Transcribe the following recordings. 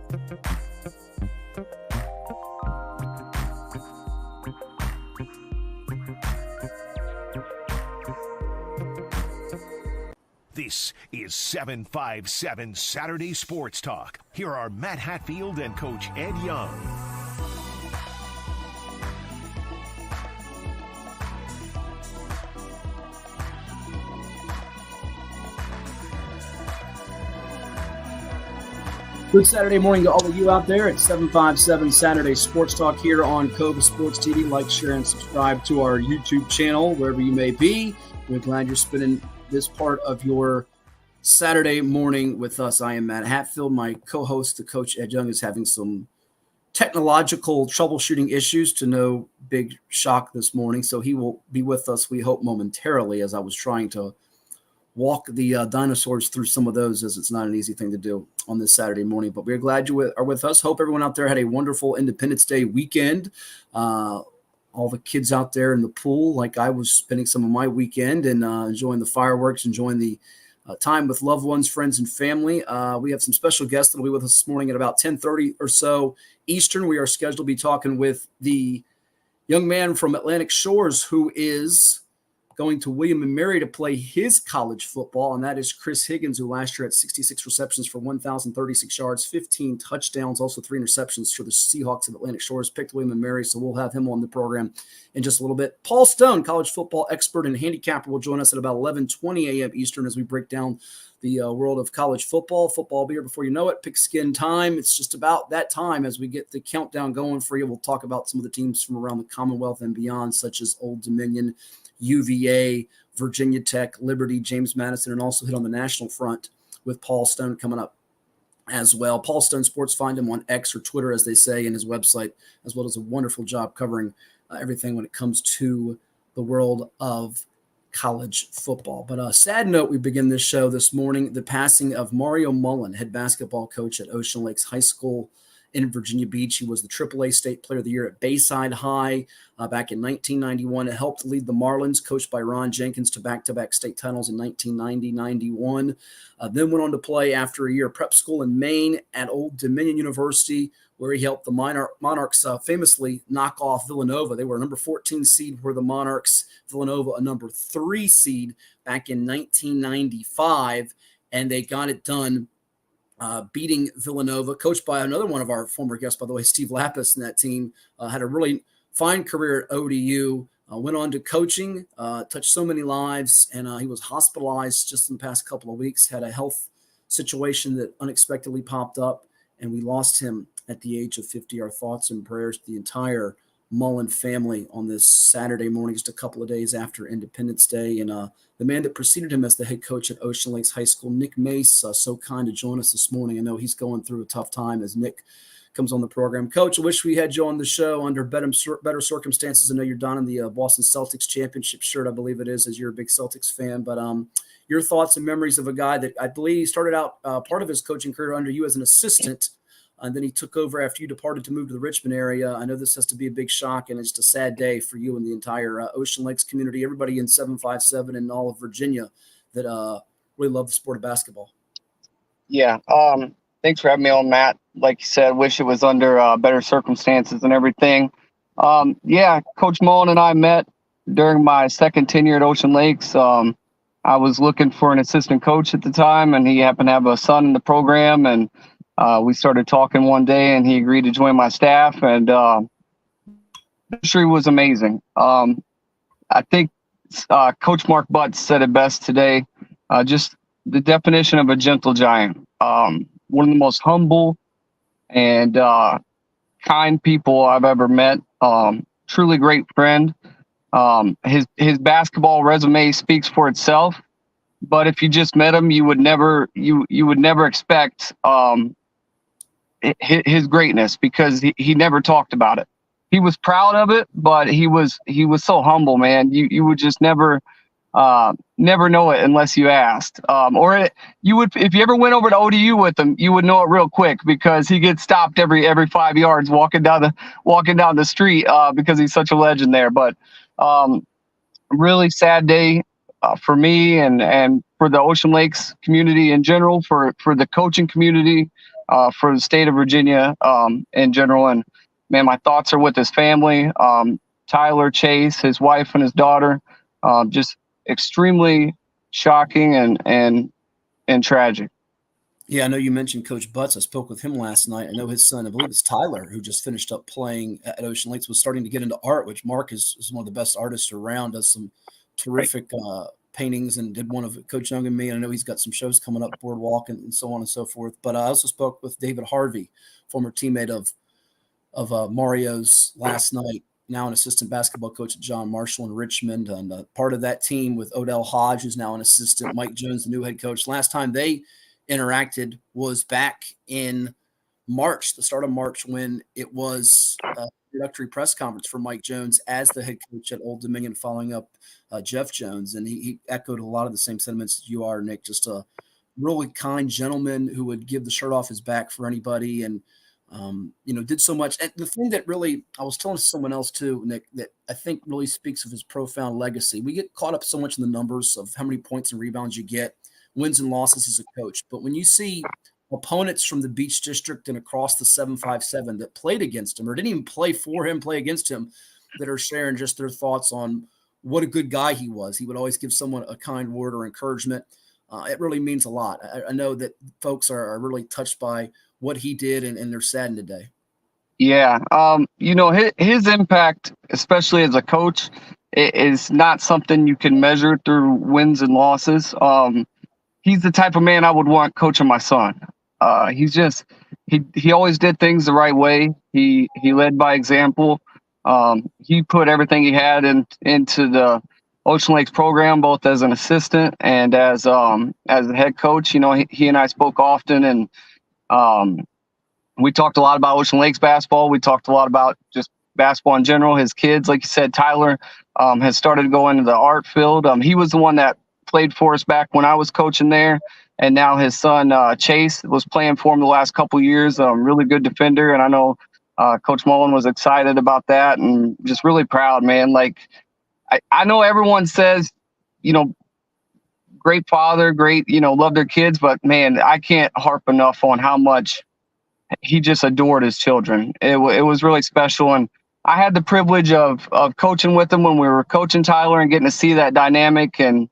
This is 757 Saturday Sports Talk. Here are Matt Hatfield and Coach Ed Young. Good Saturday morning to all of you out there at 757 Saturday Sports Talk here on Cova Sports TV. Like, share, and subscribe to our YouTube channel wherever you may be. We're glad you're spending this part of your Saturday morning with us. I am Matt Hatfield. My co-host, the Coach Ed Young, is having some technological troubleshooting issues, to no big shock this morning. So he will be with us, we hope, momentarily, as I was trying to walk the dinosaurs through some of those, as it's not an easy thing to do on this Saturday morning. But we're glad you are with us. Hope everyone out there had a wonderful Independence Day weekend. All the kids out there in the pool, like I was spending some of my weekend, and enjoying the fireworks, enjoying the time with loved ones, friends, and family. We have some special guests that will be with us this morning at about 10:30 or so Eastern. We are scheduled to be talking with the young man from Atlantic Shores who is going to William & Mary to play his college football, and that is Chris Higgins, who last year had 66 receptions for 1,036 yards, 15 touchdowns, also 3 interceptions for the Seahawks of Atlantic Shores, picked William & Mary, so we'll have him on the program in just a little bit. Paul Stone, college football expert and handicapper, will join us at about 11:20 a.m. Eastern as we break down the world of college football. Football will be here before you know it. Pigskin time. It's just about that time as we get the countdown going for you. We'll talk about some of the teams from around the Commonwealth and beyond, such as Old Dominion, UVA, Virginia Tech, Liberty, James Madison, and also hit on the national front with Paul Stone coming up as well. Paul Stone Sports, find him on X or Twitter, as they say, and his website, as well as a wonderful job covering everything when it comes to the world of college football. But a sad note, we begin this show this morning, the passing of Mario Mullen, head basketball coach at Ocean Lakes High School in Virginia Beach. He was the AAA State Player of the Year at Bayside High back in 1991. It helped lead the Marlins, coached by Ron Jenkins, to back-to-back state titles in 1990-91. Then went on to play after a year prep school in Maine at Old Dominion University, where he helped the Monarchs famously knock off Villanova. They were a number 14 seed, where the Monarchs, Villanova, a number 3 seed back in 1995, and they got it done beating Villanova, coached by another one of our former guests, by the way, Steve Lapis, and that team had a really fine career at ODU, went on to coaching, touched so many lives, and he was hospitalized just in the past couple of weeks, had a health situation that unexpectedly popped up, and we lost him at the age of 50. Our thoughts and prayers to the entire Mullen family on this Saturday morning, just a couple of days after Independence Day. And the man that preceded him as the head coach at Ocean Lakes High School, Nick Mace, so kind to join us this morning. I know he's going through a tough time as Nick comes on the program. Coach, I wish we had you on the show under better circumstances. I know you're donning the Boston Celtics championship shirt, I believe it is, as you're a big Celtics fan. But your thoughts and memories of a guy that I believe started out part of his coaching career under you as an assistant, and then he took over after you departed to move to the Richmond area. I know this has to be a big shock, and it's just a sad day for you and the entire Ocean Lakes community, everybody in 757 and all of Virginia that really love the sport of basketball. Yeah. Thanks for having me on, Matt. Like you said, wish it was under better circumstances and everything. Yeah, Coach Mullen and I met during my second tenure at Ocean Lakes. I was looking for an assistant coach at the time, and he happened to have a son in the program, and we started talking one day, and he agreed to join my staff, and the history was amazing. I think Coach Mark Butts said it best today, just the definition of a gentle giant. One of the most humble and kind people I've ever met. Truly great friend. His basketball resume speaks for itself, but if you just met him, you would never expect his greatness, because he never talked about it. He was proud of it, but he was so humble, man. You would just never know it unless you asked. You would, if you ever went over to ODU with him, you would know it real quick, because he gets stopped every 5 yards walking down the street because he's such a legend there. But really sad day for me and for the Ocean Lakes community in general, for the coaching community. for the state of Virginia in general. And man, my thoughts are with his family, Tyler, Chase, his wife, and his daughter. Just extremely shocking and tragic. Yeah, I know you mentioned Coach Butts. I spoke with him last night. I know his son, I believe it's Tyler, who just finished up playing at Ocean Lakes, was starting to get into art, which Mark is one of the best artists around, does some terrific paintings, and did one of Coach Young and me. And I know he's got some shows coming up, Boardwalk and so on and so forth. But I also spoke with David Harvey, former teammate of Mario's last night, now an assistant basketball coach at John Marshall in Richmond, and part of that team with Odell Hodge, who's now an assistant, Mike Jones, the new head coach. Last time they interacted was back in March, the start of March, when it was a introductory press conference for Mike Jones as the head coach at Old Dominion, following up Jeff Jones. And he echoed a lot of the same sentiments as you are, Nick, just a really kind gentleman who would give the shirt off his back for anybody, and did so much. And the thing that really, I was telling someone else too, Nick, that I think really speaks of his profound legacy. We get caught up so much in the numbers of how many points and rebounds you get, wins and losses as a coach. But when you see opponents from the Beach District and across the 757 that played against him or didn't even play for him, play against him, that are sharing just their thoughts on what a good guy he was. He would always give someone a kind word or encouragement. It really means a lot. I know that folks are really touched by what he did, and they're saddened today. Yeah. His impact, especially as a coach, is not something you can measure through wins and losses. He's the type of man I would want coaching my son. He always did things the right way. He led by example. He put everything he had into the Ocean Lakes program, both as an assistant and as the head coach. He and I spoke often, and we talked a lot about Ocean Lakes basketball. We talked a lot about just basketball in general. His kids, like you said, Tyler has started to go into the art field. He was the one that played for us back when I was coaching there, and now his son Chase was playing for him the last couple of years. Really good defender, and I know Coach Mullen was excited about that, and just really proud, man. Like I know everyone says, great father, great, love their kids, but man, I can't harp enough on how much he just adored his children. It was really special, and I had the privilege of coaching with him when we were coaching Tyler and getting to see that dynamic. And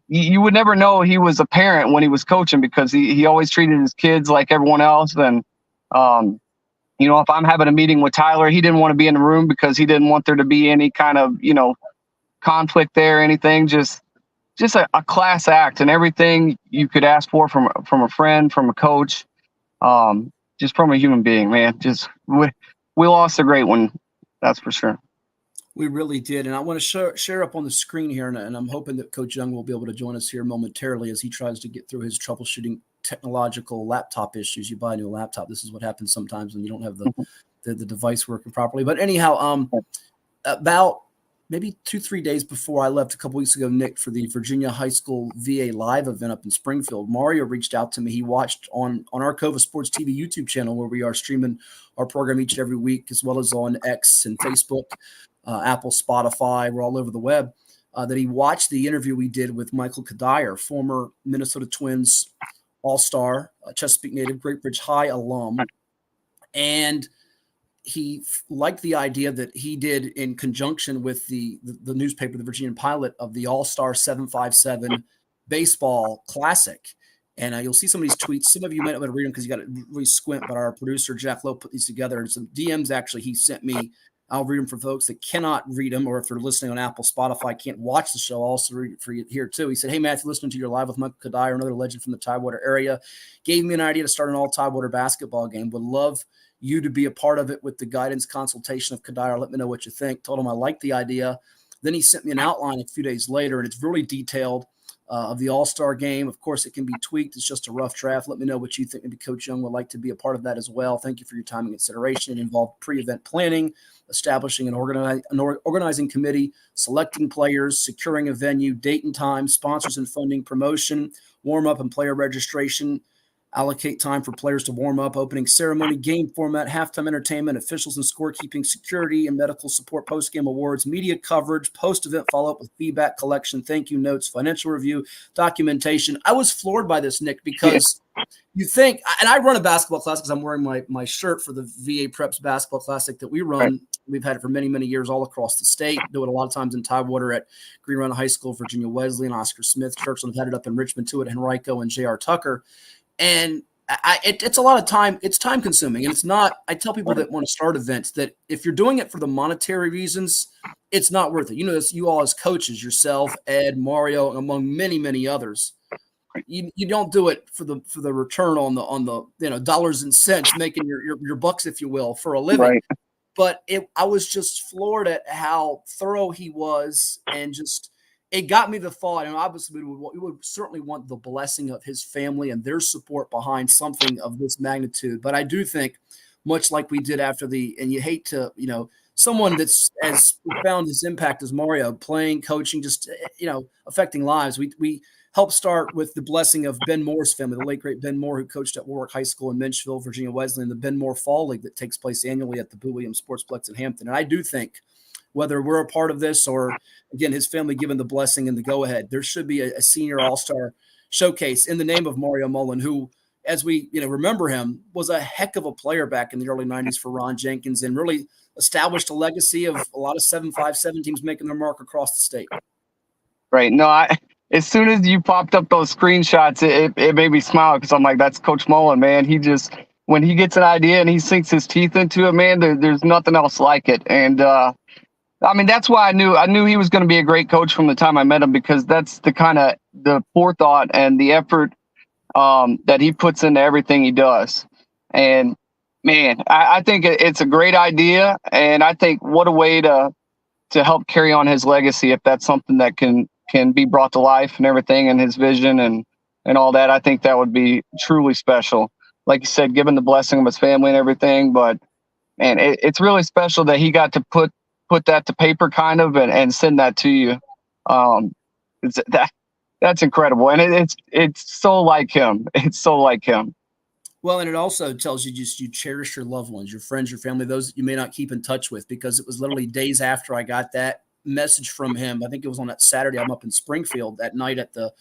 you would never know he was a parent when he was coaching, because he always treated his kids like everyone else. And, if I'm having a meeting with Tyler, he didn't want to be in the room because he didn't want there to be any kind of, conflict there or anything. Just a class act, and everything you could ask for from a friend, from a coach, just from a human being, man. Just we lost a great one. That's for sure. We really did. And I want to share up on the screen here, and I'm hoping that Coach Young will be able to join us here momentarily as he tries to get through his troubleshooting technological laptop issues. You buy a new laptop. This is what happens sometimes when you don't have the device working properly. But anyhow, about maybe 2-3 days before I left a couple weeks ago, Nick, for the Virginia High School VA Live event up in Springfield, Mario reached out to me. He watched on our Cova Sports TV YouTube channel, where we are streaming our program each and every week, as well as on X and Facebook, Apple, Spotify. We're all over the web. That he watched the interview we did with Michael Kadire, former Minnesota Twins All-Star, Chesapeake native, Great Bridge High alum. And he liked the idea that he did in conjunction with the newspaper, the Virginia Pilot, of the All-Star 757 Baseball Classic. And you'll see some of these tweets. Some of you might not be able to read them because you got to really squint, but our producer, Jack Lowe, put these together. And some DMs, actually, he sent me. I'll read them for folks that cannot read them, or if they're listening on Apple, Spotify, can't watch the show, I'll also read it for you here too. He said, "Hey, Matthew, listening to your live with Michael Kadire, another legend from the Tidewater area, gave me an idea to start an all-Tidewater basketball game. Would love you to be a part of it with the guidance consultation of Kadire. Let me know what you think." Told him I liked the idea. Then he sent me an outline a few days later, and it's really detailed of the All-Star game. Of course, it can be tweaked. It's just a rough draft. Let me know what you think. Maybe Coach Young would like to be a part of that as well. Thank you for your time and consideration. It involved pre-event planning, establishing an organizing committee, selecting players, securing a venue, date and time, sponsors and funding, promotion, warm-up and player registration, allocate time for players to warm up, opening ceremony, game format, halftime entertainment, officials and scorekeeping, security and medical support, post-game awards, media coverage, post-event follow-up with feedback collection, thank you notes, financial review, documentation. I was floored by this, Nick, because you think, and I run a basketball class because I'm wearing my shirt for the VA Preps basketball classic that we run. Right. We've had it for many, many years all across the state. Do it a lot of times in Tidewater at Green Run High School, Virginia Wesleyan, Oscar Smith Church. I've had it up in Richmond too at Henrico and J.R. Tucker. And it's a lot of time. It's time consuming. And it's not, I tell people that want to start events that if you're doing it for the monetary reasons, it's not worth it. You know, this, you all as coaches, yourself, Ed, Mario, and among many, many others, you don't do it for the return on the dollars and cents, making your bucks, if you will, for a living. Right. But I was just floored at how thorough he was, and just it got me the thought. And obviously, we would certainly want the blessing of his family and their support behind something of this magnitude. But I do think, much like we did after and you hate to, someone that's as profound his impact as Mario, playing, coaching, just affecting lives. We helped start with the blessing of Ben Moore's family, the late great Ben Moore, who coached at Warwick High School in Menchville, Virginia Wesleyan, the Ben Moore Fall League that takes place annually at the Boo Williams Sportsplex in Hampton. And I do think, whether we're a part of this or, again, his family given the blessing and the go-ahead, there should be a senior all-star showcase in the name of Mario Mullen, who, as we remember him, was a heck of a player back in the early 90s for Ron Jenkins and really established a legacy of a lot of 7-5-7 teams making their mark across the state. Right. No, as soon as you popped up those screenshots, it made me smile because I'm like, that's Coach Mullen, man. He just, when he gets an idea and he sinks his teeth into it, man, there's nothing else like it. And that's why I knew he was going to be a great coach from the time I met him, because that's the kind of the forethought and the effort that he puts into everything he does. And man, I think it's a great idea, and I think what a way to help carry on his legacy if that's something that can be brought to life and everything, and his vision and all that. I think that would be truly special. Like you said, given the blessing of his family and everything, but man, it's really special that he got to put that to paper kind of and send that to you. That's incredible. And it's so like him. It's so like him. Well, and it also tells you just you cherish your loved ones, your friends, your family, those that you may not keep in touch with, because it was literally days after I got that message from him. I think it was on that Saturday. I'm up in Springfield that night at the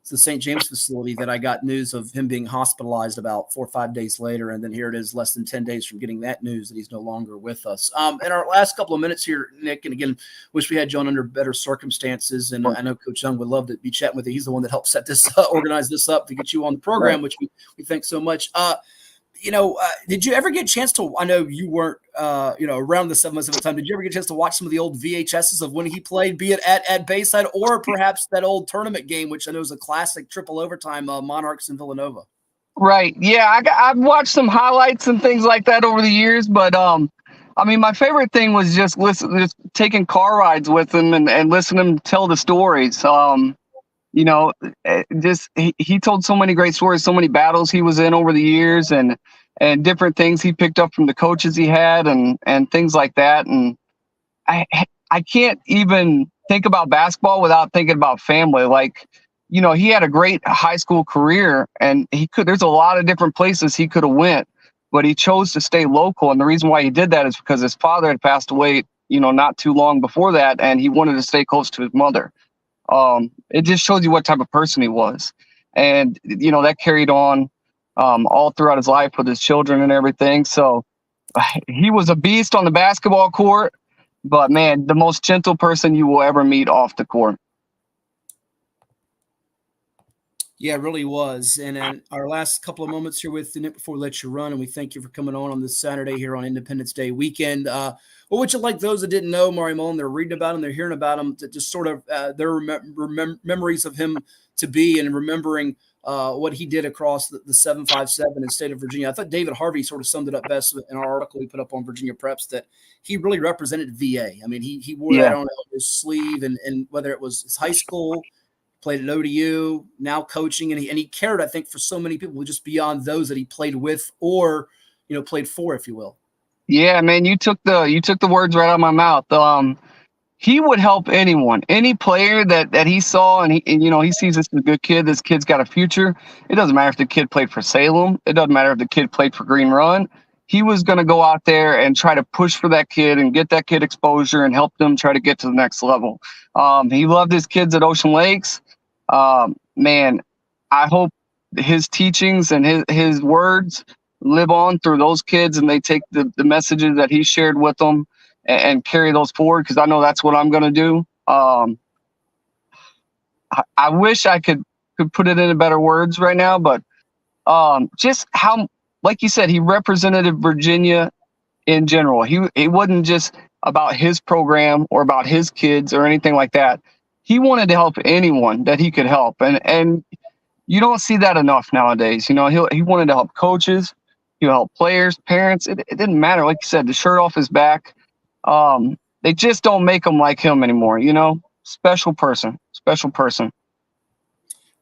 St. James facility that I got news of him being hospitalized about 4 or 5 days later. And then here it is less than 10 days from getting that news that he's no longer with us. In our last couple of minutes here, Nick, and again, wish we had John under better circumstances. And I know Coach Young would love to be chatting with you. He's the one that helped set this organize this up to get you on the program, which we thank so much. Did you ever get a chance to, I know you weren't, around the 7 months of the time, did you ever get a chance to watch some of the old VHSs of when he played, be it at Bayside or perhaps that old tournament game, which I know is a classic triple overtime, Monarchs in Villanova? Right. Yeah. I've watched some highlights and things like that over the years, but, my favorite thing was just taking car rides with him and listening to him tell the stories. He told so many great stories, so many battles he was in over the years, and different things he picked up from the coaches he had and things like that. And I can't even think about basketball without thinking about family. Like, he had a great high school career, and there's a lot of different places he could have went, but he chose to stay local. And the reason why he did that is because his father had passed away, not too long before that, and he wanted to stay close to his mother. It just shows you what type of person he was. And, that carried on all throughout his life with his children and everything. So he was a beast on the basketball court, but man, the most gentle person you will ever meet off the court. Yeah, it really was. And in our last couple of moments here with Nick before we let you run, and we thank you for coming on this Saturday here on Independence Day weekend. What would you like those that didn't know Mario Mullen, they're reading about him, they're hearing about him, to just sort of their memories of him to be, and remembering what he did across the 757 in the state of Virginia. I thought David Harvey sort of summed it up best in our article we put up on Virginia Preps, that he really represented VA. I mean, he wore that on his sleeve, and whether it was his high school, played at ODU, now coaching, and he cared, I think, for so many people just beyond those that he played with or, played for, if you will. Yeah, man, you took the words right out of my mouth. He would help anyone, any player that he saw, and he sees this as a good kid. This kid's got a future. It doesn't matter if the kid played for Salem. It doesn't matter if the kid played for Green Run. He was going to go out there and try to push for that kid and get that kid exposure and help them try to get to the next level. He loved his kids at Ocean Lakes. Man, I hope his teachings and his words live on through those kids, and they take the messages that he shared with them and carry those forward, because I know that's what I'm going to do. I wish I could put it into better words right now, but just how, like you said, he represented Virginia in general. He wasn't just about his program or about his kids or anything like that. He wanted to help anyone that he could help, and you don't see that enough nowadays. You know, he wanted to help coaches, he'll help players, parents. It didn't matter. Like you said, the shirt off his back. They just don't make him like him anymore. You know, special person.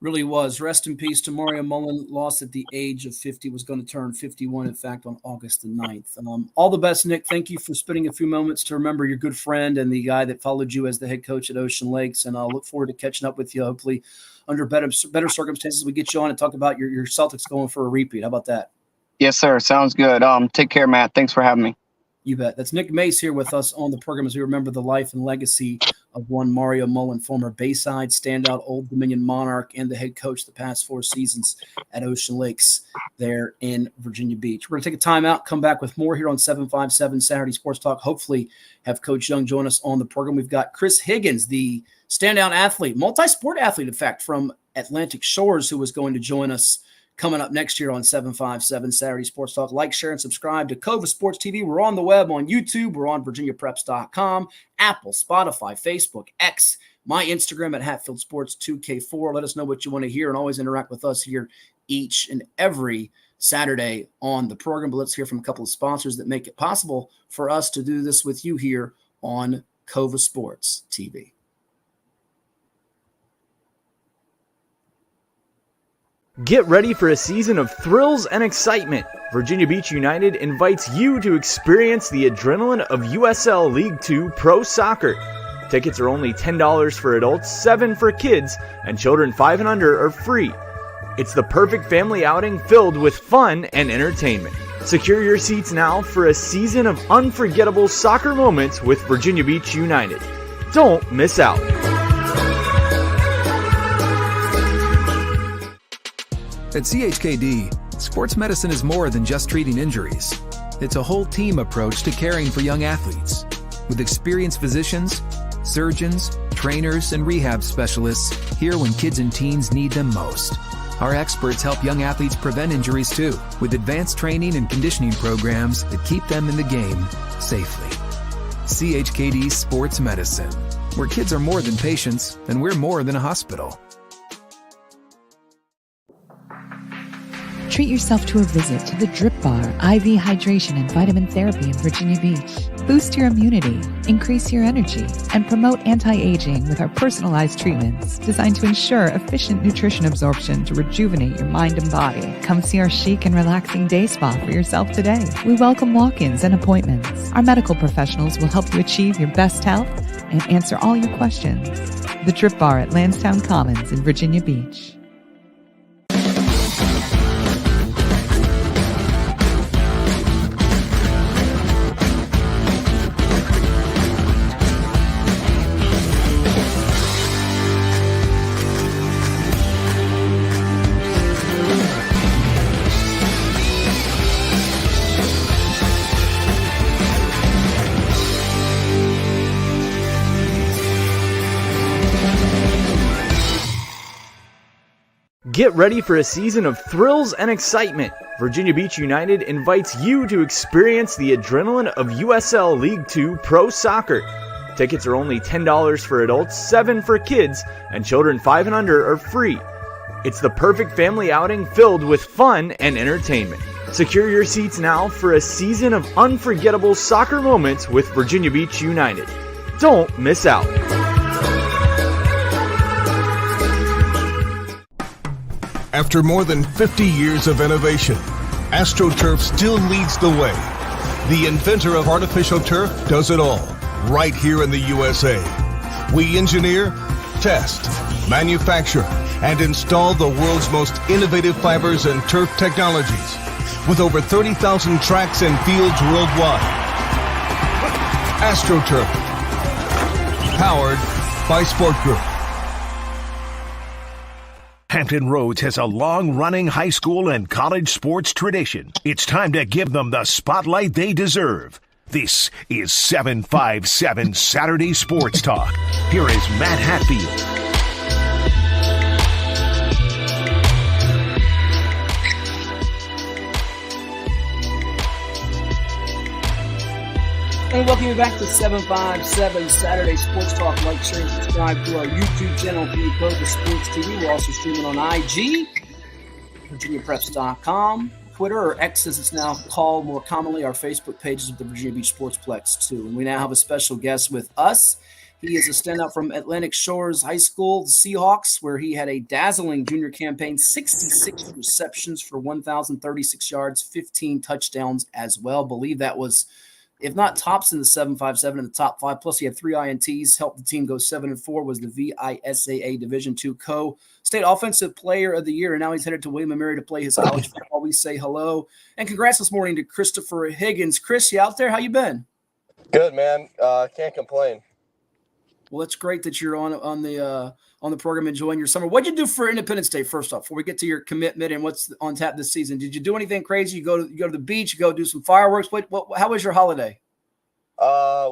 Really was. Rest in peace to Mario Mullen, lost at the age of 50, was going to turn 51, in fact, on August the 9th. All the best, Nick. Thank you for spending a few moments to remember your good friend and the guy that followed you as the head coach at Ocean Lakes, and I'll look forward to catching up with you, hopefully, under better circumstances. We get you on and talk about your Celtics going for a repeat. How about that? Yes, sir. Sounds good. Take care, Matt. Thanks for having me. You bet. That's Nick Mace here with us on the program as we remember the life and legacy of one Mario Mullen, former Bayside standout, Old Dominion Monarch, and the head coach the past 4 seasons at Ocean Lakes there in Virginia Beach. We're going to take a timeout, come back with more here on 757 Saturday Sports Talk. Hopefully have Coach Young join us on the program. We've got Chris Higgins, the standout athlete, multi-sport athlete, in fact, from Atlantic Shores, who was going to join us coming up next year on 757 Saturday Sports Talk. Like, share, and subscribe to Cova Sports TV. We're on the web on YouTube. We're on VirginiaPreps.com, Apple, Spotify, Facebook, X, my Instagram at Hatfield Sports 2K4. Let us know what you want to hear and always interact with us here each and every Saturday on the program. But let's hear from a couple of sponsors that make it possible for us to do this with you here on Cova Sports TV. Get ready for a season of thrills and excitement. Virginia Beach United invites you to experience the adrenaline of USL League 2 Pro Soccer. Tickets are only $10 for adults, $7 for kids, and children 5 and under are free. It's the perfect family outing filled with fun and entertainment. Secure your seats now for a season of unforgettable soccer moments with Virginia Beach United. Don't miss out. At CHKD, sports medicine is more than just treating injuries. It's a whole team approach to caring for young athletes. With experienced physicians, surgeons, trainers, and rehab specialists here when kids and teens need them most. Our experts help young athletes prevent injuries too, with advanced training and conditioning programs that keep them in the game safely. CHKD Sports Medicine, where kids are more than patients and we're more than a hospital. Treat yourself to a visit to the Drip Bar, IV hydration and vitamin therapy in Virginia Beach. Boost your immunity, increase your energy, and promote anti-aging with our personalized treatments designed to ensure efficient nutrition absorption to rejuvenate your mind and body. Come see our chic and relaxing day spa for yourself today. We welcome walk-ins and appointments. Our medical professionals will help you achieve your best health and answer all your questions. The Drip Bar at Lansdowne Commons in Virginia Beach. Get ready for a season of thrills and excitement. Virginia Beach United invites you to experience the adrenaline of USL League 2 Pro Soccer. Tickets are only $10 for adults, $7 for kids, and children 5 and under are free. It's the perfect family outing filled with fun and entertainment. Secure your seats now for a season of unforgettable soccer moments with Virginia Beach United. Don't miss out. After more than 50 years of innovation, AstroTurf still leads the way. The inventor of artificial turf does it all, right here in the USA. We engineer, test, manufacture, and install the world's most innovative fibers and turf technologies, with over 30,000 tracks and fields worldwide. AstroTurf, powered by Sport Group. Hampton Roads has a long-running high school and college sports tradition. It's time to give them the spotlight they deserve. This is 757 Saturday Sports Talk. Here is Matt Hatfield. And welcome you back to 757 Saturday Sports Talk. Like, share, and subscribe to our YouTube channel, PLEX Sports TV. We're also streaming on IG, VirginiaPreps.com, Twitter, or X as it's now called more commonly, our Facebook pages of the Virginia Beach Sportsplex too. And we now have a special guest with us. He is a standout from Atlantic Shores High School, the Seahawks, where he had a dazzling junior campaign, 66 receptions for 1,036 yards, 15 touchdowns as well. Believe that was, if not tops in the 757, in the top 5. Plus, he had 3 INTs, helped the team go 7-4, was the VISAA Division II Co-State Offensive Player of the Year, and now he's headed to William & Mary to play his college football. We say hello and congrats this morning to Christopher Higgins. Chris, you out there? How you been? Good, man. Can't complain. Well, it's great that you're on the program enjoying your summer. What'd you do for Independence Day, first off, before we get to your commitment and what's on tap this season? Did you do anything crazy? You go to the beach, you go do some fireworks? How was your holiday?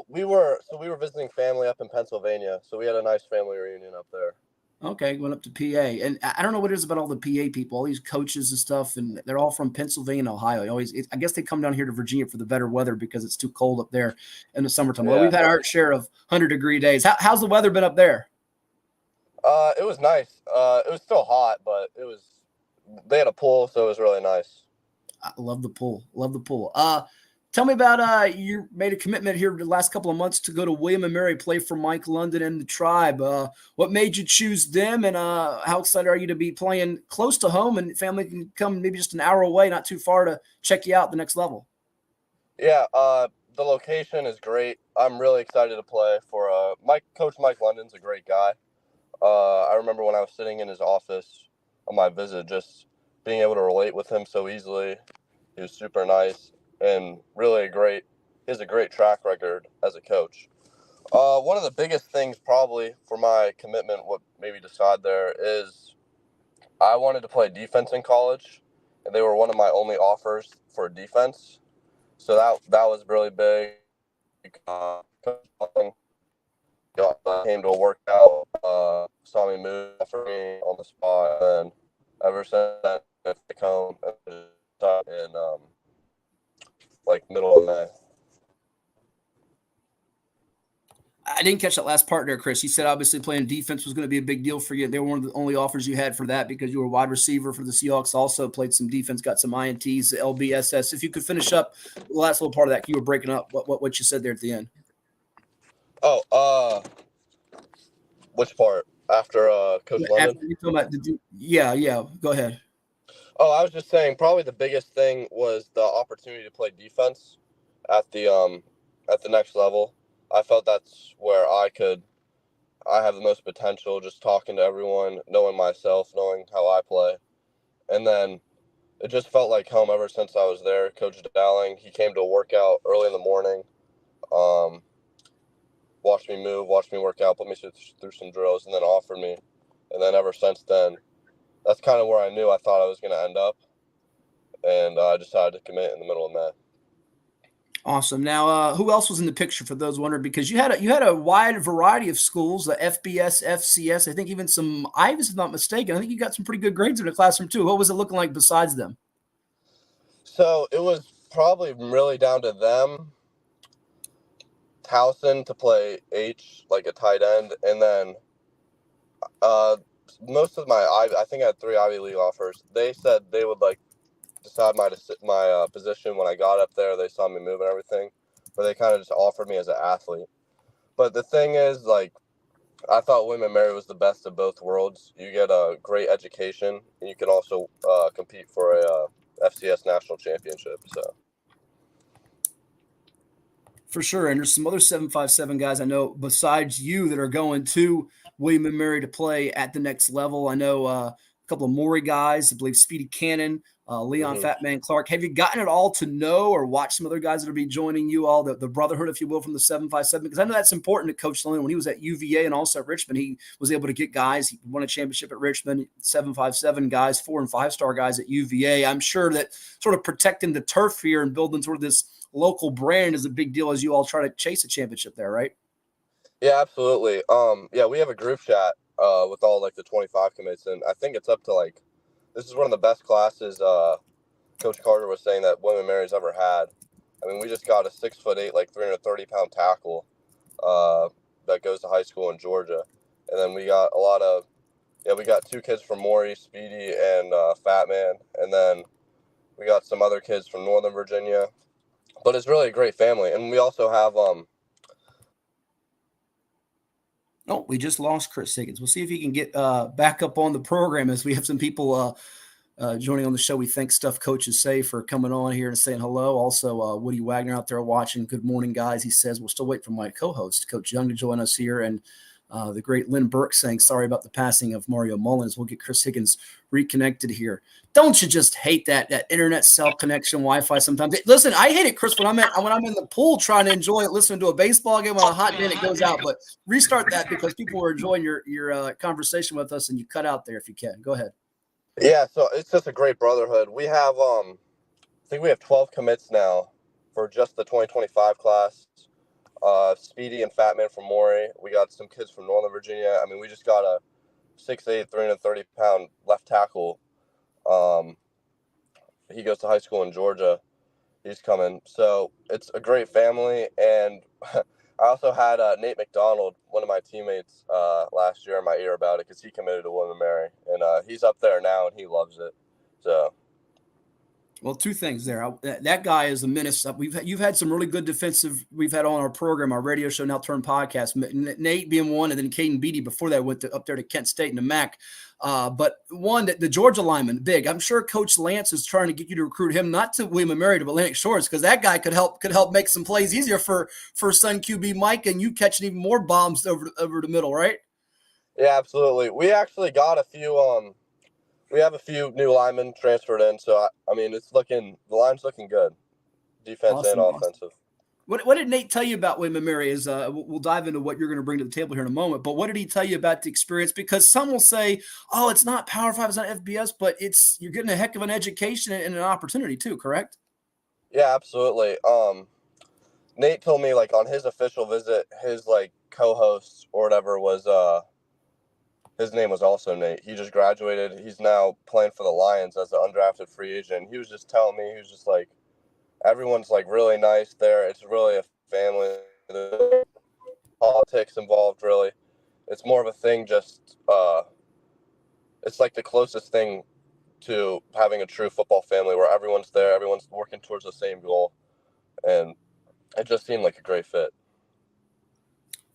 We were visiting family up in Pennsylvania, so we had a nice family reunion up there. Okay, went up to PA. And I don't know what it is about all the PA people, all these coaches and stuff, and they're all from Pennsylvania and Ohio. I guess they come down here to Virginia for the better weather because it's too cold up there in the summertime. Yeah. Well, we've had our share of 100-degree days. How's the weather been up there? It was nice. It was still hot, but they had a pool, so it was really nice. I love the pool. Tell me about you made a commitment here the last couple of months to go to William & Mary, play for Mike London and the Tribe. What made you choose them, and how excited are you to be playing close to home and family can come maybe just an hour away, not too far, to check you out at the next level? Yeah, the location is great. I'm really excited to play for Coach Mike London's a great guy. I remember when I was sitting in his office on my visit, just being able to relate with him so easily. He was super nice. And really he has a great track record as a coach. One of the biggest things probably for my commitment, what made me decide there, is I wanted to play defense in college, and they were one of my only offers for defense. So that was really big. Came to a workout, saw me move for me on the spot, and ever since then, I've come and middle of May. I didn't catch that last part there, Chris. You said obviously playing defense was going to be a big deal for you. They were one of the only offers you had for that because you were a wide receiver for the Seahawks, also played some defense, got some INTs, LBSS. If you could finish up the last little part of that, you were breaking up what you said there at the end. Oh, which part? After Coach London? Yeah. Go ahead. Oh, I was just saying probably the biggest thing was the opportunity to play defense at the next level. I felt that's where I have the most potential, just talking to everyone, knowing myself, knowing how I play. And then it just felt like home ever since I was there. Coach Dowling, he came to a workout early in the morning, watched me move, watched me work out, put me through some drills, and then offered me. And then ever since then, that's kind of where I knew I thought I was going to end up, and I decided to commit in the middle of May. Awesome. Now, who else was in the picture for those wondering? Because you had a wide variety of schools, the FBS, FCS, I think even some Ivies, if not mistaken. I think you got some pretty good grades in the classroom too. What was it looking like besides them? So it was probably really down to them, Towson to play H, like a tight end, and then most of I think I had 3 Ivy League offers. They said they would decide my position when I got up there. They saw me move and everything, but they kind of just offered me as an athlete. But the thing is, I thought William & Mary was the best of both worlds. You get a great education, and you can also compete for a FCS national championship. So. For sure. And there's some other 757 guys I know besides you that are going to William & Mary to play at the next level. I know a couple of Maury guys, I believe Speedy Cannon, Leon Fatman Clark. Have you gotten it all to know or watch some other guys that will be joining you all, the brotherhood, if you will, from the 757? Because I know that's important to Coach Sloan. When he was at UVA and also at Richmond, he was able to get guys. He won a championship at Richmond, 757 guys, 4- and 5-star guys at UVA. I'm sure that sort of protecting the turf here and building sort of this local brand is a big deal as you all try to chase a championship there, right? Yeah, absolutely. Yeah, we have a group chat with all like the 25 commits, and I think it's up to like, this is one of the best classes Coach Carter was saying that William & Mary's ever had. I mean, we just got a 6'8", like 330-pound tackle that goes to high school in Georgia, and then we got we got 2 kids from Maury, Speedy, and Fat Man, and then we got some other kids from Northern Virginia. But it's really a great family, and we also have Oh, we just lost Chris Higgins. We'll see if he can get back up on the program as we have some people joining on the show. We thank Stuff Coaches Say for coming on here and saying hello. Also, Woody Wagner out there watching. Good morning, guys. He says, we'll still wait for my co-host, Coach Young, to join us here. And the great Lynn Burke saying, sorry about the passing of Mario Mullen. We'll get Chris Higgins reconnected here. Don't you just hate that internet cell connection Wi-Fi sometimes? Listen, I hate it, Chris, when I'm in the pool trying to enjoy it, listening to a baseball game on a hot day and it goes out. But restart that because people are enjoying your conversation with us and you cut out there if you can. Go ahead. Yeah, so it's just a great brotherhood. We have I think we have 12 commits now for just the 2025 class. Speedy and Fat Man from Maury. We got some kids from Northern Virginia. I mean, we just got a 6'8", 330-pound left tackle. He goes to high school in Georgia. He's coming. So it's a great family. And I also had Nate McDonald, one of my teammates, last year in my ear about it because he committed to William & Mary. And he's up there now, and he loves it. So. Well, 2 things there. That guy is a menace. You've had some really good defensive. We've had on our program, our radio show now turned podcast. Nate being one, and then Caden Beatty before that went up there to Kent State and the MAC. But one, the Georgia lineman, big. I'm sure Coach Lance is trying to get you to recruit him not to William & Mary, to Atlantic Shores, because that guy could help make some plays easier for son QB Mike, and you catching even more bombs over the middle, right? Yeah, absolutely. We actually got a few. We have a few new linemen transferred in, so I mean, the line's looking good, defense awesome, and offensive. What did Nate tell you about William & Mary? We'll dive into what you're going to bring to the table here in a moment, but what did he tell you about the experience? Because some will say, oh, it's not Power 5, it's not FBS, but you're getting a heck of an education and an opportunity too, correct? Yeah, absolutely. Nate told me, like, on his official visit, his, like, co-host or whatever was his name was also Nate. He just graduated. He's now playing for the Lions as an undrafted free agent. He was just telling me, he was just like, everyone's like really nice there. It's really a family. There's politics involved, really. It's more of a thing just, it's like the closest thing to having a true football family where everyone's there, everyone's working towards the same goal. And it just seemed like a great fit.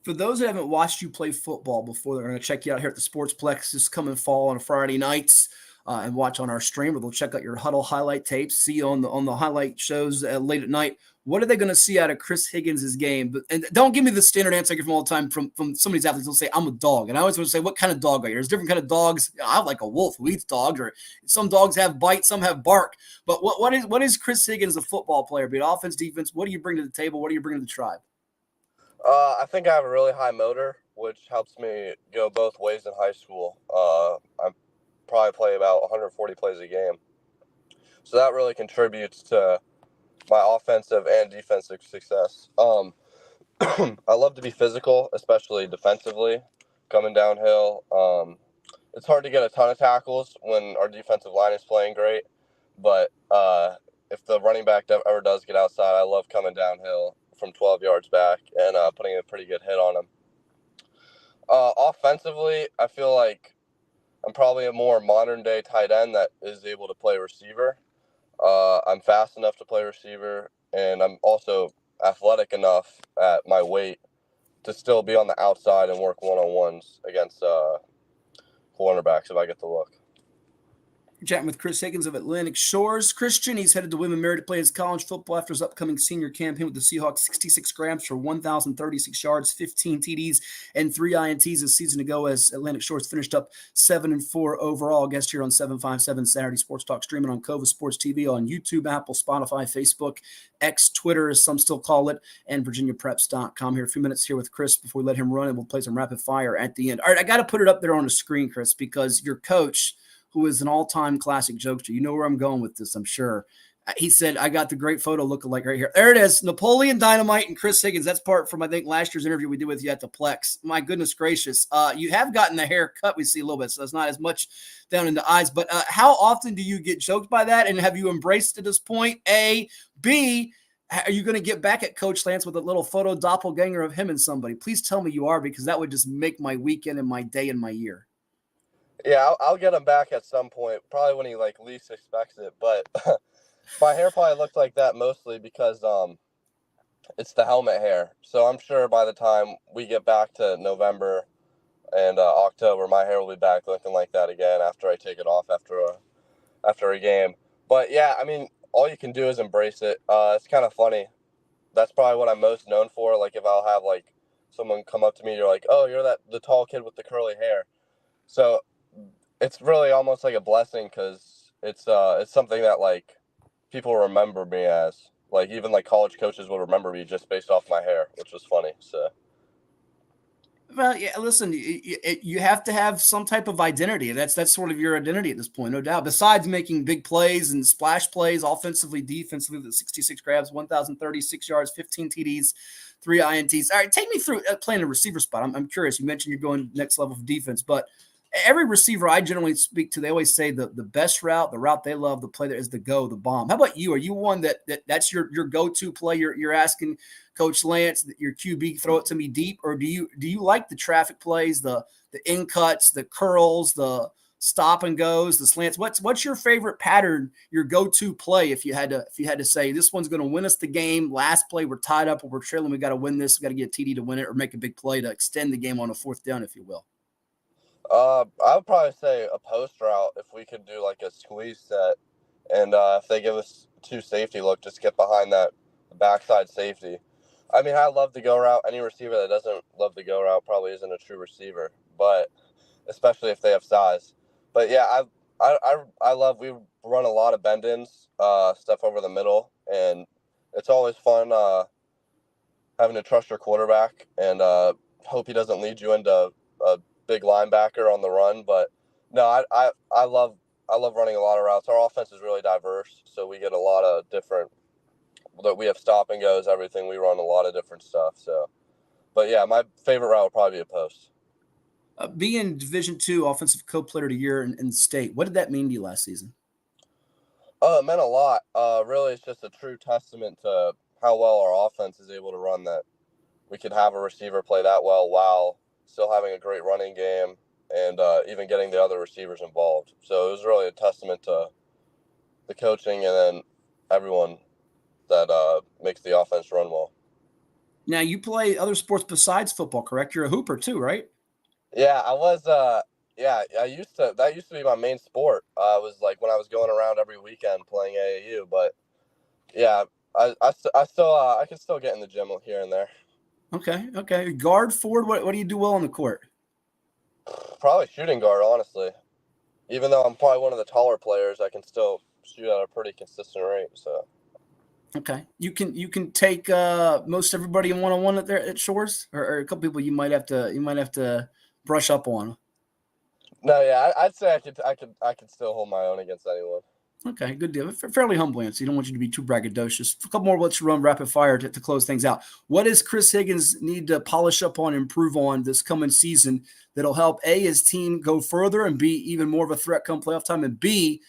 For those that haven't watched you play football before, they're going to check you out here at the Sportsplex this coming fall on Friday nights and watch on our stream, or they'll check out your huddle highlight tapes, see you on the highlight shows late at night. What are they going to see out of Chris Higgins' game? And don't give me the standard answer I get from all the time from some of these athletes. They'll say, I'm a dog. And I always want to say, what kind of dog are you? There's different kind of dogs. I like a wolf who eats dogs, or some dogs have bite, some have bark. But what is Chris Higgins, a football player, be it offense, defense? What do you bring to the table? What do you bring to the tribe? I think I have a really high motor, which helps me go both ways in high school. I probably play about 140 plays a game. So that really contributes to my offensive and defensive success. I love to be physical, especially defensively, coming downhill. It's hard to get a ton of tackles when our defensive line is playing great. But if the running back ever does get outside, I love coming downhill from 12 yards back and putting a pretty good hit on him. Offensively, I feel like I'm probably a more modern-day tight end that is able to play receiver. I'm fast enough to play receiver, and I'm also athletic enough at my weight to still be on the outside and work one-on-ones against cornerbacks if I get the look. Chatting with Chris Higgins of Atlantic Shores. Christian, he's headed to William & Mary to play his college football after his upcoming senior campaign with the Seahawks. 66 grabs for 1,036 yards, 15 TDs, and 3 INTs a season ago as Atlantic Shores finished up 7-4 overall. Guest here on 757 Saturday Sports Talk, streaming on Cova Sports TV on YouTube, Apple, Spotify, Facebook, X, Twitter, as some still call it, and VirginiaPreps.com. Here, a few minutes here with Chris before we let him run, and we'll play some rapid fire at the end. All right, I got to put it up there on the screen, Chris, because your coach, who is an all-time classic jokester. You know where I'm going with this, I'm sure. He said, I got the great photo lookalike right here. There it is, Napoleon Dynamite and Chris Higgins. That's part from, I think, last year's interview we did with you at the Plex. My goodness gracious. You have gotten the hair cut, we see a little bit, so it's not as much down in the eyes. But how often do you get joked by that, and have you embraced at this point? A. B, are you going to get back at Coach Lance with a little photo doppelganger of him and somebody? Please tell me you are, because that would just make my weekend and my day and my year. Yeah, I'll get him back at some point, probably when he least expects it. But my hair probably looked like that mostly because it's the helmet hair. So I'm sure by the time we get back to November and October, my hair will be back looking like that again after I take it off after a game. But yeah, I mean, all you can do is embrace it. It's kind of funny. That's probably what I'm most known for. Like if I'll have someone come up to me, you're like, oh, you're the tall kid with the curly hair. So it's really almost like a blessing because it's something that people remember me as. Even college coaches will remember me just based off my hair, which was funny. So, well, yeah. Listen, you have to have some type of identity. That's sort of your identity at this point, no doubt. Besides making big plays and splash plays, offensively, defensively, the 66 grabs, 1,036 yards, 15 TDs, 3 INTs. All right, take me through playing a receiver spot. I'm curious. You mentioned you're going next level of defense, but every receiver I generally speak to, they always say the best route, the route they love, the play that is the bomb. How about you? Are you one that's your go-to play? You're asking Coach Lance, your QB, throw it to me deep, or do you like the traffic plays, the in cuts, the curls, the stop and goes, the slants? What's your favorite pattern, your go-to play if you had to say this one's going to win us the game? Last play, we're tied up or we're trailing, we got to win this, we got to get a TD to win it, or make a big play to extend the game on a 4th down, if you will. I would probably say a post route if we could do a squeeze set, and if they give us 2 safety look, just get behind that backside safety. I mean, I love the go route. Any receiver that doesn't love the go route probably isn't a true receiver, but especially if they have size. But yeah, I love, we run a lot of bend-ins, stuff over the middle, and it's always fun having to trust your quarterback and hope he doesn't lead you into a big linebacker on the run. But no, I love running a lot of routes. Our offense is really diverse, so we get a lot of different, that we have stop and goes, everything. We run a lot of different stuff. So, but yeah, my favorite route would probably be a post. Being Division II Offensive Co-Player of the Year in the state, what did that mean to you last season? It meant a lot. Really, it's just a true testament to how well our offense is able to run, that we could have a receiver play that well while still having a great running game and even getting the other receivers involved. So it was really a testament to the coaching and then everyone that makes the offense run well. Now, you play other sports besides football, correct? You're a hooper too, right? Yeah, I was. That used to be my main sport. Was when I was going around every weekend playing AAU. But yeah, I can still get in the gym here and there. Okay. Guard, forward, what do you do well on the court? Probably shooting guard, honestly. Even though I'm probably one of the taller players, I can still shoot at a pretty consistent rate. So. Okay. You can take most everybody in one-on-one at Shores, or a couple people you might have to brush up on. No, yeah, I'd say I could still hold my own against anyone. Okay, good deal. Fairly humble answer. You don't want you to be too braggadocious. A couple more, let's run rapid fire to close things out. What does Chris Higgins need to polish up on, improve on this coming season that'll help A, his team go further, and B, even more of a threat come playoff time, and B,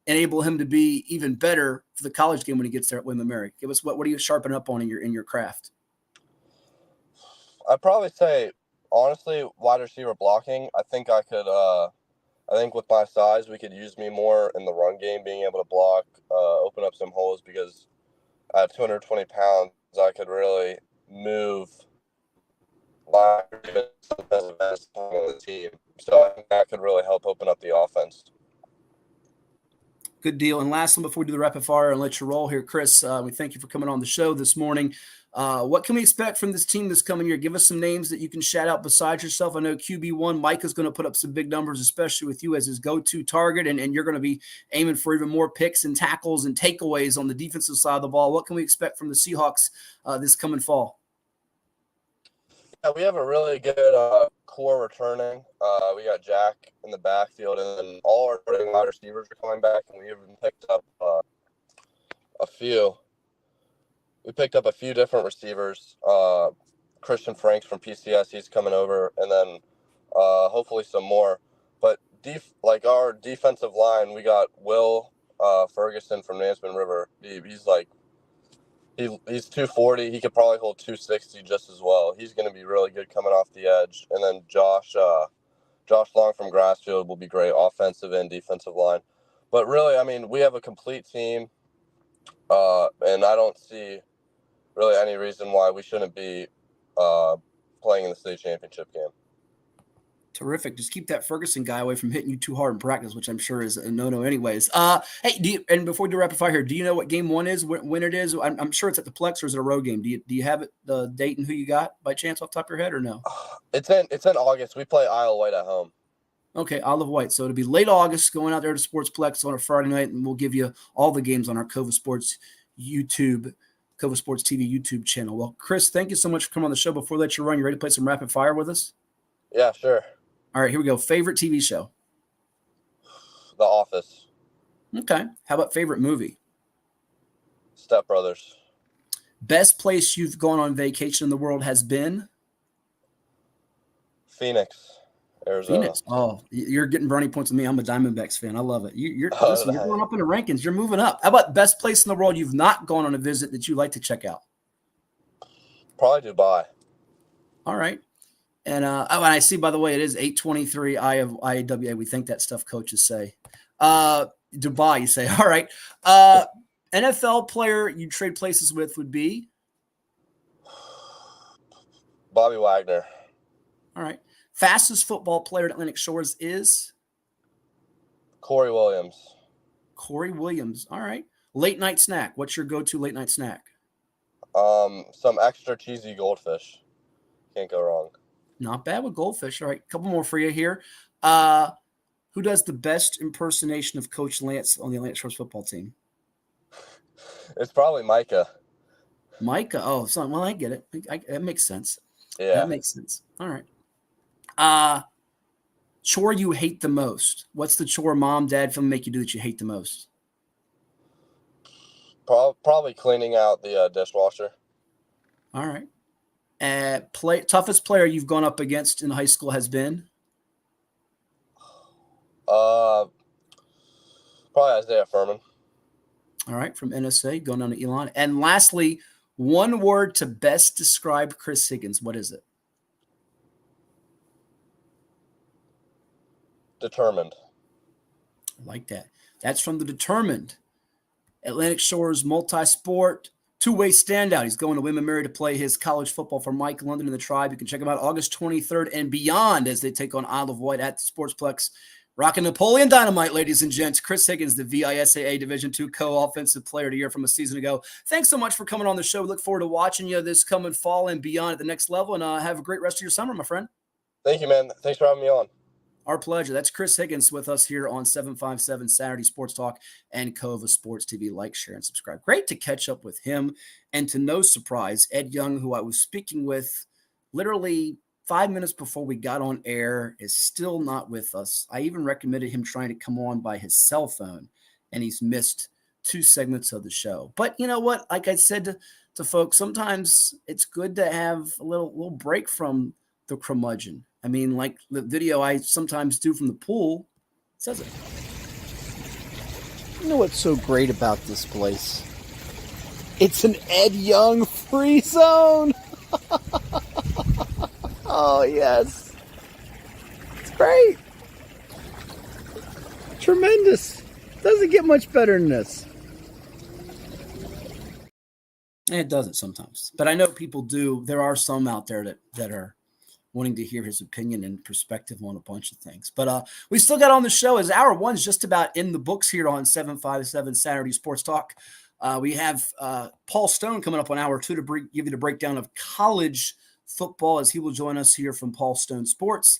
enable him to be even better for the college game when he gets there at William & Mary? Give us what do you sharpen up on in your craft? I'd probably say, honestly, wide receiver blocking. I think with my size, we could use me more in the run game, being able to block, open up some holes, because at 220 pounds, I could really move on the team. So I think that could really help open up the offense. Good deal. And last one before we do the rapid fire and let you roll here, Chris, we thank you for coming on the show this morning. What can we expect from this team this coming year? Give us some names that you can shout out besides yourself. I know QB1, Micah's going to put up some big numbers, especially with you as his go-to target, and you're going to be aiming for even more picks and tackles and takeaways on the defensive side of the ball. What can we expect from the Seahawks this coming fall? Yeah, we have a really good core returning. We got Jack in the backfield, and then all our wide receivers are coming back, and we even picked up a few. We picked up a few different receivers. Christian Franks from PCS, he's coming over, and then hopefully some more. But our defensive line, we got Will Ferguson from Nansemond River. He's like he's 240. He could probably hold 260 just as well. He's going to be really good coming off the edge. And then Josh Long from Grassfield will be great, offensive and defensive line. But really, I mean, we have a complete team, and I don't see really any reason why we shouldn't be playing in the state championship game. Terrific. Just keep that Ferguson guy away from hitting you too hard in practice, which I'm sure is a no-no anyways. Hey, and before we do rapid fire here, do you know what game one is, when it is? I'm sure it's at the PLEX, or is it a road game? Do you have it, the date and who you got by chance off the top of your head, or no? It's in August. We play Isle of Wight at home. Okay, Isle of Wight. So it'll be late August, going out there to Sportsplex on a Friday night, and we'll give you all the games on our Cova Sports TV YouTube channel. Well, Chris, thank you so much for coming on the show. Before we let you run, you ready to play some rapid fire with us? Yeah, sure. All right, here we go. Favorite TV show? The Office. Okay. How about favorite movie? Step Brothers. Best place you've gone on vacation in the world has been? Phoenix, Arizona. Phoenix. Oh, you're getting brownie points with me. I'm a Diamondbacks fan. I love it. Listen, you're going up in the rankings. You're moving up. How about best place in the world you've not gone on a visit that you like to check out? Probably Dubai. All right. And and I see, by the way, it is 8:23 IAWA. We think that stuff coaches say. Dubai, you say. All right. NFL player you trade places with would be? Bobby Wagner. All right. Fastest football player at Atlantic Shores is? Corey Williams. Corey Williams. All right. Late night snack. What's your go-to late night snack? Some extra cheesy goldfish. Can't go wrong. Not bad with goldfish. All right, a couple more for you here. Who does the best impersonation of Coach Lance on the Atlantic Shores football team? It's probably Micah. Micah. Oh, son. Well, I get it. That makes sense. Yeah. That makes sense. All right. Chore you hate the most. What's the chore mom, dad, film make you do that you hate the most? Probably cleaning out the dishwasher. All right. Toughest player you've gone up against in high school has been? Probably Isaiah Furman. All right, from NSA, going down to Elon. And lastly, one word to best describe Chris Higgins. What is it? Determined. I like that. That's from the Determined. Atlantic Shores multi-sport, two-way standout. He's going to William & Mary to play his college football for Mike London and the Tribe. You can check him out August 23rd and beyond as they take on Isle of Wight at the Sportsplex. Rocking Napoleon Dynamite, ladies and gents. Chris Higgins, the VISAA Division II Co-Offensive Player of the Year from a season ago. Thanks so much for coming on the show. We look forward to watching you this coming fall and beyond at the next level. And have a great rest of your summer, my friend. Thank you, man. Thanks for having me on. Our pleasure. That's Chris Higgins with us here on 757 Saturday Sports Talk and Cova Sports TV. Like, share, and subscribe. Great to catch up with him. And to no surprise, Ed Young, who I was speaking with literally 5 minutes before we got on air, is still not with us. I even recommended him trying to come on by his cell phone, and he's missed 2 segments of the show. But you know what? Like I said to folks, sometimes it's good to have a little break from the curmudgeon. I mean, like the video I sometimes do from the pool says it. You know what's so great about this place? It's an Ed Young free zone. Oh, yes. It's great. Tremendous. Doesn't get much better than this. It doesn't sometimes. But I know people do. There are some out there that are wanting to hear his opinion and perspective on a bunch of things. But we still got on the show as hour one's just about in the books here on 757 Saturday Sports Talk. We have Paul Stone coming up on hour two to give you the breakdown of college football as he will join us here from Paul Stone Sports.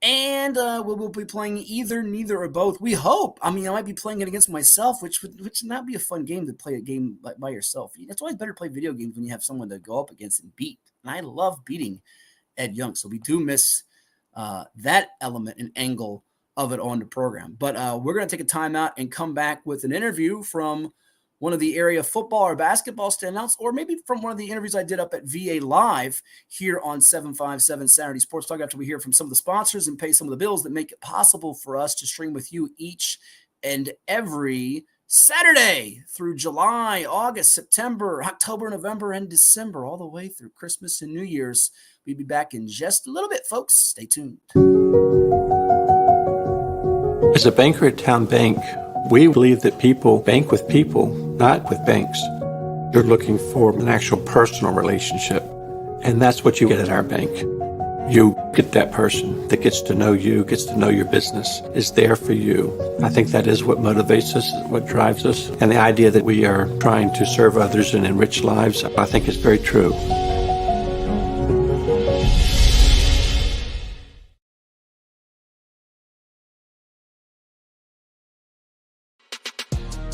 And we will be playing either, neither, or both. We hope. I mean, I might be playing it against myself, which would not be a fun game to play a game by yourself. It's always better to play video games when you have someone to go up against and beat. And I love beating Ed Young. So we do miss that element and angle of it on the program. But we're going to take a timeout and come back with an interview from one of the area football or basketball standouts, or maybe from one of the interviews I did up at VA Live here on 757 Saturday Sports Talk after we hear from some of the sponsors and pay some of the bills that make it possible for us to stream with you each and every Saturday through July, August, September, October, November, and December, all the way through Christmas and New Year's. We'll be back in just a little bit, folks. Stay tuned. As a banker at Town Bank, we believe that people bank with people, not with banks. You're looking for an actual personal relationship, and that's what you get at our bank. You get that person that gets to know you, gets to know your business, is there for you. I think that is what motivates us, what drives us, and the idea that we are trying to serve others and enrich lives, I think is very true.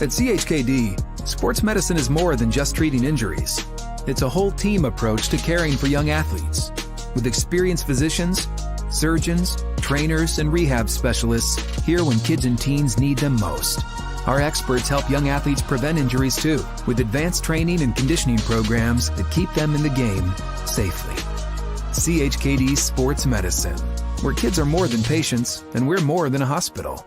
At CHKD, sports medicine is more than just treating injuries. It's a whole team approach to caring for young athletes. With experienced physicians, surgeons, trainers, and rehab specialists here when kids and teens need them most. Our experts help young athletes prevent injuries too, with advanced training and conditioning programs that keep them in the game safely. CHKD Sports Medicine, where kids are more than patients and we're more than a hospital.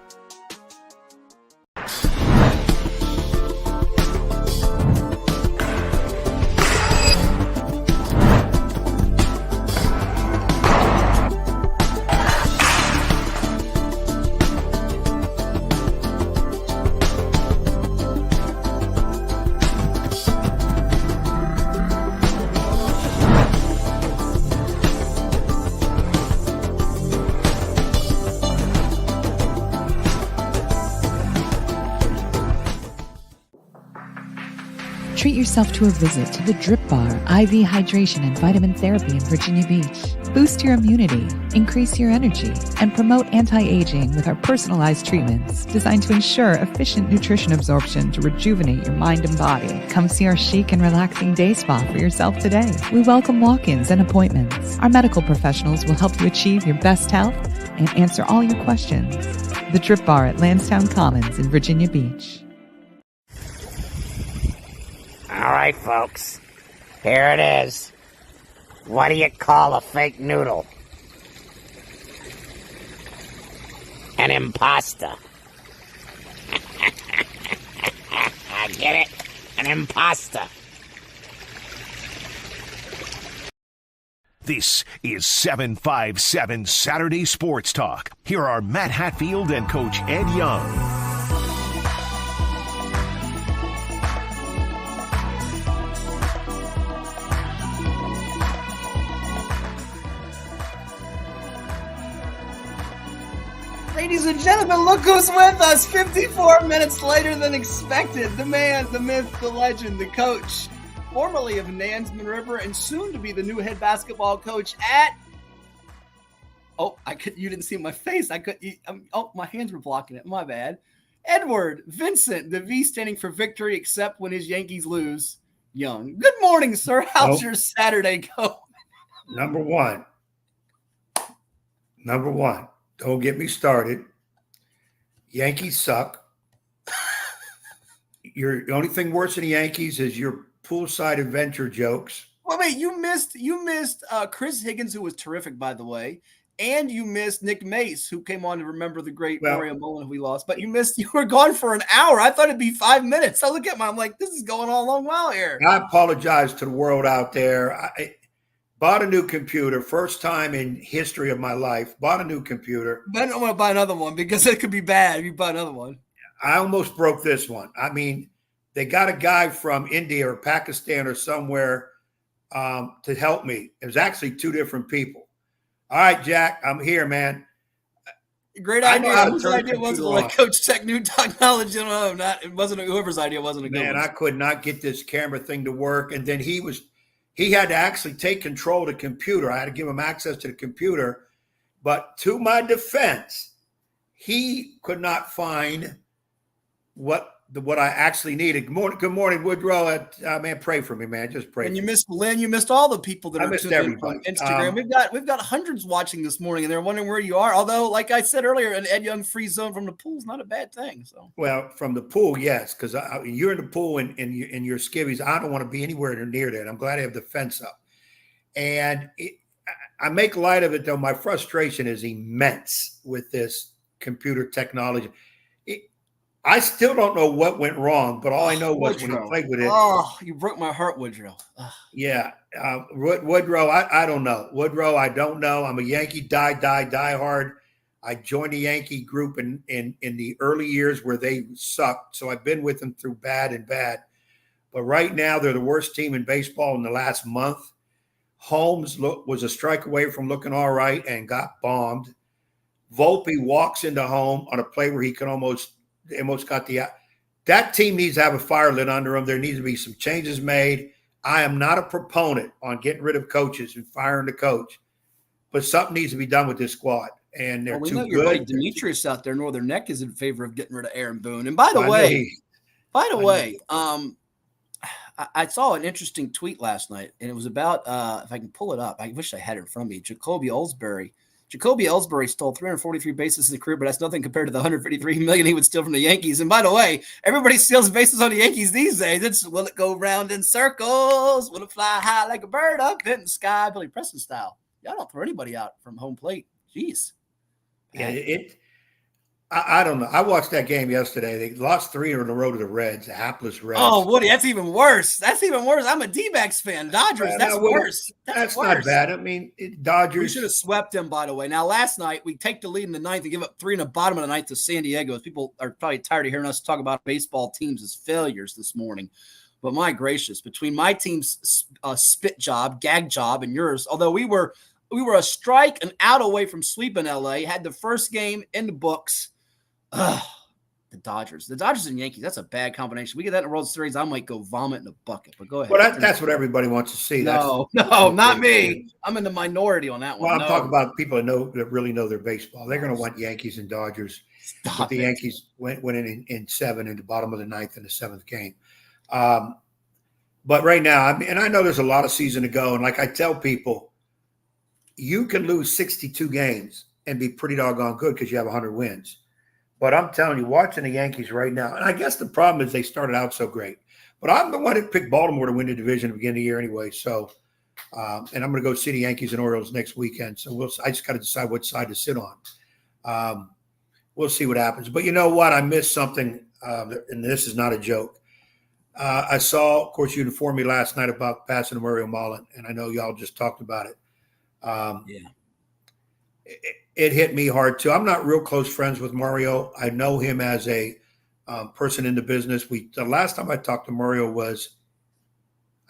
Treat yourself to a visit to the Drip Bar IV Hydration and Vitamin Therapy in Virginia Beach. Boost your immunity, increase your energy, and promote anti-aging with our personalized treatments designed to ensure efficient nutrition absorption to rejuvenate your mind and body. Come see our chic and relaxing day spa for yourself today. We welcome walk-ins and appointments. Our medical professionals will help you achieve your best health and answer all your questions. The Drip Bar at Lansdowne Commons in Virginia Beach. All right, folks, here it is. What do you call a fake noodle? An imposter. Get it? An imposter. This is 757 Saturday Sports Talk. Here are Matt Hatfield and Coach Ed Young. Ladies and gentlemen, look who's with us 54 minutes later than expected. The man, the myth, the legend, the coach, formerly of Nansman River and soon to be the new head basketball coach at... you didn't see my face. My hands were blocking it. My bad. Edward Vincent, the V standing for victory, except when his Yankees lose. Young. Good morning, sir. How's your Saturday go? Number one. Don't get me started. Yankees suck. The only thing worse than the Yankees is your poolside adventure jokes. Well, wait, you missed Chris Higgins, who was terrific, by the way, and you missed Nick Mace, who came on to remember the great Mario Mullen, who we lost. But you were gone for an hour. I thought it'd be 5 minutes. I look at I'm like, this is going on a long while here. I apologize to the world out there. I bought a new computer, first time in history of my life. Bought a new computer. But I don't want to buy another one because it could be bad if you buy another one. I almost broke this one. I mean, they got a guy from India or Pakistan or somewhere to help me. It was actually two different people. All right, Jack, I'm here, man. Great idea. Whose idea was it to let Coach Tech new technology? No, it wasn't whoever's idea. Wasn't a good one. Man, I could not get this camera thing to work, and then he had to actually take control of the computer. I had to give him access to the computer, but to my defense, he could not find what I actually needed. Good morning, Woodrow. Man, pray for me, man. Just pray. And you missed Lynn. You missed all the people that I are missed tuning in everybody. from Instagram. We've got hundreds watching this morning, and they're wondering where you are. Although, like I said earlier, an Ed Young free zone from the pool is not a bad thing. So, well, from the pool, yes, because you're in the pool and your skivvies. I don't want to be anywhere near that. I'm glad I have the fence up, and I make light of it though. My frustration is immense with this computer technology. I still don't know what went wrong, but all I know was when he played with it. Oh, you broke my heart, Woodrow. Yeah. Woodrow, I don't know. Woodrow, I don't know. I'm a Yankee die hard. I joined the Yankee group in the early years where they sucked. So I've been with them through bad and bad. But right now, they're the worst team in baseball in the last month. Holmes was a strike away from looking all right and got bombed. Volpe walks into home on a play where he could almost got that team needs to have a fire lit under them. There needs to be some changes made. I am not a proponent on getting rid of coaches and firing the coach, but something needs to be done with this squad. And they're too good. Your buddy Demetrius out there, Northern Neck, is in favor of getting rid of Aaron Boone. And by the way, I saw an interesting tweet last night, and it was about if I can pull it up. I wish I had it in front of me. Jacoby Ellsbury stole 343 bases in his career, but that's nothing compared to the 153 million he would steal from the Yankees. And by the way, everybody steals bases on the Yankees these days. It's will it go round in circles? Will it fly high like a bird up in the sky? Billy Preston style. Y'all don't throw anybody out from home plate. Jeez. Yeah, I don't know. I watched that game yesterday. They lost 3 in a row to the Reds, the hapless Reds. Oh, Woody, that's even worse. I'm a D-backs fan. Dodgers, that's worse. That's not bad. I mean, Dodgers. We should have swept them, by the way. Now, last night, we take the lead in the ninth and give up 3 in the bottom of the ninth to San Diego. People are probably tired of hearing us talk about baseball teams as failures this morning. But my gracious, between my team's spit job, gag job, and yours, although we were a strike and out away from sweeping LA, had the first game in the books. The Dodgers and Yankees. That's a bad combination. We get that in the World Series, I might go vomit in a bucket. But go ahead. Well, that's what everybody wants to see. No, not me. I'm in the minority on that one. Well, I'm talking about people that really know their baseball. They're going to want Yankees and Dodgers. But the Yankees went in 7 in the bottom of the ninth in the 7th game. But right now, I know there's a lot of season to go. And like I tell people, you can lose 62 games and be pretty doggone good because you have 100 wins. But I'm telling you, watching the Yankees right now, and I guess the problem is they started out so great. But I'm the one that picked Baltimore to win the division at the beginning of the year anyway. So, and I'm going to go see the Yankees and Orioles next weekend. So I just got to decide what side to sit on. We'll see what happens. But you know what? I missed something, and this is not a joke. I saw, of course, you informed me last night about passing to Mario Mullen, and I know y'all just talked about it. It hit me hard too. I'm not real close friends with Mario. I know him as a person in the business. The last time I talked to Mario was,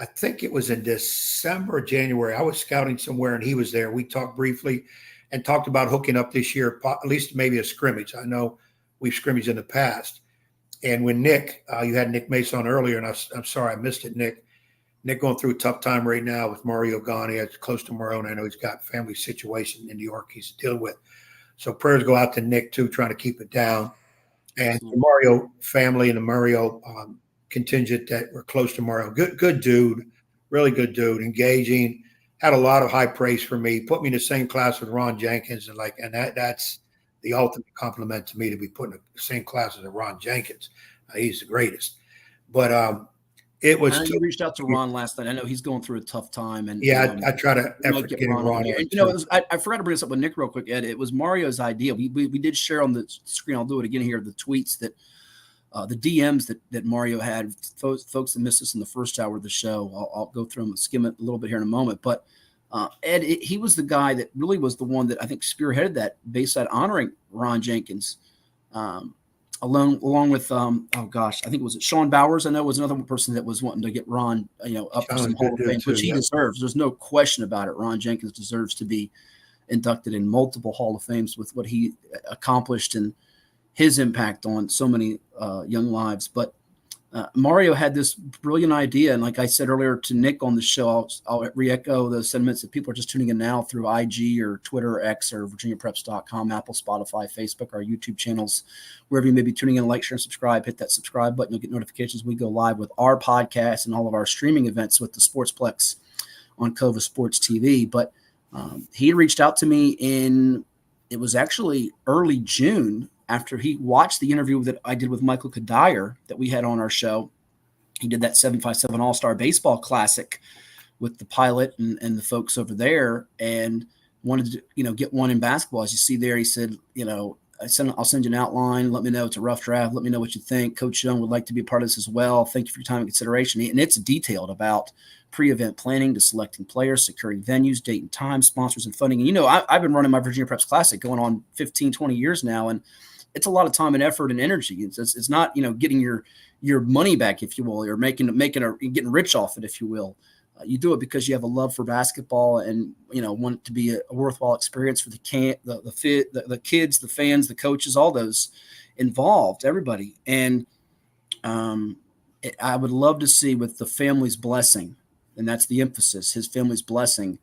I think it was in December, January. I was scouting somewhere and he was there. We talked briefly and talked about hooking up this year, at least maybe a scrimmage. I know we've scrimmaged in the past. And when Nick, you had Nick Mace on earlier, and I'm sorry I missed it, Nick. Nick going through a tough time right now with Mario gone. He has close to Mario, and I know he's got family situation in New York he's dealing with. So prayers go out to Nick, too, trying to keep it down. And the Mario family and the Mario contingent that were close to Mario. Good dude, really good dude, engaging, had a lot of high praise for me, put me in the same class with Ron Jenkins. And that's the ultimate compliment to me, to be put in the same class as Ron Jenkins. He's the greatest. But it was. I know you reached out to Ron last night. I know he's going through a tough time, and I try to effort getting Ron. And, I forgot to bring this up with Nick real quick, Ed. It was Mario's idea. We did share on the screen. I'll do it again here. The tweets that the DMs that Mario had. Folks that missed us in the first hour of the show. I'll go through them and skim it a little bit here in a moment. But Ed, he was the guy that really was the one that I think spearheaded that Bayside honoring Ron Jenkins. Along with I think it was Sean Bowers. I know was another person that was wanting to get Ron, up for some Hall of Fame, which he deserves. There's no question about it. Ron Jenkins deserves to be inducted in multiple Hall of Fames with what he accomplished and his impact on so many young lives. But Mario had this brilliant idea. And like I said earlier to Nick on the show, I'll re-echo the sentiments that people are just tuning in now through IG or Twitter or X or VirginiaPreps.com, Apple, Spotify, Facebook, our YouTube channels, wherever you may be tuning in. Like, share, and subscribe. Hit that subscribe button. You'll get notifications when we go live with our podcast and all of our streaming events with the PLEX on Cova Sports TV. But he reached out to me it was actually early June, after he watched the interview that I did with Michael Kadire that we had on our show. He did that 757 All-Star Baseball Classic with the pilot and the folks over there, and wanted to, get one in basketball. As you see there, he said, I'll send you an outline. Let me know. It's a rough draft. Let me know what you think. Coach Young would like to be a part of this as well. Thank you for your time and consideration. And it's detailed about pre-event planning to selecting players, securing venues, date and time, sponsors, and funding. And, I've been running my Virginia Preps Classic going on 15, 20 years now, and it's a lot of time and effort and energy. It's not, getting your money back, if you will, or getting rich off it, if you will. You do it because you have a love for basketball and, want it to be a worthwhile experience for the kids, the fans, the coaches, all those involved, everybody. And I would love to see, with the family's blessing, and that's the emphasis, his family's blessing,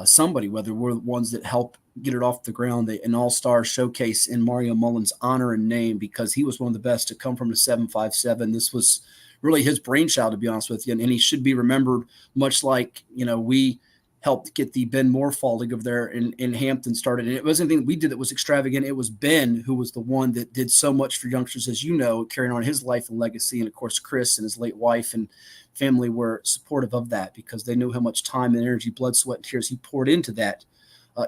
somebody, whether we're the ones that help get it off the ground, an all-star showcase in Mario Mullen's honor and name, because he was one of the best to come from the 757. This was really his brainchild, to be honest with you. And he should be remembered much like, we helped get the Ben Moore Fall League over there in Hampton started. And it wasn't anything we did that was extravagant. It was Ben who was the one that did so much for youngsters, as you know, carrying on his life and legacy. And of course, Chris and his late wife and family were supportive of that, because they knew how much time and energy, blood, sweat, and tears he poured into that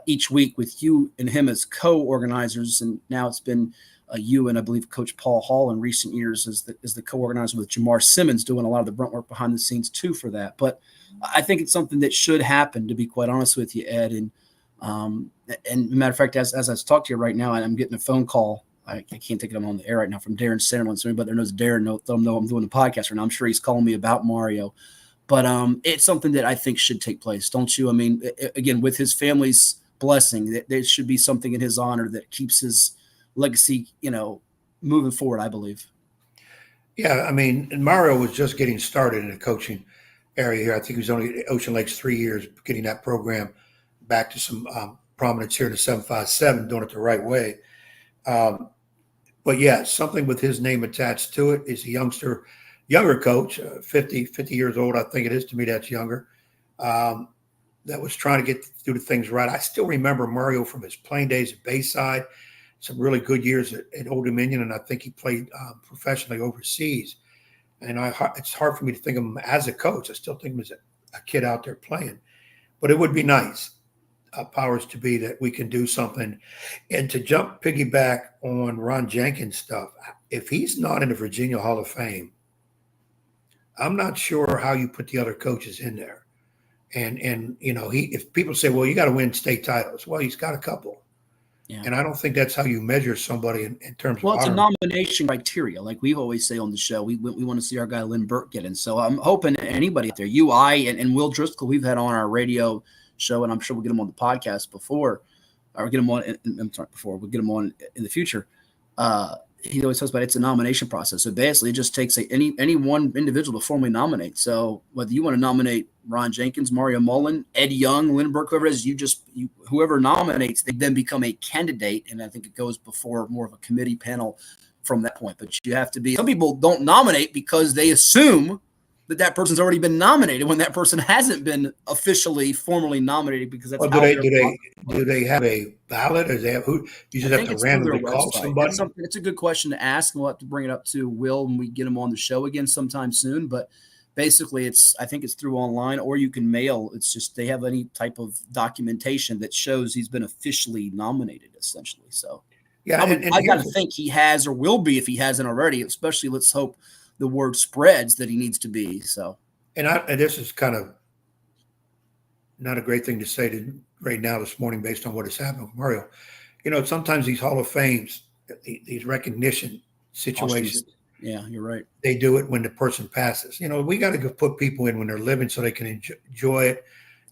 each week, with you and him as co-organizers. And now it's been you and I believe Coach Paul Hall in recent years as the co-organizer, with Jamar Simmons doing a lot of the grunt work behind the scenes too for that. But I think it's something that should happen, to be quite honest with you, Ed. And matter of fact, as I talk to you right now, I'm getting a phone call. I can't take it on the air right now, from Darren Sanderlin. So anybody that knows Darren, let them know I'm doing the podcast right now. I'm sure he's calling me about Mario. But it's something that I think should take place, don't you? I mean, again, with his family's blessing, there should be something in his honor that keeps his legacy, moving forward, I believe. Yeah, I mean, Mario was just getting started in the coaching area here. I think he was only at Ocean Lakes 3 years, getting that program back to some prominence here in the 757, doing it the right way. But yeah, something with his name attached to it. Is a younger coach, 50 years old, I think it is. To me, that's younger. That was trying to do the things right. I still remember Mario from his playing days at Bayside, some really good years at Old Dominion, and I think he played professionally overseas. And it's hard for me to think of him as a coach. I still think of him as a kid out there playing. But it would be nice, powers to be, that we can do something. And to piggyback on Ron Jenkins' stuff, if he's not in the Virginia Hall of Fame, I'm not sure how you put the other coaches in there. And if people say, well, you got to win state titles. Well, he's got a couple. Yeah. And I don't think that's how you measure somebody in terms of honor. It's a nomination criteria. Like we always say on the show, we want to see our guy Lynn Burke get in. So I'm hoping anybody out there, and Will Driscoll, we've had on our radio show, and I'm sure we'll get him on the podcast before, or get him on. We'll get him on in the future. He always talks about it's a nomination process. So basically, it just takes any one individual to formally nominate. So whether you want to nominate Ron Jenkins, Mario Mullen, Ed Young, Lynn Burke, whoever it is, whoever nominates, they then become a candidate. And I think it goes before more of a committee panel from that point. But you have to be – some people don't nominate because they assume that person's already been nominated when that person hasn't been officially, formally nominated, because that's do they have a ballot, or who you just have to randomly call somebody? It's a good question to ask, and we'll have to bring it up to Will when we get him on the show again sometime soon. But basically, I think it's through online, or you can mail. It's just they have any type of documentation that shows he's been officially nominated, essentially. So yeah, I got to think he has, or will be if he hasn't already. Especially, let's hope the word spreads that he needs to be. So, and this is kind of not a great thing to say right now this morning based on what has happened with Mario. Sometimes these Hall of Fames, these recognition situations. Yeah, you're right. They do it when the person passes. We got to put people in when they're living so they can enjoy it,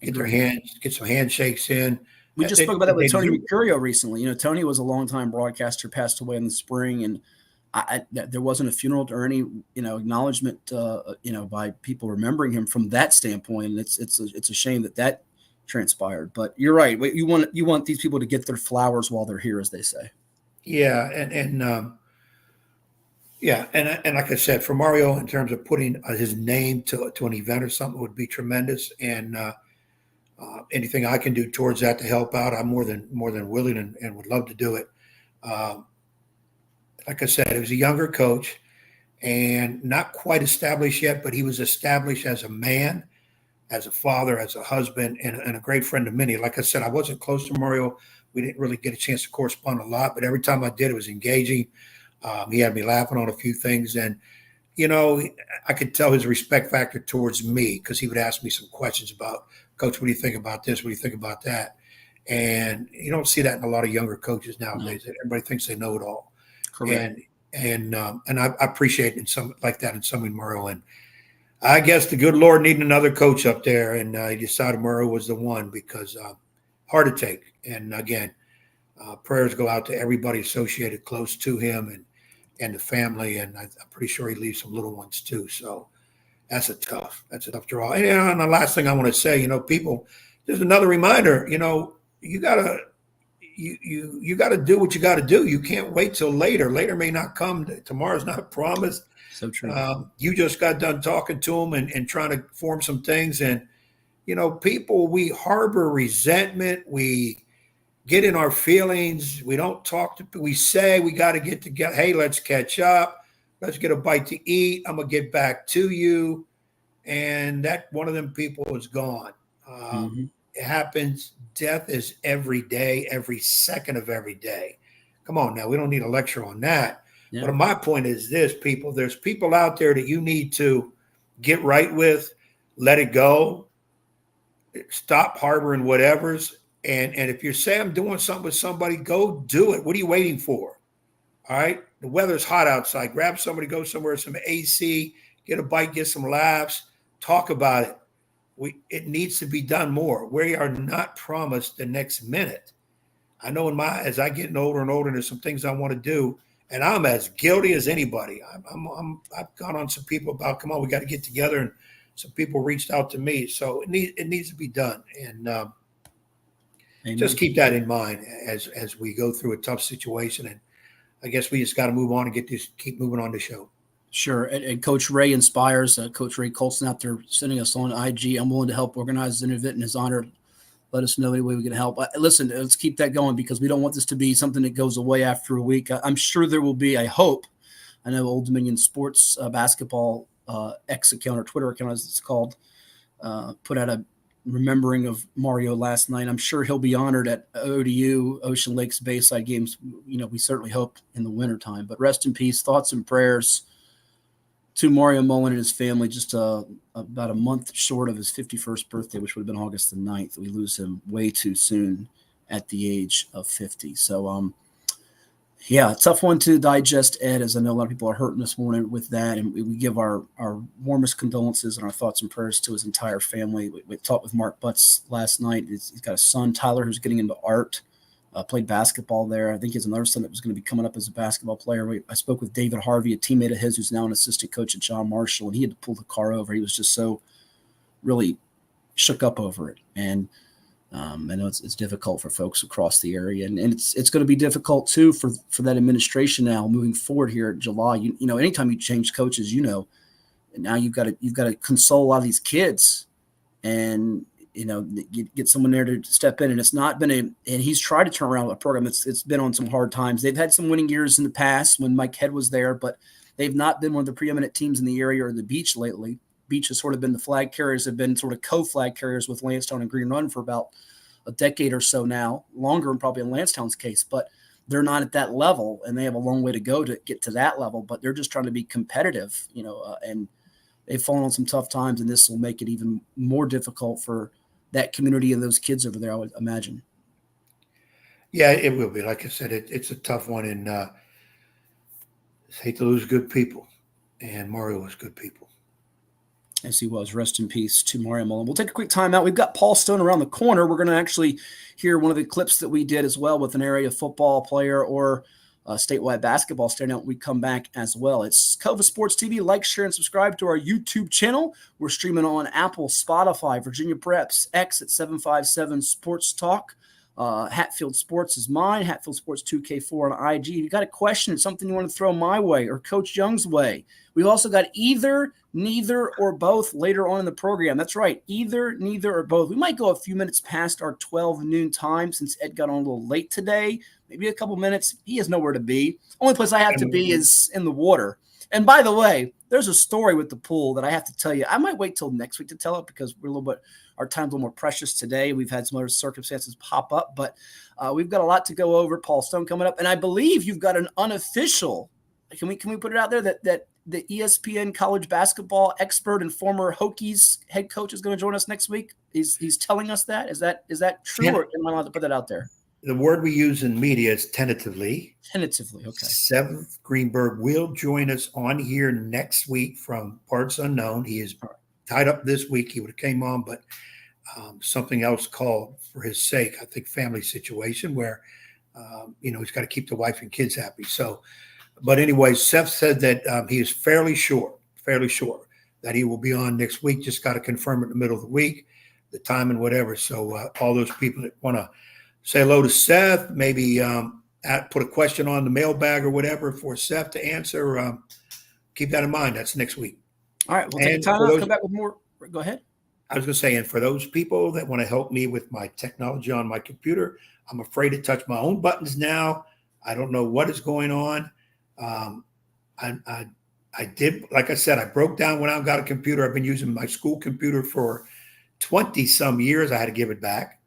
get some handshakes in, We just spoke about that with Tony Mercurio recently. You know, Tony was a longtime broadcaster, passed away in the spring, and there wasn't a funeral or any, acknowledgement, by people remembering him from that standpoint. And it's a shame that transpired. But you're right. You want these people to get their flowers while they're here, as they say. Yeah, and like I said, for Mario, in terms of putting his name to an event or something would be tremendous. And anything I can do towards that to help out, I'm more than willing and would love to do it. Like I said, he was a younger coach and not quite established yet, but he was established as a man, as a father, as a husband, and a great friend of many. Like I said, I wasn't close to Mario. We didn't really get a chance to correspond a lot, but every time I did, it was engaging. He had me laughing on a few things. And, I could tell his respect factor towards me because he would ask me some questions about, Coach, what do you think about this? What do you think about that? And you don't see that in a lot of younger coaches nowadays. No. Everybody thinks they know it all. Correct. And I appreciate in some like that in someone Mario. And I guess the good Lord needed another coach up there, and he decided Mario was the one because hard to take. And again, prayers go out to everybody associated close to him and the family, and I'm pretty sure he leaves some little ones too. So that's a tough draw. And the last thing I want to say, people, just another reminder, you gotta do what you got to do. You can't wait till later. Later may not come. Tomorrow's not promised. So true. You just got done talking to them and trying to form some things. And, people, we harbor resentment. We get in our feelings. We don't talk to, we say we got to get together. Hey, let's catch up. Let's get a bite to eat. I'm going to get back to you. And that one of them people is gone. It happens. Death is every day, every second of every day. Come on now. We don't need a lecture on that. Yeah. But my point is this, people, there's people out there that you need to get right with, let it go, stop harboring whatever's. And if you say I'm doing something with somebody, go do it. What are you waiting for? All right. The weather's hot outside. Grab somebody, go somewhere, some AC, get a bite, get some laughs, talk about it. It needs to be done more. We are not promised the next minute. I know as I get older and older, there's some things I want to do, and I'm as guilty as anybody. I've gone on some people about, come on, we got to get together, and some people reached out to me. So it needs to be done, and just keep that in mind as we go through a tough situation. And I guess we just got to move on and keep moving on the show. Sure. And Coach Ray inspires. Coach Ray Colson out there sending us on IG. I'm willing to help organize an event in his honor. Let us know any way we can help. Listen, let's keep that going because we don't want this to be something that goes away after a week. I'm sure there will be, I hope. I know Old Dominion Sports basketball X account or Twitter account, as it's called, put out a remembering of Mario last night. I'm sure he'll be honored at ODU, Ocean Lakes Bayside games. We certainly hope in the wintertime. But rest in peace. Thoughts and prayers to Mario Mullen and his family, just about a month short of his 51st birthday, which would have been August the 9th. We lose him way too soon at the age of 50. So, yeah, tough one to digest, Ed, as I know a lot of people are hurting this morning with that. And we give our warmest condolences and our thoughts and prayers to his entire family. We talked with Mark Butts last night. He's got a son, Tyler, who's getting into art. Played basketball there. I think he has another son that was going to be coming up as a basketball player. I spoke with David Harvey, a teammate of his who's now an assistant coach at John Marshall, and he had to pull the car over. He was just so really shook up over it. And I know it's difficult for folks across the area, and it's going to be difficult too for that administration now moving forward here in July. Anytime you change coaches, now you've got to console a lot of these kids, and get someone there to step in. And it's not been and he's tried to turn around a program it's been on some hard times. They've had some winning years in the past when Mike Head was there, but they've not been one of the preeminent teams in the area or the beach lately. Beach has sort of been the flag carriers, have been sort of co-flag carriers with Lansdowne and Green Run for about a decade or so now, longer than probably in Lansdowne's case, but they're not at that level, and they have a long way to go to get to that level, but they're just trying to be competitive, and they've fallen on some tough times, and this will make it even more difficult for that community and those kids over there, I would imagine. Yeah, it will be. Like I said, it's a tough one, and I hate to lose good people, and Mario was good people. Yes, he was. Rest in peace to Mario Mullen. We'll take a quick time out. We've got Paul Stone around the corner. We're going to actually hear one of the clips that we did as well with an area football player or statewide basketball standout. We come back as well. It's Cova Sports TV. Like, share, and subscribe to our YouTube channel. We're streaming on Apple, Spotify, Virginia Preps, X at 757 Sports Talk. Hatfield Sports is mine. Hatfield Sports 2K4 on IG. If you got a question, something you want to throw my way or Coach Young's way, we've also got either, neither, or both later on in the program. That's right. Either, neither, or both. We might go a few minutes past our 12 noon time since Ed got on a little late today. Maybe a couple minutes. He has nowhere to be. Only place I have to be is in the water. And by the way, there's a story with the pool that I have to tell you. I might wait till next week to tell it because we're a little bit, our time's a little more precious today. We've had some other circumstances pop up, but we've got a lot to go over. Paul Stone coming up. And I believe you've got an unofficial, can we put it out there that the ESPN college basketball expert and former Hokies head coach is going to join us next week? He's telling us that. Is that true, or am I allowed to put that out there? The word we use in media is tentatively. Tentatively, okay. Seth Greenberg will join us on here next week from parts unknown. He is tied up this week. He would have came on, but something else called for his sake. I think family situation where, he's got to keep the wife and kids happy. So, but anyway, Seth said that he is fairly sure that he will be on next week. Just got to confirm it in the middle of the week, the time and whatever. So all those people that want to say hello to Seth, maybe put a question on the mailbag or whatever for Seth to answer. Keep that in mind. That's next week. All right. We'll take time out. Come back with more. Go ahead. I was going to say, and for those people that want to help me with my technology on my computer, I'm afraid to touch my own buttons now. I don't know what is going on. I did, like I said, I broke down when I got a computer. I've been using my school computer for 20 some years. I had to give it back.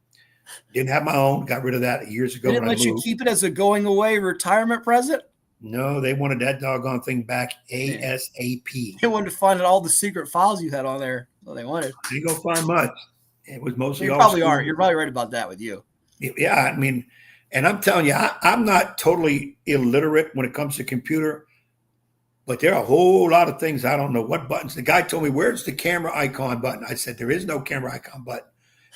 Didn't have my own. Got rid of that years ago. They didn't let you keep it as a going away retirement present? No, they wanted that doggone thing back ASAP. They wanted to find out all the secret files you had on there. That's what they wanted. You go find much. It was mostly you all probably school. are. You're probably right about that with you. Yeah, I mean, and I'm telling you, I'm not totally illiterate when it comes to computer, but there are a whole lot of things I don't know what buttons. The guy told me, "Where's the camera icon button?" I said, "There is no camera icon button.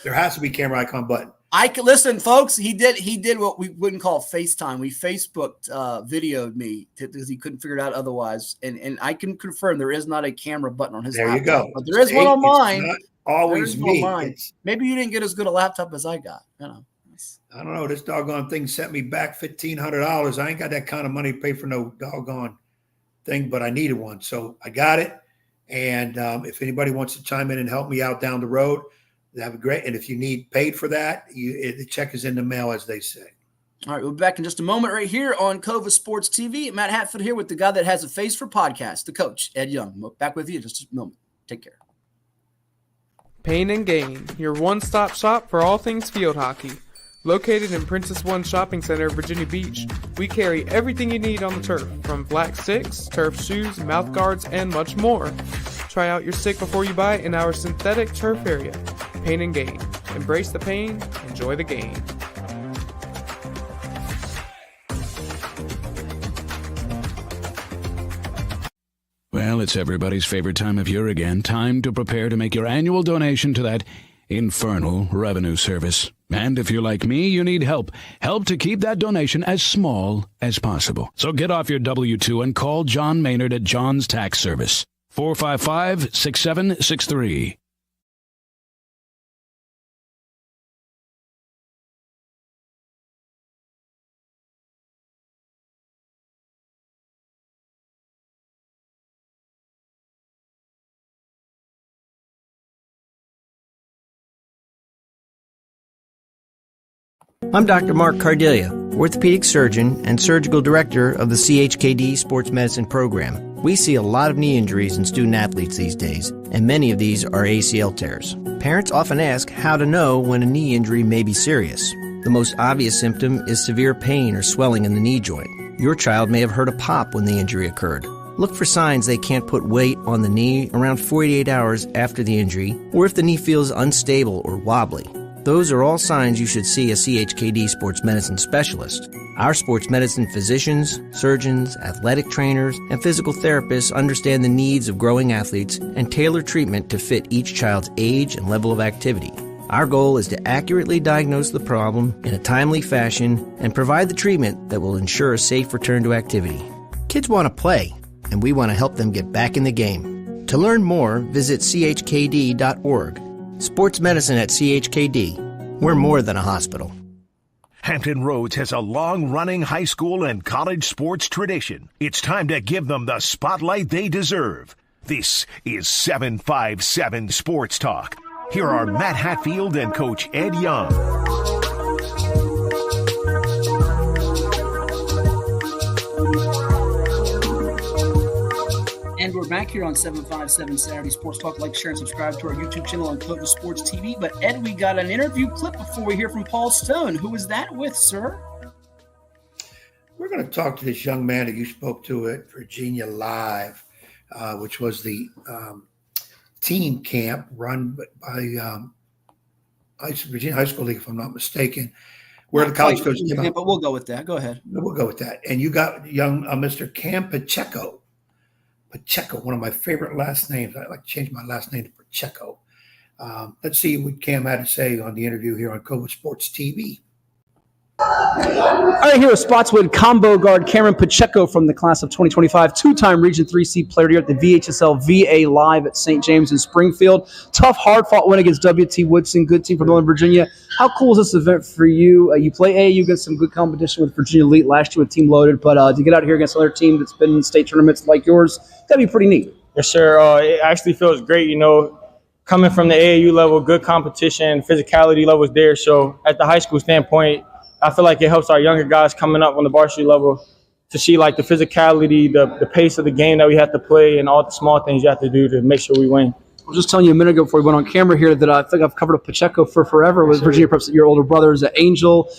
There has to be camera icon button." I can listen, folks. He did what we wouldn't call FaceTime. We Facebooked, videoed me because he couldn't figure it out otherwise. And I can confirm there is not a camera button on his laptop. There you go. But there is one on mine. Not always me. Maybe you didn't get as good a laptop as I got. I don't know. This doggone thing sent me back $1,500. I ain't got that kind of money to pay for no doggone thing, but I needed one. So I got it. And if anybody wants to chime in and help me out down the road, that'd be great. And if you need paid for that, the check is in the mail, as they say. All right, we'll be back in just a moment right here on Cova Sports TV. Matt Hatfield here with the guy that has a face for podcasts, the coach, Ed Young. Back with you in just a moment. Take care. Pain and Gain, your one-stop shop for all things field hockey. Located in Princess One Shopping Center, Virginia Beach, we carry everything you need on the turf, from black sticks, turf shoes, mouth guards, and much more. Try out your stick before you buy in our synthetic turf area. Pain and Gain. Embrace the pain, enjoy the gain. Well, it's everybody's favorite time of year again. Time to prepare to make your annual donation to that infernal revenue service. And if you're like me, you need help. Help to keep that donation as small as possible. So get off your W-2 and call John Maynard at John's Tax Service. 455-6763. I'm Dr. Mark Cardelia, orthopedic surgeon and surgical director of the CHKD Sports Medicine Program. We see a lot of knee injuries in student athletes these days, and many of these are ACL tears. Parents often ask how to know when a knee injury may be serious. The most obvious symptom is severe pain or swelling in the knee joint. Your child may have heard a pop when the injury occurred. Look for signs they can't put weight on the knee around 48 hours after the injury, or if the knee feels unstable or wobbly. Those are all signs you should see a CHKD sports medicine specialist. Our sports medicine physicians, surgeons, athletic trainers, and physical therapists understand the needs of growing athletes and tailor treatment to fit each child's age and level of activity. Our goal is to accurately diagnose the problem in a timely fashion and provide the treatment that will ensure a safe return to activity. Kids want to play, and we want to help them get back in the game. To learn more, visit chkd.org. Sports medicine at CHKD. We're more than a hospital. Hampton Roads has a long-running high school and college sports tradition. It's time to give them the spotlight they deserve. This is 757 Sports Talk. Here are Matt Hatfield and Coach Ed Young. And we're back here on 757 Saturday Sports Talk. Like, share, and subscribe to our YouTube channel on Cobra Sports TV. But, Ed, we got an interview clip before we hear from Paul Stone. Who is that with, sir? We're going to talk to this young man that you spoke to at Virginia Live, which was the team camp run by Virginia High School League, if I'm not mistaken, where the college coach came out. But we'll go with that. Go ahead. We'll go with that. And you got young Mr. Cam Pacheco. Pacheco, one of my favorite last names. I like to change my last name to Pacheco. Let's see what Cam had to say on the interview here on Cobra Sports TV. All right, here with Spotswood combo guard Cameron Pacheco from the class of 2025, two-time Region 3C player here at the VHSL VA Live at St. James in Springfield. Tough, hard-fought win against W.T. Woodson, good team from Northern Virginia. How cool is this event for you? You play AAU against some good competition with Virginia Elite last year with Team Loaded, but to get out here against another team that's been in state tournaments like yours, that'd be pretty neat. Yes, sir. It actually feels great, coming from the AAU level, good competition, physicality levels there. So at the high school standpoint, I feel like it helps our younger guys coming up on the varsity level to see like the physicality, the pace of the game that we have to play, and all the small things you have to do to make sure we win. I was just telling you a minute ago before we went on camera here that I think I've covered up Pacheco for forever with Virginia Preps, your older brothers, Angel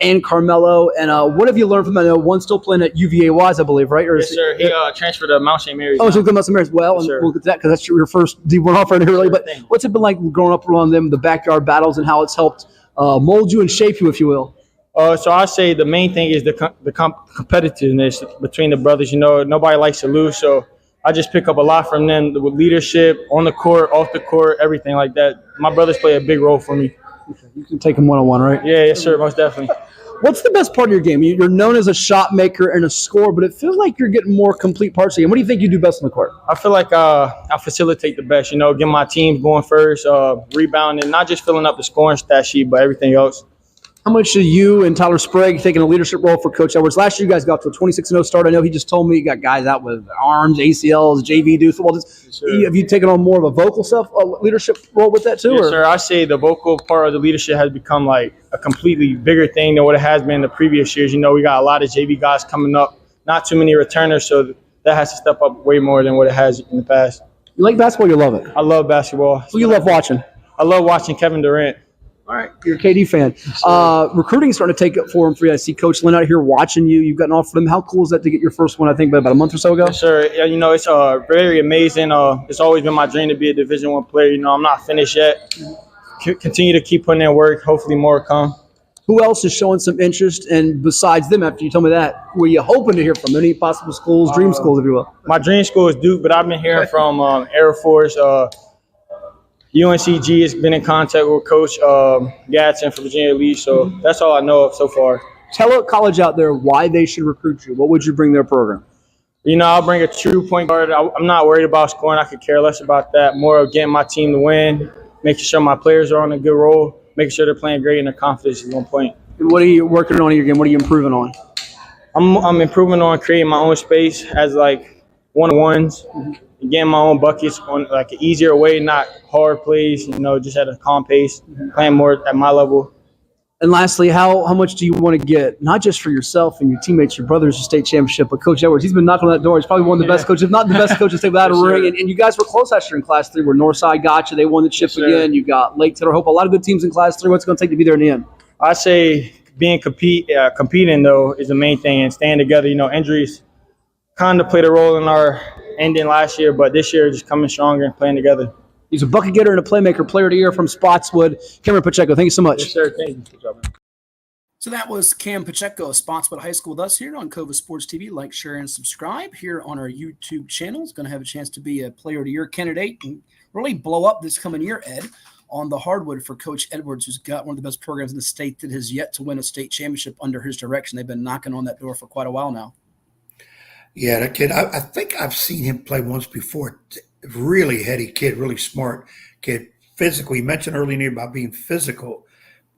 and Carmelo. And what have you learned from them? I know one's still playing at UVA Wise, I believe, right? Or yes, sir. He transferred to Mount St. Mary's. Oh, so Mount St. Mary's. Well, yes, and we'll get to that because that's your first D1 offer here, really. But what's it been like growing up around them, the backyard battles, and how it's helped mold you and shape you, if you will? So I say the main thing is the competitiveness between the brothers. Nobody likes to lose, so I just pick up a lot from them with leadership on the court, off the court, everything like that. My brothers play a big role for me. Okay. You can take them one-on-one, right? Yeah, yes, sir, most definitely. What's the best part of your game? You're known as a shot maker and a scorer, but it feels like you're getting more complete parts of the game. What do you think you do best on the court? I feel like I facilitate the best, get my team going first, rebounding, not just filling up the scoring stat sheet, but everything else. How much do you and Tyler Sprague taking a leadership role for Coach Edwards? Last year, you guys got to a 26-0 start. I know he just told me you got guys out with arms, ACLs, JV, do football. Have you taken on more of a vocal leadership role with that too? Yes, sir. I say the vocal part of the leadership has become like a completely bigger thing than what it has been in the previous years. We got a lot of JV guys coming up, not too many returners, so that has to step up way more than what it has in the past. You like basketball? You love it? I love basketball. Who you love watching? I love watching Kevin Durant. All right, you're a KD fan. Recruiting is starting to take up for him for you. I see Coach Lynn out here watching you. You've gotten off for him. How cool is that to get your first one, I think, about a month or so ago? Yes, sir. It's very amazing. It's always been my dream to be a Division I player. I'm not finished yet. Continue to keep putting in work. Hopefully more come. Who else is showing some interest? And besides them, after you told me that, were you hoping to hear from any possible schools, dream schools, if you will? My dream school is Duke, but I've been hearing from Air Force, UNCG has been in contact with Coach Gadsden for Virginia Elite, so that's all I know of so far. Tell a college out there why they should recruit you. What would you bring their program? I'll bring a true point guard. I'm not worried about scoring. I could care less about that. More of getting my team to win, making sure my players are on a good roll, making sure they're playing great and their confidence is on point. And what are you working on in your game? What are you improving on? I'm improving on creating my own space as like one-on-ones. Getting my own buckets on like an easier way, not hard plays, just at a calm pace, playing more at my level. And lastly, how much do you want to get, not just for yourself and your teammates, your brothers, to state championship, but Coach Edwards, he's been knocking on that door. He's probably one of the best coaches, if not the best coaches, without a ring. And you guys were close last year in Class 3 where Northside got you. They won the chip again. You got Lake Taylor Hope. A lot of good teams in Class 3. What's it going to take to be there in the end? I say competing, though, is the main thing, and staying together. Injuries kind of played a role in our ending last year, but this year just coming stronger and playing together. He's a bucket getter and a playmaker. Player of the year from Spotswood, Cameron Pacheco. Thank you so much. Yes, sir. Thank you. Good job, man. So that was Cam Pacheco of Spotswood High School with us here on Cova Sports TV. Like, share, and subscribe here on our YouTube channel. He's going to have a chance to be a Player of the Year candidate and really blow up this coming year, Ed, on the hardwood for Coach Edwards, who's got one of the best programs in the state that has yet to win a state championship under his direction. They've been knocking on that door for quite a while now. Yeah, that kid, I think I've seen him play once before. Really heady kid, really smart kid. Physically, you mentioned earlier about being physical.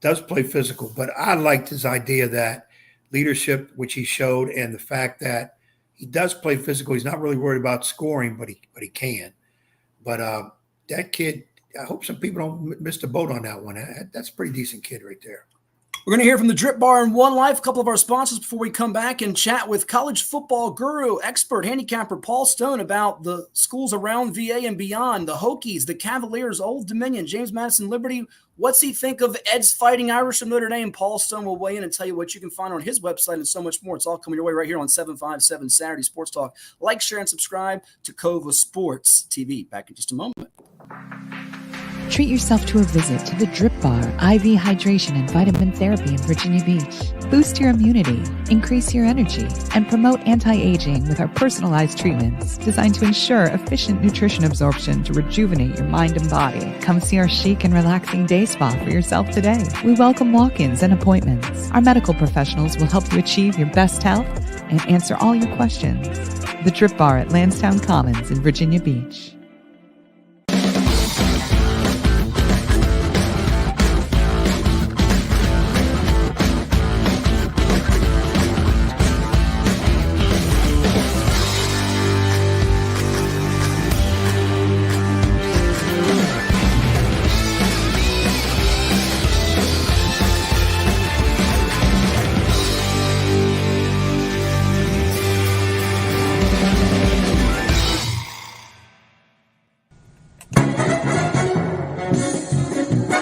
Does play physical, but I liked his idea that leadership, which he showed, and the fact that he does play physical. He's not really worried about scoring, but he can. But that kid, I hope some people don't miss the boat on that one. That's a pretty decent kid right there. We're going to hear from the Drip Bar and One Life, a couple of our sponsors before we come back and chat with college football guru, expert handicapper Paul Stone about the schools around VA and beyond, the Hokies, the Cavaliers, Old Dominion, James Madison Liberty. What's he think of Ed's Fighting Irish from Notre Dame? Paul Stone will weigh in and tell you what you can find on his website and so much more. It's all coming your way right here on 757 Saturday Sports Talk. Like, share, and subscribe to Cova Sports TV. Back in just a moment. Treat yourself to a visit to the Drip Bar, IV hydration and vitamin therapy in Virginia Beach. Boost your immunity, increase your energy, and promote anti-aging with our personalized treatments designed to ensure efficient nutrition absorption to rejuvenate your mind and body. Come see our chic and relaxing day spa for yourself today. We welcome walk-ins and appointments. Our medical professionals will help you achieve your best health and answer all your questions. The Drip Bar at Lansdowne Commons in Virginia Beach.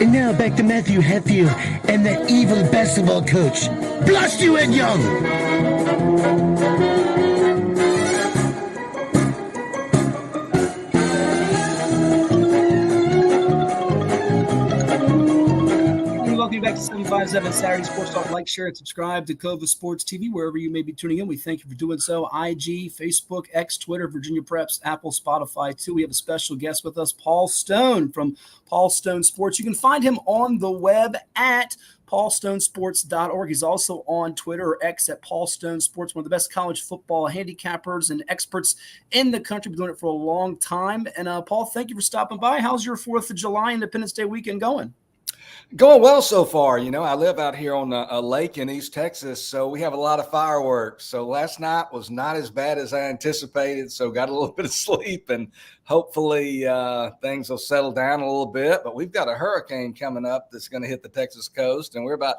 And now back to Matthew Hatfield and that evil basketball coach. Blast you, Ed Young! Welcome back to 757 Saturday Sports Talk. Like, share, and subscribe to Cova Sports TV wherever you may be tuning in. We thank you for doing so. IG, Facebook, X, Twitter, Virginia Preps, Apple, Spotify, too. We have a special guest with us, Paul Stone from Paul Stone Sports. You can find him on the web at paulstonesports.org. He's also on Twitter or X at Paul Stone Sports, one of the best college football handicappers and experts in the country. Been doing it for a long time. And Paul, thank you for stopping by. How's your 4th of July Independence Day weekend going? Going well so far. You know, I live out here on a lake in East Texas, so we have a lot of fireworks. So last night was not as bad as I anticipated, so got a little bit of sleep, and hopefully things will settle down a little bit. But we've got a hurricane coming up that's going to hit the Texas coast, and we're about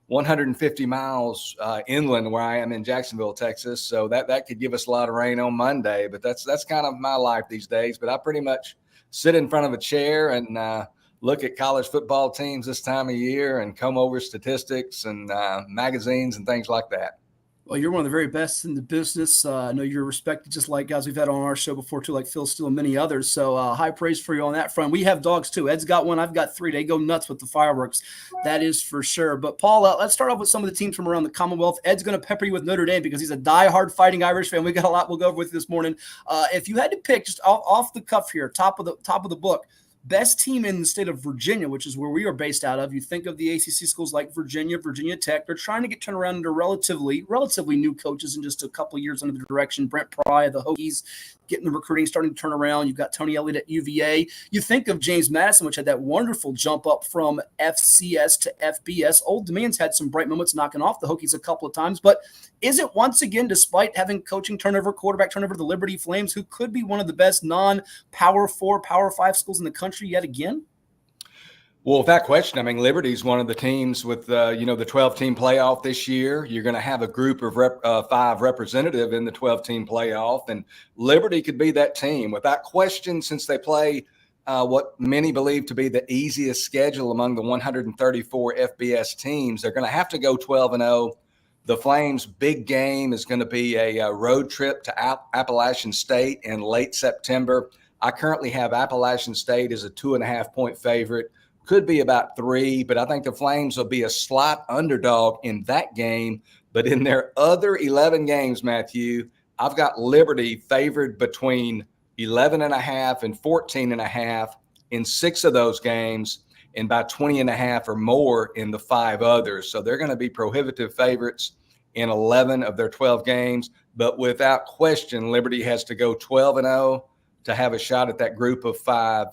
150 miles inland where I am in Jacksonville, Texas. So that could give us a lot of rain on Monday, but that's kind of my life these days. But I pretty much sit in front of a chair and look at college football teams this time of year and comb over statistics and magazines and things like that. Well, you're one of the very best in the business. I know you're respected just like guys we've had on our show before, too, like Phil Steele and many others. So high praise for you on that front. We have dogs, too. Ed's got one. I've got 3. They go nuts with the fireworks. That is for sure. But, Paul, let's start off with some of the teams from around the Commonwealth. Ed's going to pepper you with Notre Dame because he's a diehard Fighting Irish fan. We got a lot we'll go over with this morning. If you had to pick just off the cuff here, top of the book, best team in the state of Virginia, which is where we are based out of. You think of the ACC schools like Virginia, Virginia Tech. They're trying to get turned around under relatively new coaches in just a couple of years under the direction. Brent Pry, the Hokies, getting the recruiting starting to turn around. You've got Tony Elliott at UVA. You think of James Madison, which had that wonderful jump up from FCS to FBS. Old Dominion's had some bright moments knocking off the Hokies a couple of times. But is it once again, despite having coaching turnover, quarterback turnover, the Liberty Flames, who could be one of the best non-Power 4, Power 5 schools in the country yet again? Well, without question, I mean, Liberty's one of the teams with, the 12-team playoff this year. You're going to have a group of 5 representative in the 12-team playoff, and Liberty could be that team. Without question, since they play what many believe to be the easiest schedule among the 134 FBS teams, they're going to have to go 12-0. The Flames' big game is going to be a road trip to Appalachian State in late September. I currently have Appalachian State as a 2.5-point favorite. Could be about 3, but I think the Flames will be a slight underdog in that game. But in their other 11 games, Matthew, I've got Liberty favored between 11.5 and 14.5 in 6 of those games, and by 20.5 or more in the 5 others. So they're going to be prohibitive favorites in 11 of their 12 games. But without question, Liberty has to go 12-0 to have a shot at that group of 5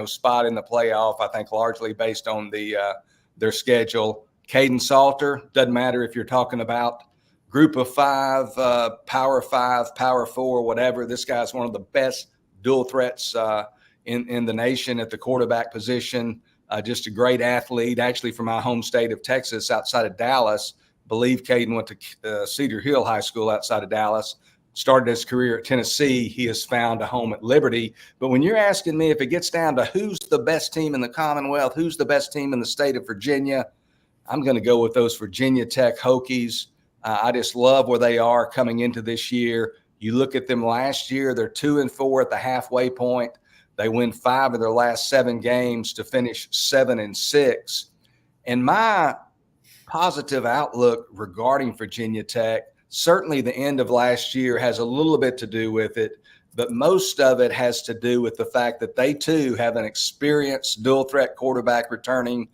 spot in the playoff, I think largely based on their schedule. Caden Salter, doesn't matter if you're talking about group of 5, power 5, power 4, whatever. This guy's one of the best dual threats in the nation at the quarterback position. Just a great athlete, actually from my home state of Texas, outside of Dallas. Believe Caden went to Cedar Hill High School outside of Dallas. Started his career at Tennessee. He has found a home at Liberty. But when you're asking me if it gets down to who's the best team in the Commonwealth, who's the best team in the state of Virginia, I'm going to go with those Virginia Tech Hokies. I just love where they are coming into this year. You look at them last year, they're 2-4 at the halfway point. They win 5 of their last 7 games to finish 7-6. And my positive outlook regarding Virginia Tech, certainly the end of last year has a little bit to do with it, but most of it has to do with the fact that they too have an experienced dual threat quarterback returning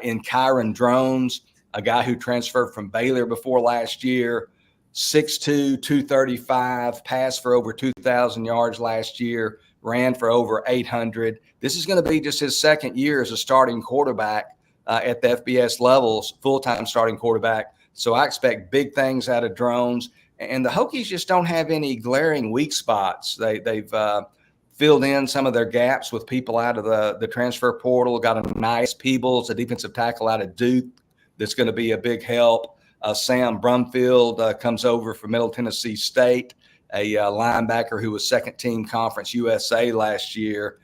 in Kyron Drones, a guy who transferred from Baylor before last year, 6'2", 235, passed for over 2,000 yards last year, ran for over 800. This is going to be just his second year as a starting quarterback at the FBS levels, full-time starting quarterback. So I expect big things out of Drones. And the Hokies just don't have any glaring weak spots. They've filled in some of their gaps with people out of the transfer portal. Got a nice Peebles, a defensive tackle out of Duke that's going to be a big help. Sam Brumfield comes over from Middle Tennessee State, a linebacker who was second-team Conference USA last year.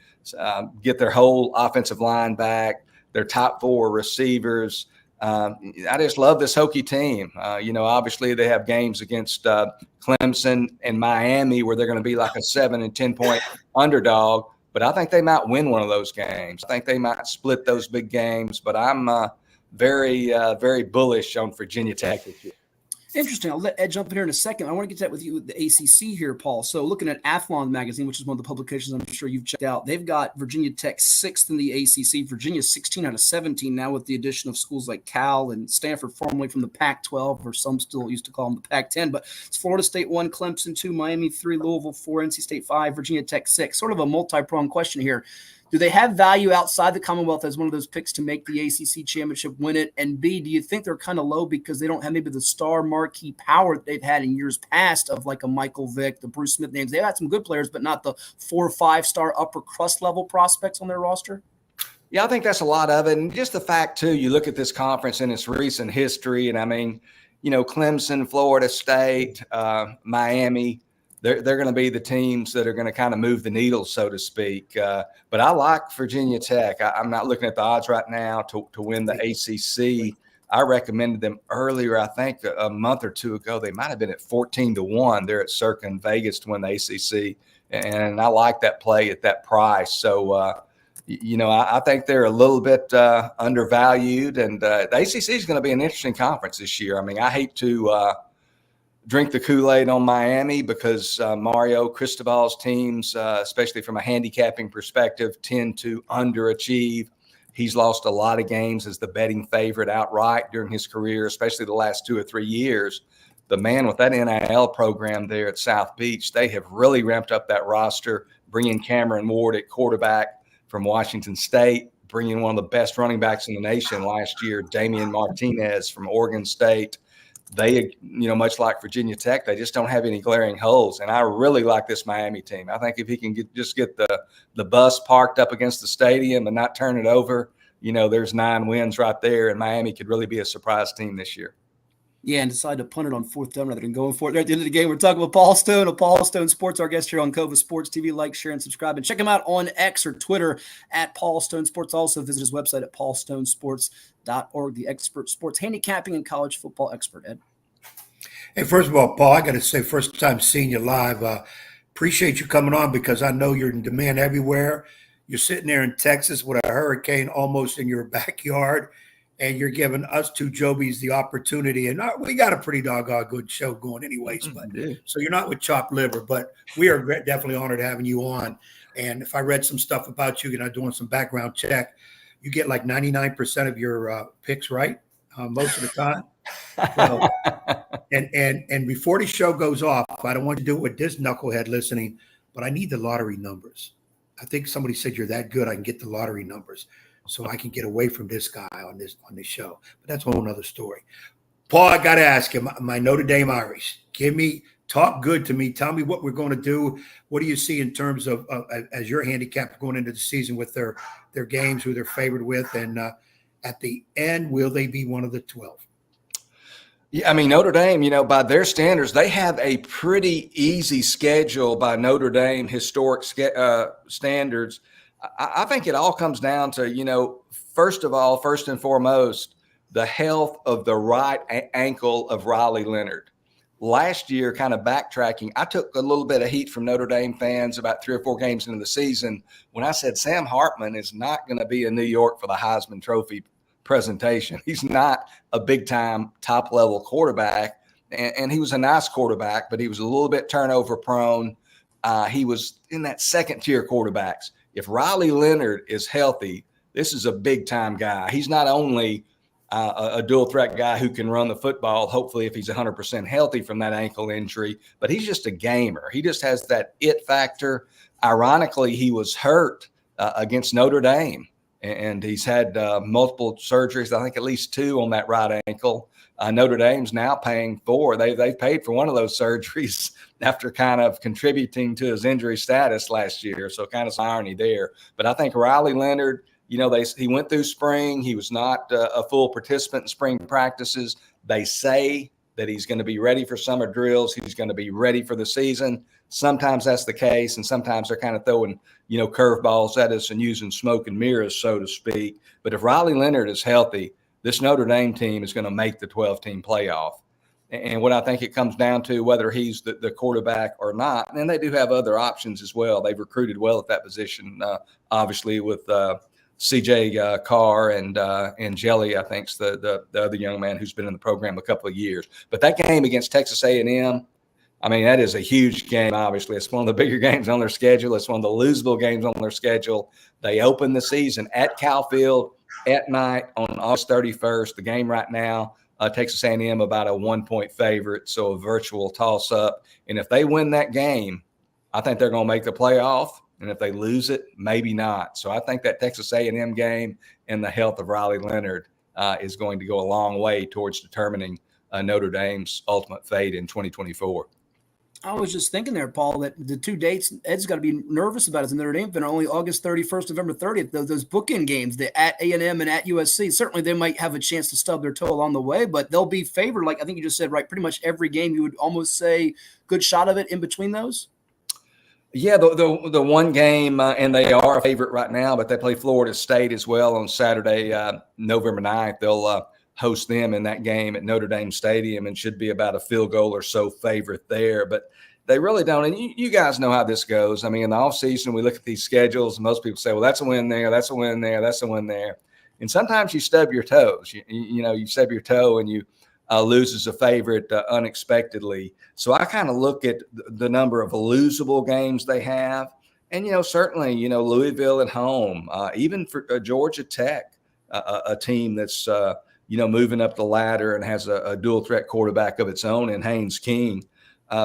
Get their whole offensive line back, their top 4 receivers. I just love this Hokie team. Obviously they have games against Clemson and Miami where they're going to be like a 7 and 10 point underdog, but I think they might win one of those games. I think they might split those big games, but I'm very, very bullish on Virginia Tech this year. Interesting. I'll let Ed jump in here in a second. I want to get to that with you with the ACC here, Paul. So looking at Athlon magazine, which is one of the publications I'm sure you've checked out, they've got Virginia Tech 6th in the ACC. Virginia 16 out of 17 now with the addition of schools like Cal and Stanford, formerly from the Pac-12, or some still used to call them the Pac-10. But it's Florida State 1, Clemson 2, Miami 3, Louisville 4, NC State 5, Virginia Tech 6. Sort of a multi-pronged question here. Do they have value outside the Commonwealth as one of those picks to make the ACC championship, win it? And B, do you think they're kind of low because they don't have maybe the star marquee power that they've had in years past of like a Michael Vick, the Bruce Smith names? They've had some good players, but not the 4 or 5-star upper crust level prospects on their roster? Yeah, I think that's a lot of it. And just the fact, too, you look at this conference in its recent history, and I mean, Clemson, Florida State, Miami, they're going to be the teams that are going to kind of move the needle, so to speak. But I like Virginia Tech. I'm not looking at the odds right now to win the ACC. I recommended them earlier, I think a month or 2 ago. They might have been at 14-1 there at Circa in Vegas to win the ACC. And I like that play at that price. So, I think they're a little bit undervalued. And the ACC is going to be an interesting conference this year. I mean, I hate to drink the Kool-Aid on Miami because Mario Cristobal's teams, especially from a handicapping perspective, tend to underachieve. He's lost a lot of games as the betting favorite outright during his career, especially the last 2 or 3 years. The man with that NIL program there at South Beach, they have really ramped up that roster, bringing Cameron Ward at quarterback from Washington State, bringing one of the best running backs in the nation last year, Damian Martinez from Oregon State. They, much like Virginia Tech, they just don't have any glaring holes. And I really like this Miami team. I think if he can get the bus parked up against the stadium and not turn it over, there's 9 wins right there. And Miami could really be a surprise team this year. Yeah, and decide to punt it on 4th down rather than going for it. There at the end of the game, we're talking with Paul Stone of Paul Stone Sports, our guest here on Cova Sports TV. Like, share, and subscribe. And check him out on X or Twitter at Paul Stone Sports. Also visit his website at paulstonesports.org, the expert sports handicapping and college football expert. Ed? Hey, first of all, Paul, I got to say, first time seeing you live, Appreciate you coming on because I know you're in demand everywhere. You're sitting there in Texas with a hurricane almost in your backyard, and you're giving us two Jobies the opportunity. And we got a pretty doggone good show going anyways. But so you're not with chopped liver, but we are definitely honored having you on. And if I read some stuff about you, doing some background check, you get like 99% of your picks right most of the time. So, and before the show goes off, I don't want to do it with this knucklehead listening, but I need the lottery numbers. I think somebody said you're that good, I can get the lottery numbers so I can get away from this guy on this show. But that's a whole nother story. Paul, I got to ask him, my Notre Dame Irish, talk good to me. Tell me what we're going to do. What do you see in terms of as your handicap going into the season with their games, who they're favored with, and at the end, will they be one of the 12? Yeah, I mean, Notre Dame, by their standards, they have a pretty easy schedule by Notre Dame historic standards. I think it all comes down to, first and foremost, the health of the right ankle of Riley Leonard. Last year, kind of backtracking, I took a little bit of heat from Notre Dame fans about 3 or 4 games into the season when I said Sam Hartman is not going to be in New York for the Heisman Trophy presentation. He's not a big-time top-level quarterback, and he was a nice quarterback, but he was a little bit turnover prone. He was in that second-tier quarterbacks. If Riley Leonard is healthy, this is a big-time guy. He's not only a dual-threat guy who can run the football, hopefully if he's 100% healthy from that ankle injury, but he's just a gamer. He just has that it factor. Ironically, he was hurt against Notre Dame, and he's had multiple surgeries, I think at least 2 on that right ankle. Notre Dame's now paying for. They paid for one of those surgeries after kind of contributing to his injury status last year. So kind of some irony there. But I think Riley Leonard, he went through spring. He was not a full participant in spring practices. They say that he's going to be ready for summer drills. He's going to be ready for the season. Sometimes that's the case, and sometimes they're kind of throwing, curveballs at us and using smoke and mirrors, so to speak. But if Riley Leonard is healthy, this Notre Dame team is going to make the 12-team playoff. And what I think it comes down to, whether he's the quarterback or not, and they do have other options as well. They've recruited well at that position, obviously, with CJ Carr and Jelly, I think, is the other young man who's been in the program a couple of years. But that game against Texas A&M, I mean, that is a huge game, obviously. It's one of the bigger games on their schedule. It's one of the losable games on their schedule. They open the season at Cal Field at night on August 31st. The game right now, Texas A&M about a 1-point favorite, so a virtual toss-up. And if they win that game, I think they're going to make the playoff. And if they lose it, maybe not. So I think that Texas A&M game and the health of Riley Leonard is going to go a long way towards determining Notre Dame's ultimate fate in 2024. I was just thinking there, Paul, that the 2 dates Ed's got to be nervous about is the Notre Dame, but only August 31st, November 30th. Those bookend games, the at A&M and at USC, certainly they might have a chance to stub their toe along the way, but they'll be favored. Like I think you just said, right? Pretty much every game, you would almost say good shot of it in between those. Yeah, the one game, and they are a favorite right now, but they play Florida State as well on Saturday, November 9th. They'll host them in that game at Notre Dame Stadium and should be about a field goal or so favorite there. But they really don't. And you guys know how this goes. I mean, in the offseason, we look at these schedules, and most people say, well, that's a win there, that's a win there, that's a win there. And sometimes you stub your toes. You stub your toe and you lose as a favorite unexpectedly. So I kind of look at the number of losable games they have. And, certainly, Louisville at home, even for Georgia Tech, a team that's, moving up the ladder and has a dual threat quarterback of its own in Haynes King.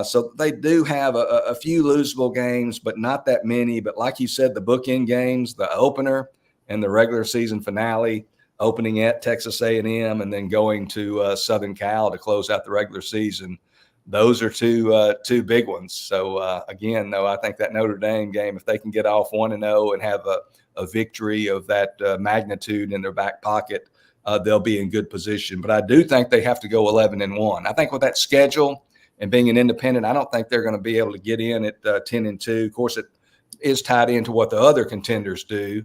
So they do have a few losable games, but not that many. But like you said, the bookend games, the opener and the regular season finale, opening at Texas A&M and then going to Southern Cal to close out the regular season. Those are two big ones. So, again, though, I think that Notre Dame game, if they can get off 1-0 and have a victory of that magnitude in their back pocket, they'll be in good position. But I do think they have to go 11-1. I think with that schedule and being an independent, I don't think they're going to be able to get in at 10-2. Of course, it is tied into what the other contenders do.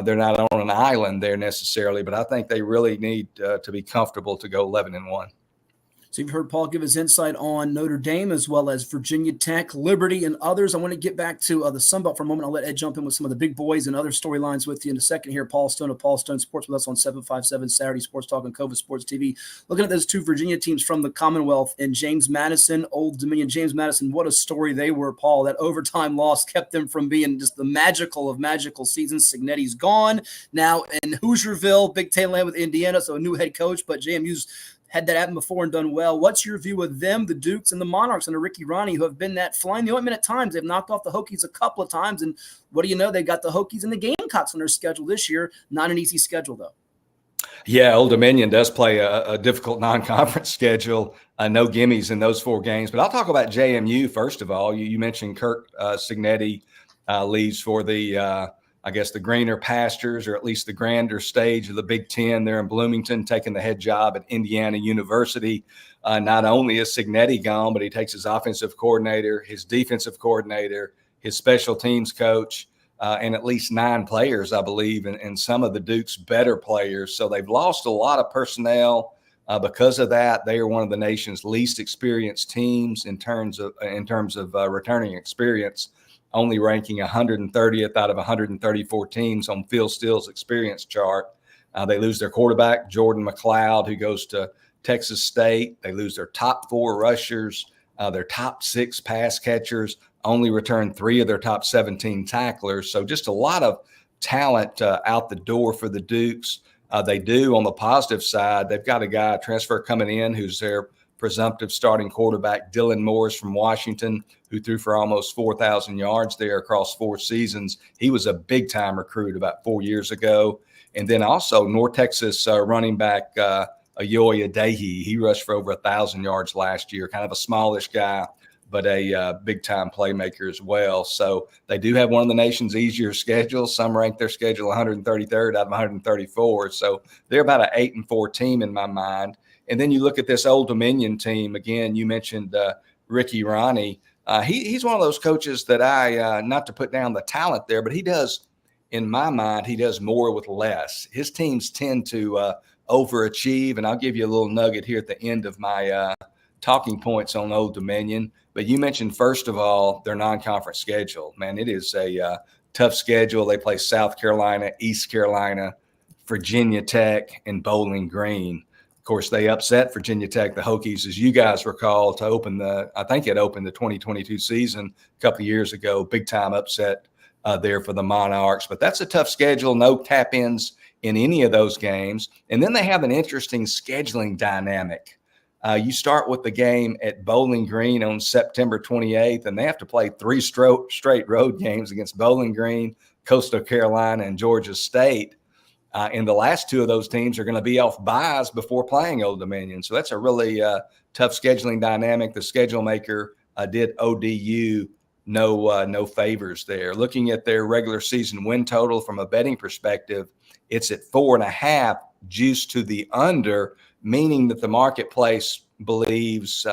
They're not on an island there necessarily, but I think they really need to be comfortable to go 11-1. So you've heard Paul give his insight on Notre Dame as well as Virginia Tech, Liberty, and others. I want to get back to the Sun Belt for a moment. I'll let Ed jump in with some of the big boys and other storylines with you in a second here. Paul Stone of Paul Stone Sports with us on 757 Saturday Sports Talk on Cova Sports TV. Looking at those two Virginia teams from the Commonwealth and James Madison, Old Dominion. James Madison, what a story they were, Paul. That overtime loss kept them from being just the magical of magical seasons. Signetti's gone. Now in Hoosierville, Big Ten land with Indiana, so a new head coach, but JMU's had that happen before and done well. What's your view of them, the Dukes, and the Monarchs under Ricky Ronnie, who have been that flying the ointment at times? They've knocked off the Hokies a couple of times, and what do you know? They got the Hokies and the Gamecocks on their schedule this year. Not an easy schedule, though. Yeah, Old Dominion does play a difficult non-conference schedule. No gimmies in those 4 games. But I'll talk about JMU first of all. You mentioned Kirk Signetti leaves for the I guess the greener pastures, or at least the grander stage of the Big Ten there in Bloomington, taking the head job at Indiana University. Not only is Signetti gone, but he takes his offensive coordinator, his defensive coordinator, his special teams coach, and at least 9 players, I believe, and some of the Duke's better players. So they've lost a lot of personnel. Because of that, they are one of the nation's least experienced teams in terms of returning experience, only ranking 130th out of 134 teams on Phil Steele's experience chart. They lose their quarterback, Jordan McLeod, who goes to Texas State. They lose their top 4 rushers, their top 6 pass catchers, only return 3 of their top 17 tacklers. So just a lot of talent out the door for the Dukes. They do, on the positive side, they've got a guy, a transfer coming in, who's their presumptive starting quarterback, Dylan Morris from Washington, who threw for almost 4,000 yards there across 4 seasons. He was a big-time recruit about 4 years ago. And then also North Texas running back Ayoya Adehi. He rushed for over 1,000 yards last year, kind of a smallish guy, but a big-time playmaker as well. So they do have one of the nation's easier schedules. Some rank their schedule 133rd out of 134. So they're about an 8-4 team in my mind. And then you look at this Old Dominion team. Again, you mentioned Ricky Ronnie. He's one of those coaches that I, not to put down the talent there, but he does, in my mind, he does more with less. His teams tend to overachieve, and I'll give you a little nugget here at the end of my talking points on Old Dominion. But you mentioned, first of all, their non-conference schedule. Man, it is a tough schedule. They play South Carolina, East Carolina, Virginia Tech, and Bowling Green. Of course, they upset Virginia Tech, the Hokies, as you guys recall, to open I think it opened the 2022 season a couple of years ago. Big time upset there for the Monarchs. But that's a tough schedule. No tap-ins in any of those games. And then they have an interesting scheduling dynamic. You start with the game at Bowling Green on September 28th, and they have to play 3 straight road games against Bowling Green, Coastal Carolina, and Georgia State. And the last 2 of those teams are going to be off byes before playing Old Dominion. So that's a really tough scheduling dynamic. The schedule maker did ODU no favors there. Looking at their regular season win total from a betting perspective, it's at 4.5, juiced to the under, meaning that the marketplace believes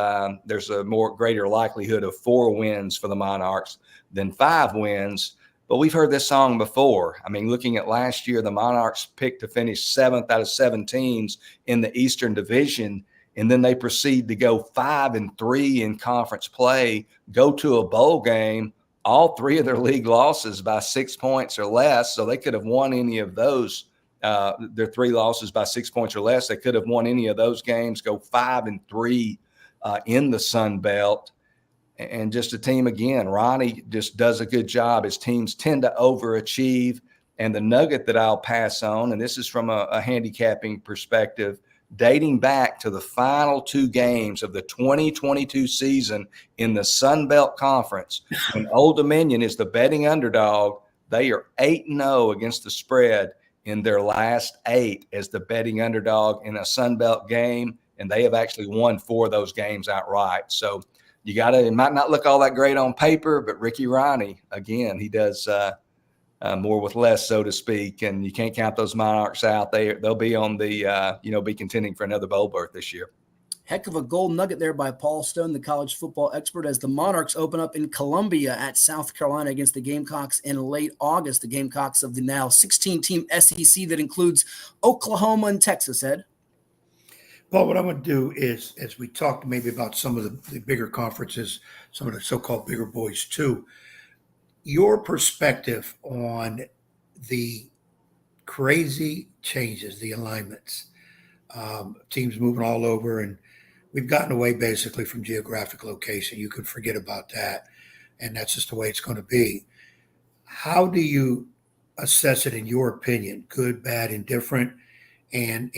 there's a greater likelihood of 4 wins for the Monarchs than 5 wins. But we've heard this song before. I mean, looking at last year, the Monarchs picked to finish 7th out of 7 teams in the Eastern Division, and then they proceed to go 5-3 in conference play, go to a bowl game, all 3 of their league losses by 6 points or less. So they could have won any of those, their 3 losses by 6 points or less. They could have won any of those games, go 5-3 in the Sun Belt. And just a team, again, Ronnie just does a good job. His teams tend to overachieve. And the nugget that I'll pass on, and this is from a handicapping perspective, dating back to the final 2 games of the 2022 season in the Sun Belt Conference, when Old Dominion is the betting underdog, they are 8-0 against the spread in their last 8 as the betting underdog in a Sun Belt game. And they have actually won 4 of those games outright. So it might not look all that great on paper, but Ricky Ronnie, again, he does more with less, so to speak. And you can't count those Monarchs out. They'll be on the, be contending for another bowl berth this year. Heck of a gold nugget there by Paul Stone, the college football expert, as the Monarchs open up in Columbia at South Carolina against the Gamecocks in late August. The Gamecocks of the now 16-team SEC that includes Oklahoma and Texas, Ed. Paul, what I'm going to do is, as we talk maybe about some of the bigger conferences, some of the so-called bigger boys too, your perspective on the crazy changes, the alignments, teams moving all over, and we've gotten away basically from geographic location. You can forget about that, and that's just the way it's going to be. How do you assess it in your opinion, good, bad, indifferent? And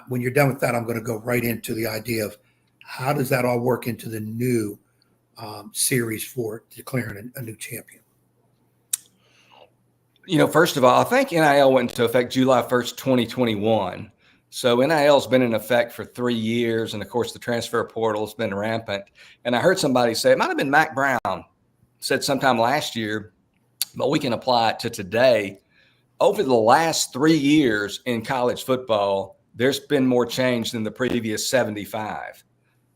when you're done with that, I'm going to go right into the idea of how does that all work into the new series for declaring a new champion? First of all, I think NIL went into effect July 1st, 2021. So NIL's been in effect for 3 years. And of course, the transfer portal has been rampant. And I heard somebody say, it might've been Mac Brown, said sometime last year, but we can apply it to today. Over the last 3 years in college football, there's been more change than the previous 75.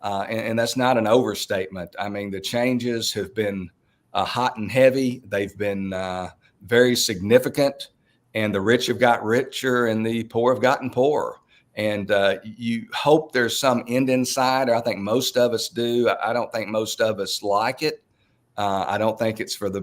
And that's not an overstatement. I mean, the changes have been hot and heavy. They've been very significant, and the rich have got richer and the poor have gotten poorer. And you hope there's some end in sight, or I think most of us do. I don't think most of us like it. I don't think it's for the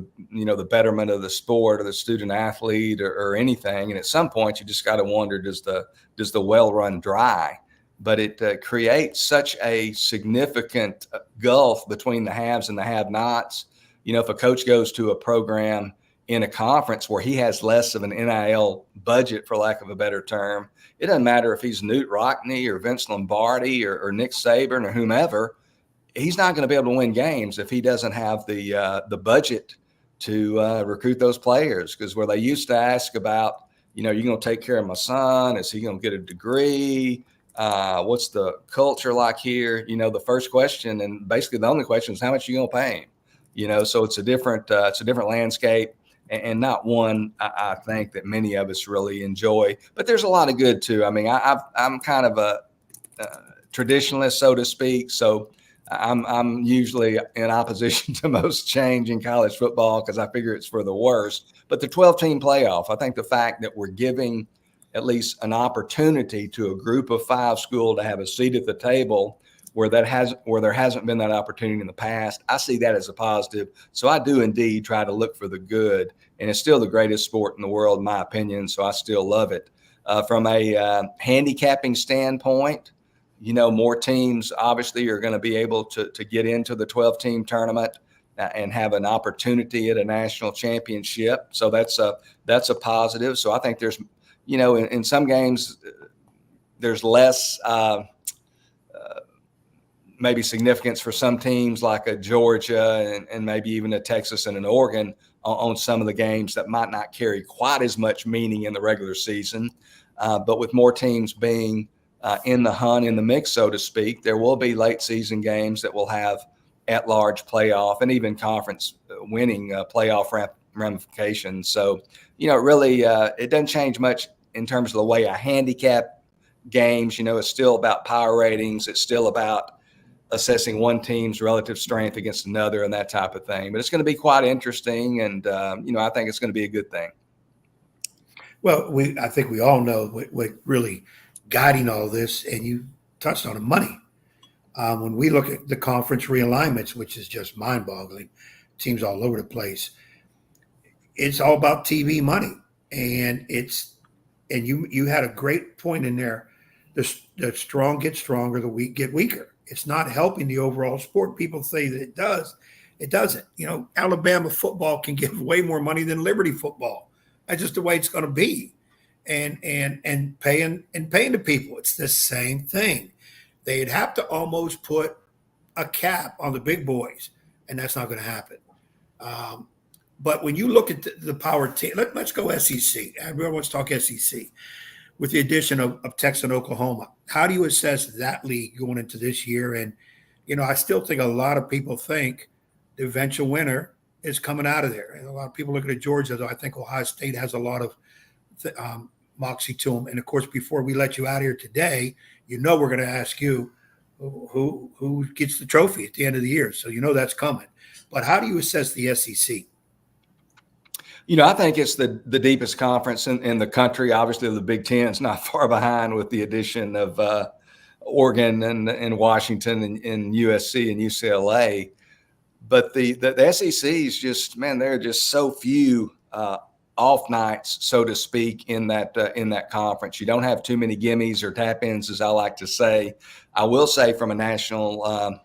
betterment of the sport or the student athlete or anything. And at some point, you just got to wonder, does the well run dry? But it creates such a significant gulf between the haves and the have-nots. If a coach goes to a program in a conference where he has less of an NIL budget, for lack of a better term, it doesn't matter if he's Newt Rockne or Vince Lombardi or Nick Saban or whomever. He's not going to be able to win games if he doesn't have the budget to recruit those players. Because where they used to ask about, you're going to take care of my son, is he going to get a degree? What's the culture like here? The first question, and basically the only question, is how much are you going to pay him? So it's a different landscape, and not one I think that many of us really enjoy. But there's a lot of good too. I mean, I'm kind of a traditionalist, so to speak. So I'm usually in opposition to most change in college football because I figure it's for the worst. But the 12-team playoff, I think the fact that we're giving at least an opportunity to a group of 5 school to have a seat at the table where there hasn't been that opportunity in the past, I see that as a positive. So I do indeed try to look for the good, and it's still the greatest sport in the world, in my opinion. So I still love it. From a handicapping standpoint, more teams obviously are going to be able to get into the 12-team tournament and have an opportunity at a national championship. So that's a positive. So I think there's, in some games, there's less maybe significance for some teams like a Georgia and maybe even a Texas and an Oregon on some of the games that might not carry quite as much meaning in the regular season. But with more teams being in the hunt, in the mix, so to speak, there will be late season games that will have at-large playoff and even conference winning playoff ramifications. So, really, it doesn't change much in terms of the way I handicap games. It's still about power ratings. It's still about assessing one team's relative strength against another and that type of thing. But it's going to be quite interesting, and I think it's going to be a good thing. Well, I think we all know what really guiding all this, and you touched on the money. When we look at the conference realignments, which is just mind-boggling, teams all over the place, it's all about TV money, and you had a great point in there. The strong get stronger, the weak get weaker. It's not helping the overall sport. People say that it does. It doesn't. Alabama football can give way more money than Liberty football. That's just the way it's going to be. And paying the people, it's the same thing. They'd have to almost put a cap on the big boys, and that's not going to happen. But when you look at the power team, let's go SEC. Everyone wants to talk SEC. With the addition of Texas and Oklahoma, how do you assess that league going into this year? And, I still think a lot of people think the eventual winner is coming out of there. And a lot of people looking at Georgia, though I think Ohio State has a lot of moxie to them. And, of course, before we let you out here today, we're going to ask you who gets the trophy at the end of the year. So that's coming. But how do you assess the SEC? I think it's the deepest conference in the country. Obviously, the Big Ten is not far behind with the addition of Oregon and Washington and USC and UCLA. But the SEC is just, man, there are just so few off nights, so to speak, in that conference. You don't have too many gimmies or tap-ins, as I like to say. I will say from a national,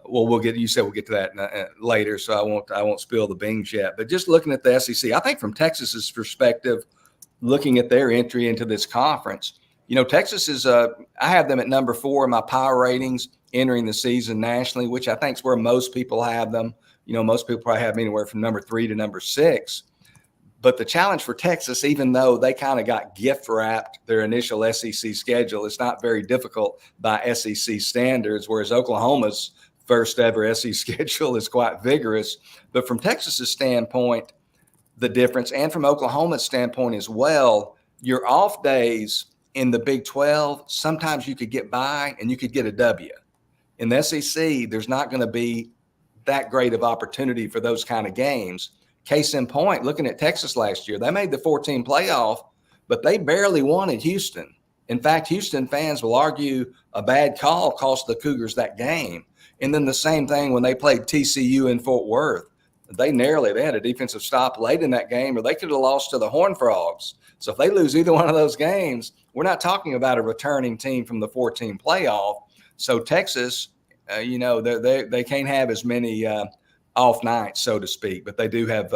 we'll get to that later, so I won't spill the beans yet. But just looking at the SEC, I think from Texas's perspective, looking at their entry into this conference, Texas is I have them at number 4 in my power ratings entering the season nationally, which I think is where most people have them. Most people probably have them anywhere from number 3 to number 6. But the challenge for Texas, even though they kind of got gift wrapped their initial SEC schedule, it's not very difficult by SEC standards, whereas Oklahoma's first ever SEC schedule is quite vigorous. But from Texas's standpoint, the difference, and from Oklahoma's standpoint as well, your off days in the Big 12, sometimes you could get by and you could get a W. In the SEC, there's not going to be that great of opportunity for those kind of games. Case in point, looking at Texas last year, they made the 14 playoff, but they barely won at Houston. In fact, Houston fans will argue a bad call cost the Cougars that game. And then the same thing when they played TCU in Fort Worth. They had a defensive stop late in that game, or they could have lost to the Horned Frogs. So if they lose either one of those games, we're not talking about a returning team from the 14 playoff. So Texas, they can't have as many off nights, so to speak, but they do have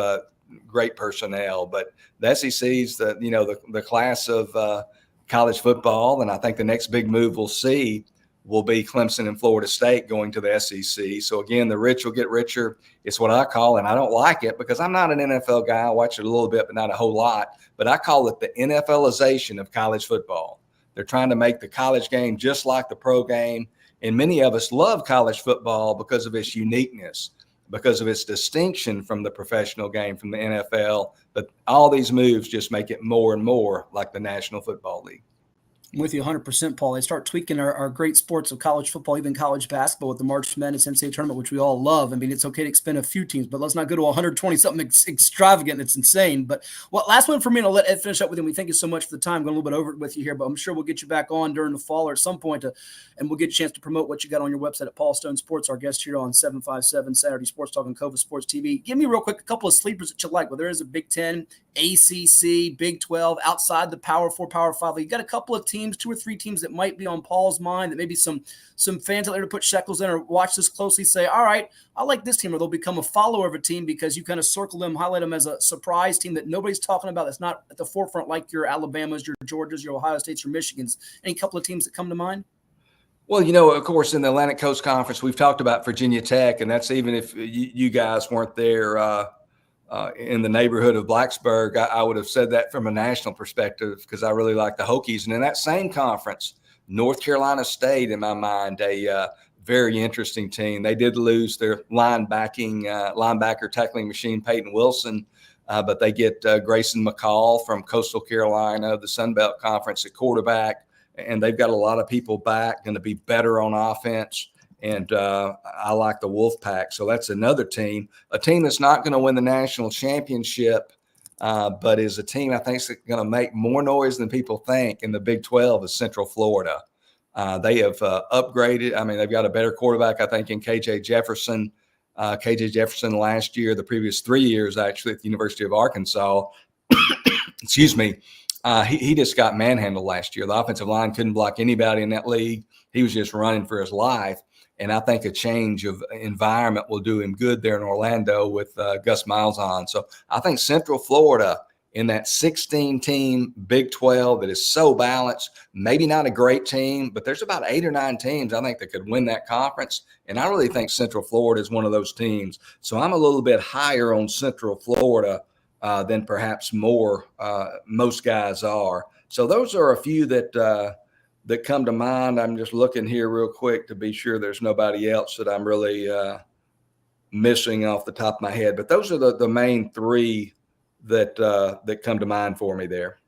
great personnel. But the SEC's the class of college football, and I think the next big move we'll see will be Clemson and Florida State going to the SEC. So again, the rich will get richer. It's what I call, and I don't like it because I'm not an NFL guy. I watch it a little bit, but not a whole lot. But I call it the NFLization of college football. They're trying to make the college game just like the pro game. And many of us love college football because of its uniqueness, because of its distinction from the professional game, from the NFL. But all these moves just make it more and more like the National Football League. I'm with you 100%, Paul. They start tweaking our great sports of college football, even college basketball with the March Madness NCAA tournament, which we all love. I mean, it's okay to expend a few teams, but let's not go to 120, something extravagant that's insane. But last one for me, and I'll let Ed finish up with him. We thank you so much for the time. Going a little bit over it with you here, but I'm sure we'll get you back on during the fall or at some point, and we'll get a chance to promote what you got on your website at Paul Stone Sports, our guest here on 757 Saturday Sports Talk on Cova Sports TV. Give me real quick a couple of sleepers that you like. Well, there is a Big 10, ACC, Big 12, outside the Power 4, Power 5. You got a couple of teams, 2 or 3 teams that might be on Paul's mind, that maybe some fans out there to put shekels in or watch this closely say, all right, I like this team, or they'll become a follower of a team because you kind of circle them, highlight them as a surprise team that nobody's talking about, that's not at the forefront like your Alabamas, your Georgias, your Ohio States, your Michigans. Any couple of teams that come to mind? Well, of course, in the Atlantic Coast Conference, we've talked about Virginia Tech, and that's even if you guys weren't there in the neighborhood of Blacksburg, I would have said that from a national perspective because I really like the Hokies. And in that same conference, North Carolina State, in my mind, a very interesting team. They did lose their linebacker tackling machine, Peyton Wilson, but they get Grayson McCall from Coastal Carolina, the Sun Belt Conference at quarterback, and they've got a lot of people back, going to be better on offense. And I like the Wolfpack. So that's another team, a team that's not going to win the national championship, but is a team I think is going to make more noise than people think in the Big 12 is Central Florida. They have upgraded. I mean, they've got a better quarterback, I think, in KJ Jefferson. KJ Jefferson last year, the previous 3 years, actually, at the University of Arkansas, excuse me, he just got manhandled last year. The offensive line couldn't block anybody in that league. He was just running for his life. And I think a change of environment will do him good there in Orlando with Gus Miles on. So I think Central Florida in that 16-team Big 12 that is so balanced, maybe not a great team, but there's about 8 or 9 teams I think that could win that conference. And I really think Central Florida is one of those teams. So I'm a little bit higher on Central Florida than perhaps most guys are. So those are a few that come to mind. I'm just looking here real quick to be sure there's nobody else that I'm really missing off the top of my head. But those are the main 3 that come to mind for me there.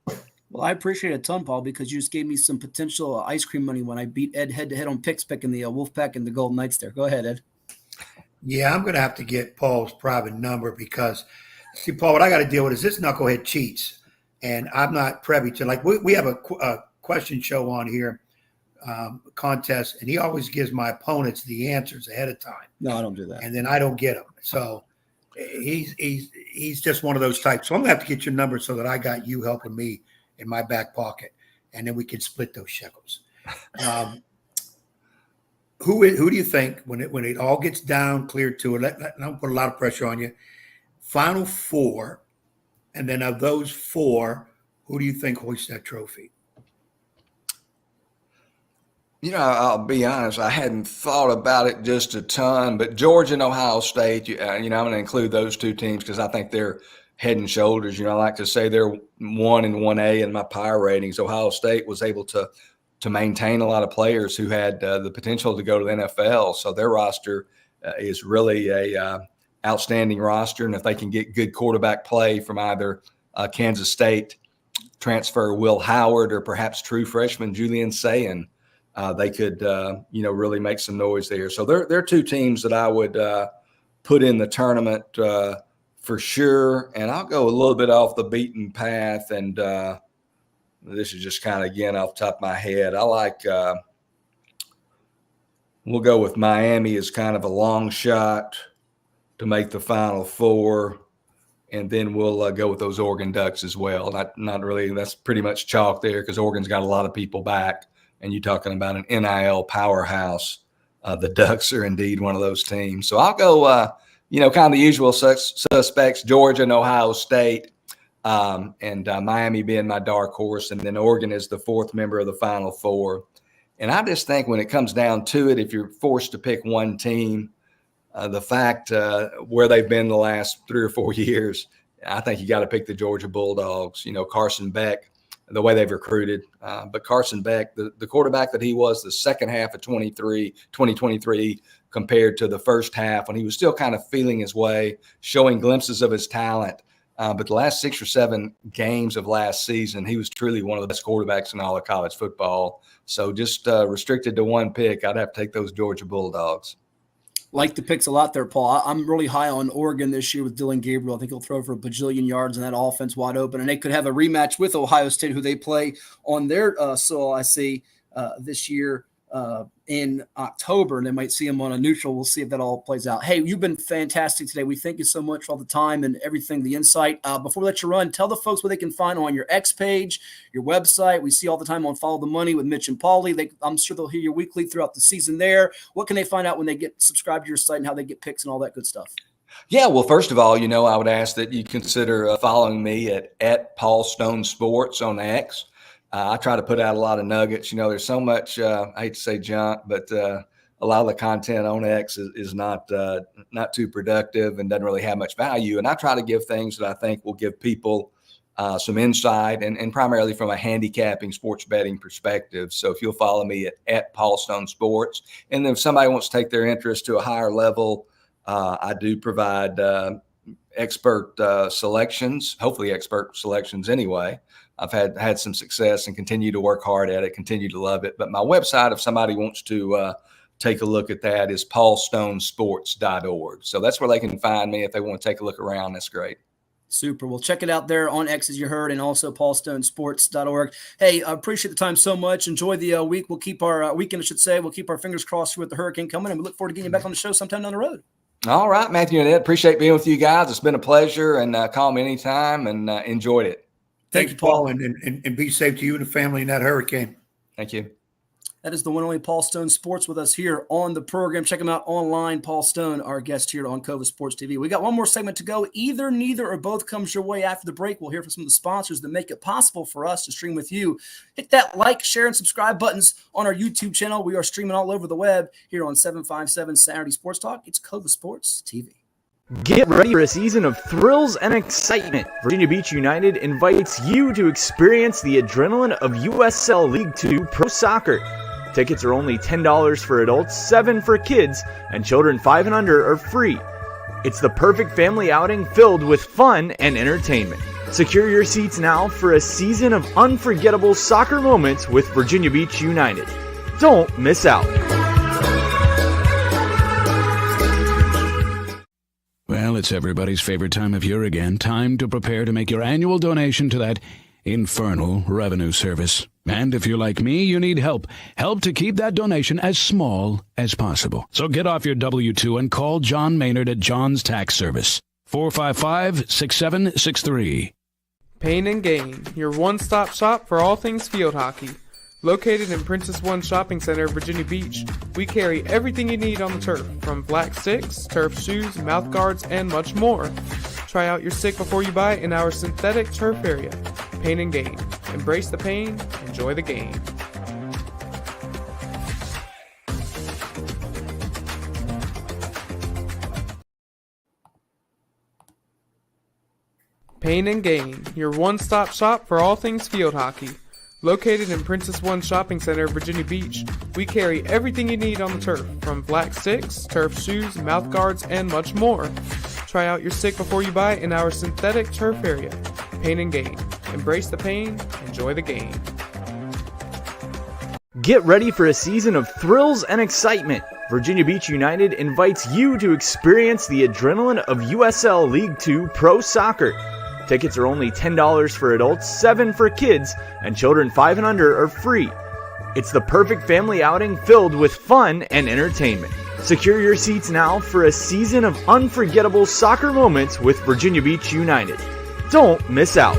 Well, I appreciate it a ton, Paul, because you just gave me some potential ice cream money when I beat Ed head-to-head on picks picking the Wolfpack and the Golden Knights there. Go ahead, Ed. Yeah, I'm going to have to get Paul's private number because, see, Paul, what I got to deal with is this knucklehead cheats, and I'm not privy to, like, we have a question show on here contests, and he always gives my opponents the answers ahead of time. No, I don't do that. And then I don't get them. So he's just one of those types. So I'm gonna have to get your number so that I got you helping me in my back pocket, and then we can split those shekels. Who do you think when it all gets down, cleared to it? I don't put a lot of pressure on you. Final four, and then of those four, who do you think hoists that trophy? I'll be honest, I hadn't thought about it just a ton, but Georgia and Ohio State, I'm going to include those two teams because I think they're head and shoulders. I like to say they're 1 and 1A in my power ratings. Ohio State was able to maintain a lot of players who had the potential to go to the NFL. So their roster is really a outstanding roster. And if they can get good quarterback play from either Kansas State transfer Will Howard or perhaps true freshman Julian Sayin, they could, really make some noise there. So they're two teams that I would put in the tournament for sure. And I'll go a little bit off the beaten path. And this is just kind of, again, off the top of my head. I like we'll go with Miami as kind of a long shot to make the Final Four. And then we'll go with those Oregon Ducks as well. Not really. That's pretty much chalk there because Oregon's got a lot of people back. And you're talking about an NIL powerhouse. The Ducks are indeed one of those teams. So I'll go, kind of the usual suspects, Georgia and Ohio State, and Miami being my dark horse. And then Oregon is the fourth member of the Final Four. And I just think when it comes down to it, if you're forced to pick one team, the fact where they've been the last 3 or 4 years, I think you got to pick the Georgia Bulldogs. Carson Beck, the way they've recruited. But Carson Beck, the quarterback that he was the second half of 2023 compared to the first half when he was still kind of feeling his way, showing glimpses of his talent. But the last 6 or 7 games of last season, he was truly one of the best quarterbacks in all of college football. So just restricted to one pick, I'd have to take those Georgia Bulldogs. Like the picks a lot there, Paul. I'm really high on Oregon this year with Dylan Gabriel. I think he'll throw for a bajillion yards and that offense wide open. And they could have a rematch with Ohio State, who they play on their soil, I see, this year in October. And they might see them on a neutral. We'll see if that all plays out. Hey, you've been fantastic today. We thank you so much for all the time and everything, the insight. Before we let you run, tell the folks what they can find on your X page, your website. We see all the time on Follow the Money with Mitch and Paulie. I'm sure they'll hear you weekly throughout the season there. What can they find out when they get subscribed to your site and how they get picks and all that good stuff? Yeah, well, first of all, I would ask that you consider following me at Paul Stone Sports on X. I try to put out a lot of nuggets. There's so much, I hate to say junk, but a lot of the content on X is not too productive and doesn't really have much value. And I try to give things that I think will give people some insight and primarily from a handicapping sports betting perspective. So if you'll follow me at Paul Stone Sports, and then if somebody wants to take their interest to a higher level, I do provide expert selections, hopefully expert selections anyway. I've had some success and continue to work hard at it, continue to love it. But my website, if somebody wants to take a look at that, is paulstonesports.org. So that's where they can find me if they want to take a look around. That's great. Super. Well, check it out there on X, as you heard, and also paulstonesports.org. Hey, I appreciate the time so much. Enjoy the week. We'll keep our weekend, I should say. We'll keep our fingers crossed with the hurricane coming, and we look forward to getting you back on the show sometime down the road. All right, Matthew and Ed, appreciate being with you guys. It's been a pleasure, and call me anytime, and enjoyed it. Thanks, Paul, and be safe to you and the family in that hurricane. Thank you. That is the one and only Paul Stone Sports with us here on the program. Check him out online. Paul Stone, our guest here on Cova Sports TV. We got one more segment to go. Either, neither, or both comes your way after the break. We'll hear from some of the sponsors that make it possible for us to stream with you. Hit that like, share, and subscribe buttons on our YouTube channel. We are streaming all over the web here on 757 Saturday Sports Talk. It's Cova Sports TV. Get ready for a season of thrills and excitement. Virginia Beach United invites you to experience the adrenaline of USL League 2 Pro Soccer. Tickets are only $10 for adults, $7 for kids, and children 5 and under are free. It's the perfect family outing filled with fun and entertainment. Secure your seats now for a season of unforgettable soccer moments with Virginia Beach United. Don't miss out. Well, it's everybody's favorite time of year again. Time to prepare to make your annual donation to that infernal revenue service. And if you're like me, you need help. Help to keep that donation as small as possible. So get off your W-2 and call John Maynard at John's Tax Service. 455-6763. Pain and Gain, your one-stop shop for all things field hockey. Located in Princess One Shopping Center, Virginia Beach, we carry everything you need on the turf, from black sticks, turf shoes, mouth guards, and much more. Try out your stick before you buy in our synthetic turf area. Pain and Gain. Embrace the pain, enjoy the game. Pain and Gain, your one-stop shop for all things field hockey. Located in Princess One Shopping Center, Virginia Beach, we carry everything you need on the turf, from black sticks, turf shoes, mouth guards, and much more. Try out your stick before you buy in our synthetic turf area. Pain and Gain. Embrace the pain, enjoy the game. Get ready for a season of thrills and excitement. Virginia Beach United invites you to experience the adrenaline of USL League 2 Pro Soccer. Tickets are only $10 for adults, $7 for kids, and children 5 and under are free. It's the perfect family outing filled with fun and entertainment. Secure your seats now for a season of unforgettable soccer moments with Virginia Beach United. Don't miss out.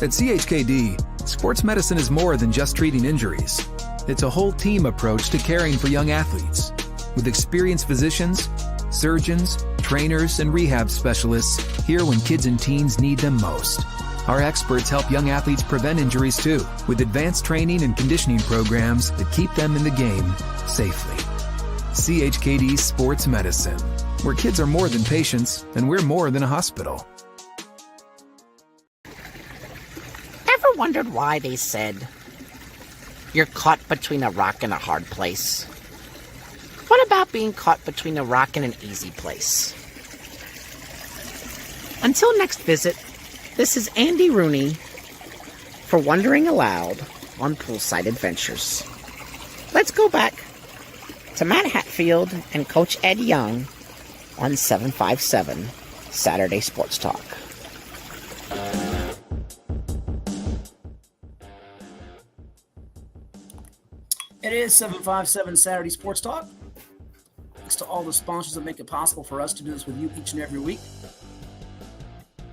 At CHKD, sports medicine is more than just treating injuries. It's a whole team approach to caring for young athletes. With experienced physicians, surgeons, trainers, and rehab specialists here when kids and teens need them most. Our experts help young athletes prevent injuries too, with advanced training and conditioning programs that keep them in the game safely. CHKD Sports Medicine, where kids are more than patients and we're more than a hospital. Ever wondered why they said you're caught between a rock and a hard place? What about being caught between a rock and an easy place? Until next visit, this is Andy Rooney for Wondering Aloud on Poolside Adventures. Let's go back to Matt Hatfield and Coach Ed Young on 757 Saturday Sports Talk. It is 757 Saturday Sports Talk. Thanks to all the sponsors that make it possible for us to do this with you each and every week.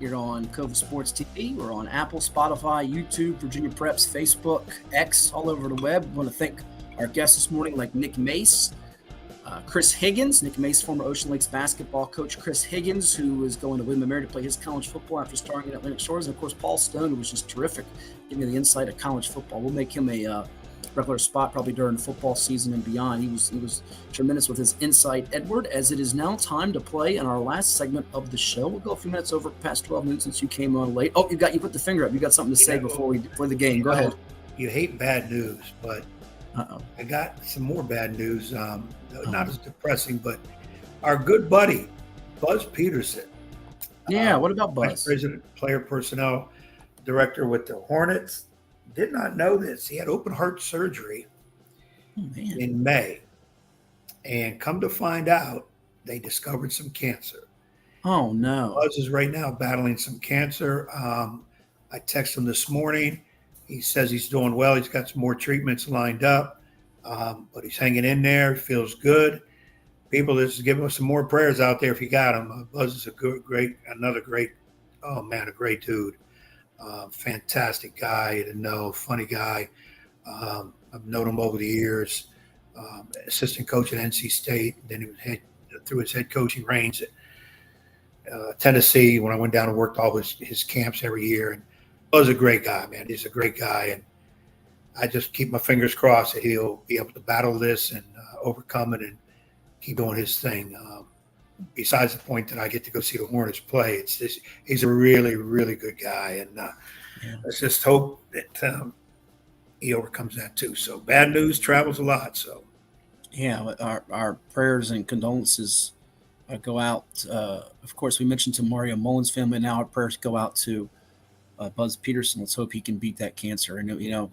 You're on Cove Sports TV. We're on Apple, Spotify, YouTube, Virginia Preps, Facebook, X, all over the web. I want to thank our guests this morning, like Nick Mace, Chris Higgins. Nick Mace, former Ocean Lakes basketball coach Chris Higgins, who is going to William & Mary to play his college football after starting at Atlantic Shores. And, of course, Paul Stone, who was just terrific, giving me the insight of college football. We'll make him a regular spot probably during football season and beyond. He was tremendous with his insight. Edward, as it is now time to play in our last segment of the show. We'll go a few minutes over past 12 minutes since you came on late. Oh, you put the finger up. You got something to say before the game. Go ahead. You hate bad news, but I got some more bad news. Not as depressing, but our good buddy Buzz Peterson. Yeah, what about Buzz? Vice President, Player Personnel Director with the Hornets. Did not know this. He had open heart surgery in May. And come to find out, they discovered some cancer. Oh, no. Buzz is right now battling some cancer. I texted him this morning. He says he's doing well. He's got some more treatments lined up. But he's hanging in there. He feels good. People, just give us some more prayers out there if you got him. Buzz is a great dude. Fantastic guy to know, funny guy. I've known him over the years. Assistant coach at NC State. Then he was through his head coaching reigns at Tennessee when I went down and worked all his camps every year. And Buzz is a great guy, man. He's a great guy. And I just keep my fingers crossed that he'll be able to battle this and overcome it and keep doing his thing. Besides the point that I get to go see the Hornets play, he's a really, really good guy. And let's just hope that he overcomes that too. So bad news travels a lot. So yeah, our prayers and condolences go out. Of course, we mentioned to Mario Mullen's family. Now our prayers go out to Buzz Peterson. Let's hope he can beat that cancer. And,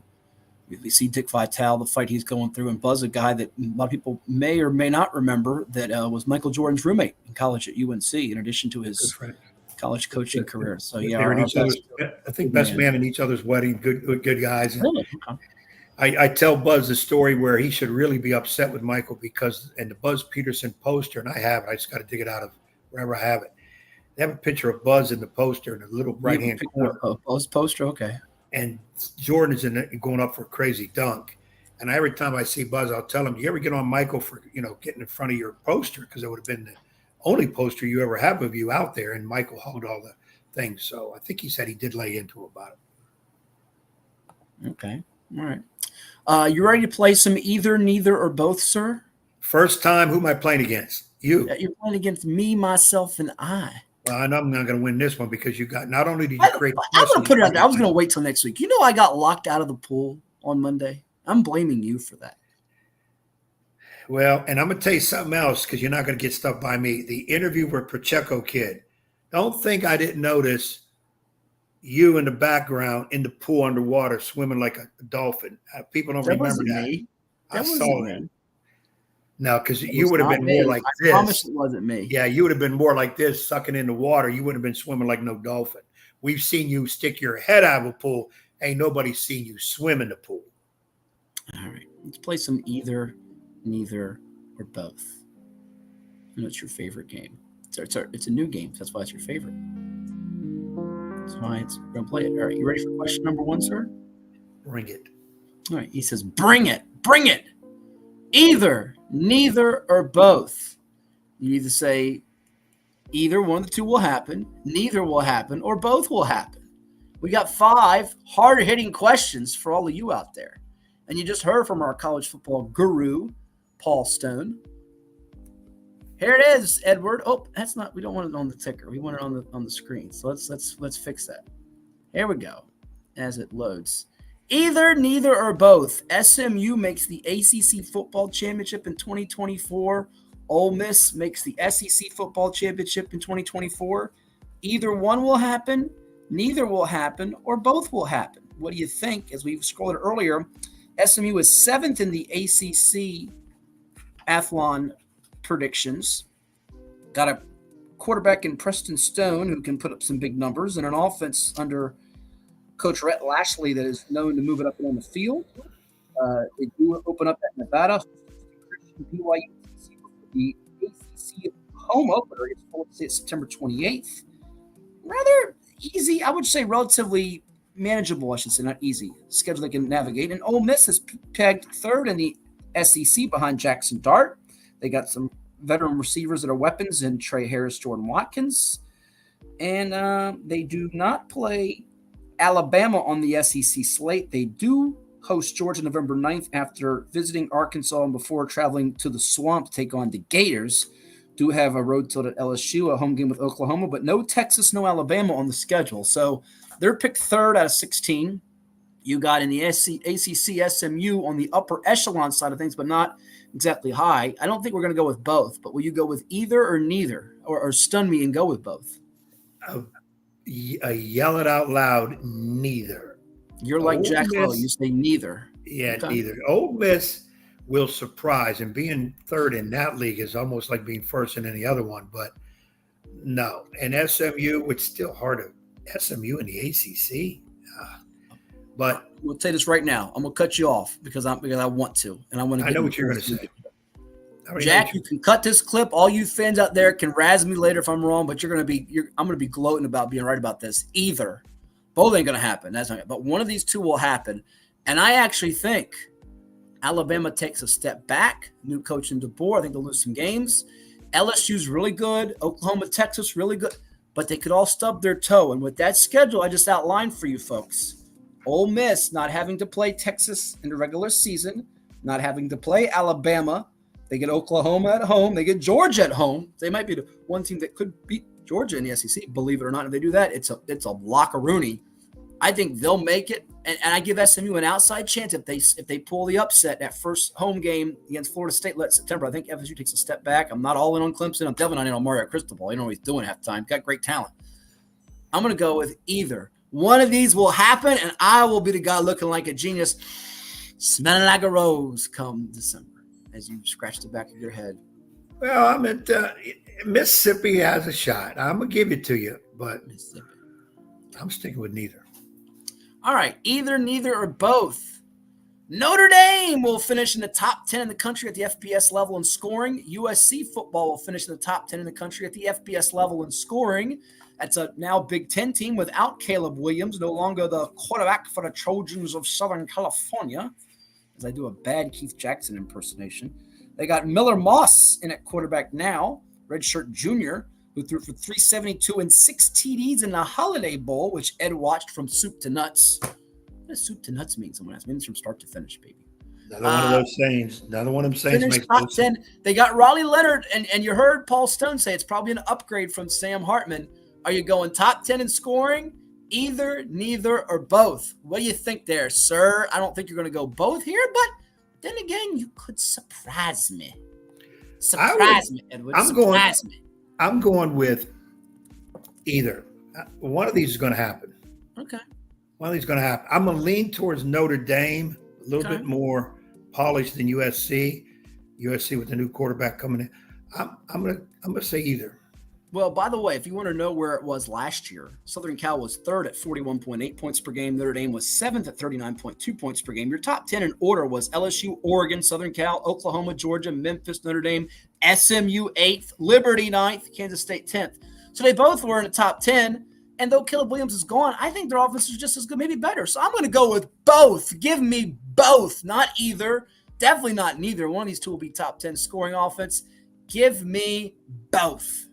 we see Dick Vitale, the fight he's going through, and Buzz, a guy that a lot of people may or may not remember, that was Michael Jordan's roommate in college at UNC, in addition to his college coaching career. So They yeah, were in our each other's, I think best man in each other's wedding. Good guys. And Really? Okay. I tell Buzz the story where he should really be upset with Michael because in the Buzz Peterson poster, and I have it, I just got to dig it out of wherever I have it. They have a picture of Buzz in the poster in the little right hand corner. Buzz poster, okay. And Jordan is going up for a crazy dunk. And every time I see Buzz, I'll tell him, "Do you ever get on Michael for getting in front of your poster?" Because it would have been the only poster you ever have of you out there. And Michael hugged all the things. So I think he said he did lay into about it. Okay. All right. You ready to play some either, neither, or both, sir? First time. Who am I playing against? You. Yeah, you're playing against me, myself, and I. Well, I know I'm not going to win this one because you got not only did you create. I'm going to put it out there. I was going to wait till next week. You know, I got locked out of the pool on Monday. I'm blaming you for that. Well, and I'm going to tell you something else because you're not going to get stuff by me. The interview with Pacheco kid. Don't think I didn't notice you in the background in the pool underwater swimming like a dolphin. People don't remember that. Me. I saw that. No, because It you was would have not been me. more like I this. promise it wasn't me. Yeah, you would have been more like this, sucking in the water. You wouldn't have been swimming like no dolphin. We've seen you stick your head out of a pool. Ain't nobody seen you swim in the pool. All right. Let's play some either, neither, or both. I know it's your favorite game. It's a new game. That's why it's your favorite. That's why we're going to play it. All right. You ready for question number 1, sir? Bring it. All right. He says, bring it. Bring it. Either, neither, or both. You either say either one of the two will happen, neither will happen, or both will happen. We got 5 hard-hitting questions for all of you out there. And you just heard from our college football guru, Paul Stone. Here it is, Edward. Oh, that's not. We don't want it on the ticker. We want it on the screen. So let's fix that. Here we go. As it loads. Either, neither, or both. SMU makes the ACC football championship in 2024. Ole Miss makes the SEC football championship in 2024. Either one will happen, neither will happen, or both will happen. What do you think? As we scrolled earlier, SMU is 7th in the ACC Athlon predictions. Got a quarterback in Preston Stone who can put up some big numbers, and an offense under Coach Rhett Lashley that is known to move it up and on the field. They do open up at Nevada. BYU, the ACC home opener against Florida State September 28th. Rather easy, I would say relatively manageable, I should say, not easy. Schedule they can navigate. And Ole Miss is pegged 3rd in the SEC behind Jackson Dart. They got some veteran receivers that are weapons in Trey Harris, Jordan Watkins. And they do not play Alabama on the SEC slate. They do host Georgia November 9th after visiting Arkansas and before traveling to the Swamp to take on the Gators. Do have a road tilt at LSU, a home game with Oklahoma, but no Texas, no Alabama on the schedule. So they're picked 3rd out of 16. You got in the ACC SMU on the upper echelon side of things, but not exactly high. I don't think we're going to go with both, but will you go with either or neither, or stun me and go with both? Yell it out loud, neither. You're like Jack Lowe. You say neither. Yeah, Okay. neither. Ole Miss will surprise, and being 3rd in that league is almost like being 1st in any other one, but no. And SMU, it's still hard to SMU in the ACC. But we'll say this right now. I'm gonna cut you off because I want to, and I want to. I know what you're going to say. Jack, you can cut this clip. All you fans out there can razz me later if I'm wrong, but I'm going to be gloating about being right about this. Either, both ain't going to happen. That's not. But one of these two will happen, and I actually think Alabama takes a step back. New coach in DeBoer. I think they'll lose some games. LSU's really good. Oklahoma, Texas, really good, but they could all stub their toe. And with that schedule I just outlined for you folks, Ole Miss not having to play Texas in the regular season, not having to play Alabama. They get Oklahoma at home. They get Georgia at home. They might be the one team that could beat Georgia in the SEC, believe it or not. If they do that, it's a lock-a-rooney. I think they'll make it, and I give SMU an outside chance if they pull the upset that first home game against Florida State last September. I think FSU takes a step back. I'm not all in on Clemson. I'm definitely not in on Mario Cristobal. You know what he's doing half the time. Got great talent. I'm going to go with either. One of these will happen, and I will be the guy looking like a genius, smelling like a rose come December as you scratch the back of your head. Well, Mississippi has a shot. I'm going to give it to you. but I'm sticking with neither. All right, either, neither, or both. Notre Dame will finish in the top 10 in the country at the FBS level in scoring. USC football will finish in the top 10 in the country at the FBS level in scoring. That's a now Big Ten team without Caleb Williams, no longer the quarterback for the Trojans of Southern California, as I do a bad Keith Jackson impersonation. They got Miller Moss in at quarterback now, redshirt junior, who threw for 372 and 6 TDs in the Holiday Bowl, which Ed watched from soup to nuts. What does soup to nuts mean? Someone asked me. It means from start to finish, baby. Another one of those sayings. Another one of them sayings. Finished top 10. They got Raleigh Leonard, and you heard Paul Stone say it's probably an upgrade from Sam Hartman. Are you going top 10 in scoring? Either, neither, or both? What do you think there, sir? I don't think you're going to go both here, but then again, you could surprise me. Surprise me, Edward. I'm going with either. One of these is going to happen. Okay. One of these is going to happen. I'm going to lean towards Notre Dame, a little bit more polished than USC. USC with the new quarterback coming in. I'm going to say either. Well, by the way, if you want to know where it was last year, Southern Cal was third at 41.8 points per game. Notre Dame was seventh at 39.2 points per game. Your top 10 in order was LSU, Oregon, Southern Cal, Oklahoma, Georgia, Memphis, Notre Dame, SMU 8th, Liberty 9th, Kansas State 10th. So they both were in the top 10. And though Caleb Williams is gone, I think their offense is just as good, maybe better. So I'm going to go with both. Give me both, not either. Definitely not neither. One of these two will be top 10 scoring offense. Give me both.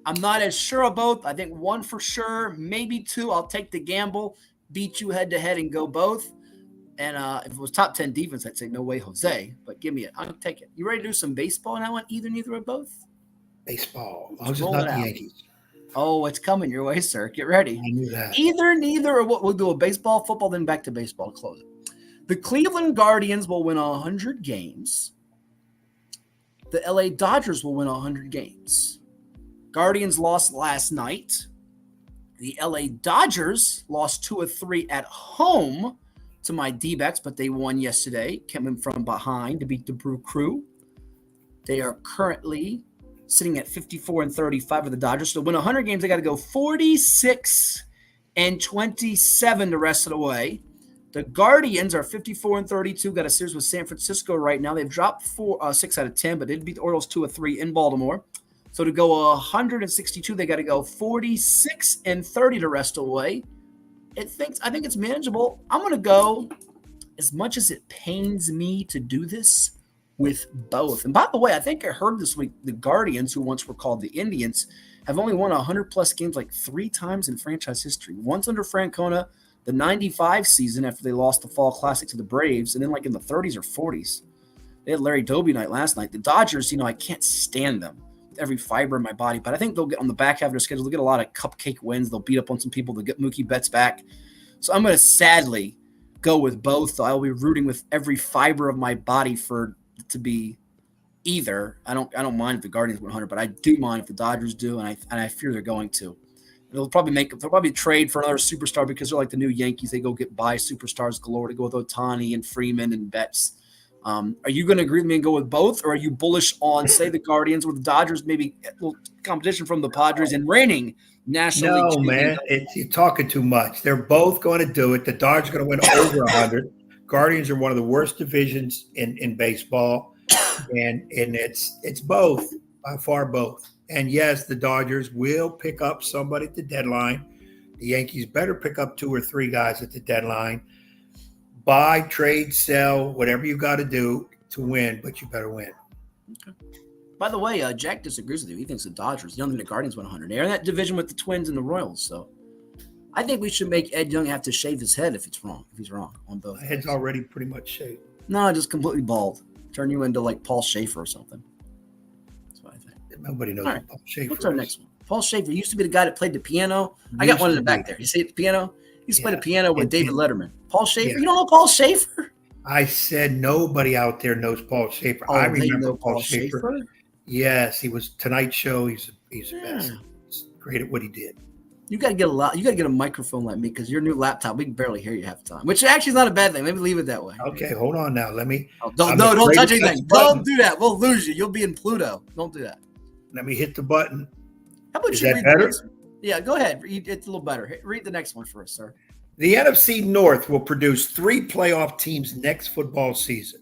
I'm not as sure of both. I think one for sure, maybe two. I'll take the gamble, beat you head-to-head and go both. And if it was top 10 defense, I'd say no way, Jose. But give me it. I'll take it. You ready to do some baseball now on either, neither, or both? Baseball. As long as it's not the Yankees. Oh, it's coming your way, sir. Get ready. I knew that. Either, neither, or what? We'll do a baseball, football, then back to baseball to close it. The Cleveland Guardians will win 100 games. The LA Dodgers will win 100 games. Guardians lost last night. The LA Dodgers lost 2 of 3 at home to my D-backs, but they won yesterday, coming from behind to beat the Brew Crew. They are currently sitting at 54-35 of the Dodgers. So to win 100 games, they got to go 46-27 the rest of the way. The Guardians are 54-32, got a series with San Francisco right now. They've dropped 6 out of 10, but they did beat the Orioles 2 of 3 in Baltimore. So to go 162, they got to go 46-30 the rest of the way. I think it's manageable. I'm going to go, as much as it pains me to do this, with both. And by the way, I think I heard this week the Guardians, who once were called the Indians, have only won 100-plus games like 3 times in franchise history. Once under Francona, the 95 season after they lost the Fall Classic to the Braves, and then like in the 30s or 40s. They had Larry Doby night last night. The Dodgers, I can't stand them. Every fiber in my body, but I think they'll get on the back half of their schedule. They'll get a lot of cupcake wins. They'll beat up on some people. They'll get Mookie Betts back. So I'm going to sadly go with both. I'll be rooting with every fiber of my body for it to be either. I don't mind if the Guardians win 100, but I do mind if the Dodgers do, and I fear they're going to. They'll probably trade for another superstar because they're like the new Yankees. They go get by superstars galore to go with Ohtani and Freeman and Betts. Are you going to agree with me and go with both, or are you bullish on, say, the Guardians or the Dodgers, maybe a little competition from the Padres and reigning National League champion? Man, you're talking too much. They're both going to do it. The Dodgers are going to win over 100. Guardians are one of the worst divisions in baseball, and it's both, by far both. And yes, the Dodgers will pick up somebody at the deadline. The Yankees better pick up 2 or 3 guys at the deadline. Buy, trade, sell, whatever you got to do to win, but you better win. Okay. By the way, Jack disagrees with you. He thinks the Dodgers, the Guardians won 100. They're in that division with the Twins and the Royals. So I think we should make Ed Young have to shave his head if he's wrong on both. My head's already pretty much shaved. No, just completely bald. Turn you into like Paul Schaefer or something. That's what I think. Nobody knows right. Paul Schaefer. What's our next one? Paul Schaefer used to be the guy that played the piano. I got one in the back there. You see the piano? He used to play the piano with David Letterman. Paul Schaefer. Yeah. You don't know Paul Schaefer? I said nobody out there knows Paul Schaefer. Oh, I remember Paul Schaefer. Yes, he was Tonight Show. He's the best. He's great at what he did. You got to get You got to get a microphone like me because your new laptop, we can barely hear you half the time. Which actually is not a bad thing. Maybe leave it that way. Okay, hold on now. Let me. Don't touch anything. Don't do that. We'll lose you. You'll be in Pluto. Don't do that. Let me hit the button. How about Is you that read better? the next one? Yeah, go ahead. It's a little better. Read the next one for us, sir. The NFC North will produce 3 playoff teams next football season.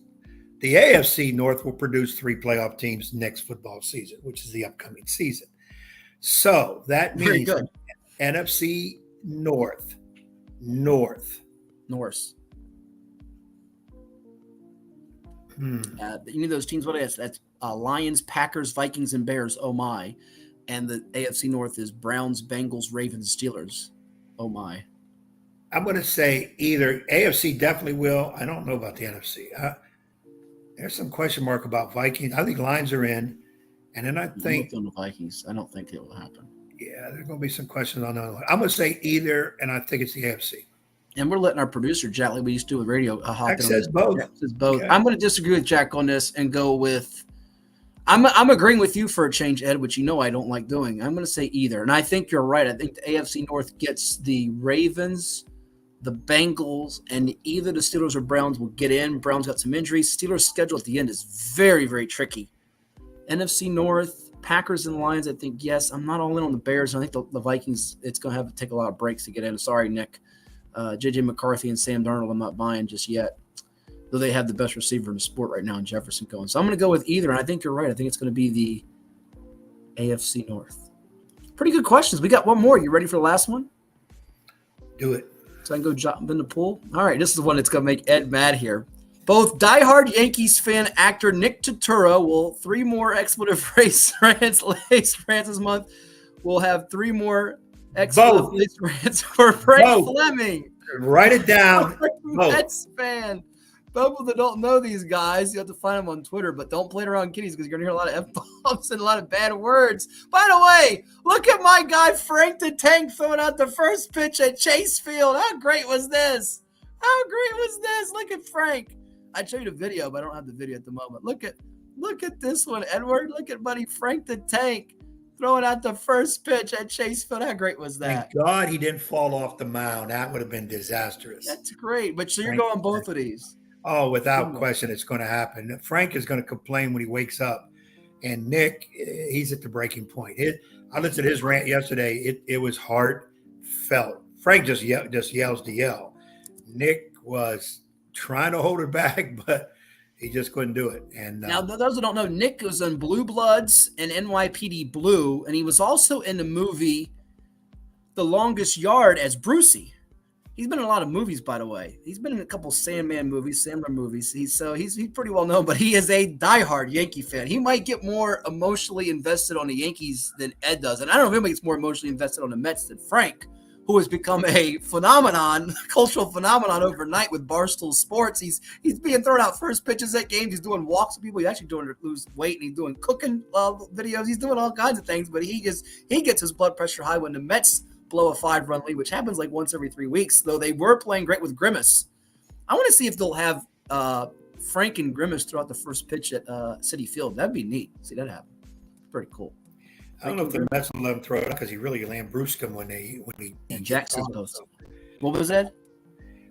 The AFC North will produce 3 playoff teams next football season, which is the upcoming season. So that Very means good. NFC North. Norse. Hmm. You need those teams. What is that's Lions, Packers, Vikings, and Bears. Oh my! And the AFC North is Browns, Bengals, Ravens, Steelers. Oh my! I'm going to say either AFC definitely will. I don't know about the NFC. There's some question mark about Vikings. I think Lions are in, and then I think on the Vikings. I don't think it will happen. Yeah, there's going to be some questions on that one. I'm going to say either, and I think it's the AFC. And we're letting our producer, Jack, like we used to do with radio, hop Jack in says on this. both. Jack says both. Okay. I'm going to disagree with Jack on this and go with I'm agreeing with you for a change, Ed, which you know I don't like doing. I'm going to say either. And I think you're right. I think the AFC North gets the Ravens, the Bengals, and either the Steelers or Browns will get in. Browns got some injuries. Steelers' schedule at the end is very, very tricky. NFC North, Packers and Lions, I think, yes. I'm not all in on the Bears. I think the Vikings, it's going to have to take a lot of breaks to get in. Sorry, Nick. J.J. McCarthy and Sam Darnold, I'm not buying just yet, though they have the best receiver in the sport right now in Jefferson Cohen. So I'm going to go with either, and I think you're right. I think it's going to be the AFC North. Pretty good questions. We got one more. You ready for the last one? Do it. So I can go jump in the pool? All right, this is the one that's going to make Ed mad here. Both diehard Yankees fan actor Nick Turturro will 3 more expletive phrase rants this month. We'll have 3 more expletive rants for Frank Fleming. Write it down. Mets fan. People that don't know these guys, you have to find them on Twitter, but don't play it around kiddies because you're going to hear a lot of F-bombs and a lot of bad words. By the way, look at my guy Frank the Tank throwing out the first pitch at Chase Field. How great was this? Look at Frank. I'd show you the video, but I don't have the video at the moment. Look at this one, Edward. Look at buddy Frank the Tank throwing out the first pitch at Chase Field. How great was that? Thank God he didn't fall off the mound. That would have been disastrous. That's great. But so you're going both of these. Oh, without question, it's going to happen. Frank is going to complain when he wakes up. And Nick, he's at the breaking point. I listened to his rant yesterday. It was heartfelt. Frank just yells to yell. Nick was trying to hold it back, but he just couldn't do it. And now, those who don't know, Nick was in Blue Bloods and NYPD Blue, and he was also in the movie The Longest Yard as Brucey. He's been in a lot of movies, by the way. He's been in a couple Sandler movies. He's pretty well known, but he is a diehard Yankee fan. He might get more emotionally invested on the Yankees than Ed does, and I don't know if anybody gets more emotionally invested on the Mets than Frank, who has become a cultural phenomenon overnight with Barstool Sports. He's being thrown out first pitches at games. He's doing walks with people. He's actually doing to lose weight, and he's doing cooking videos. He's doing all kinds of things, but he gets his blood pressure high when the Mets blow a 5-run lead, which happens like once every 3 weeks, though they were playing great with Grimace. I want to see if they'll have Frank and Grimace throw out the first pitch at Citi Field. That'd be neat. See that happen. Pretty cool. I don't know if the Mets will let him throw it because he really lambrused him when he Jack says both. What was that?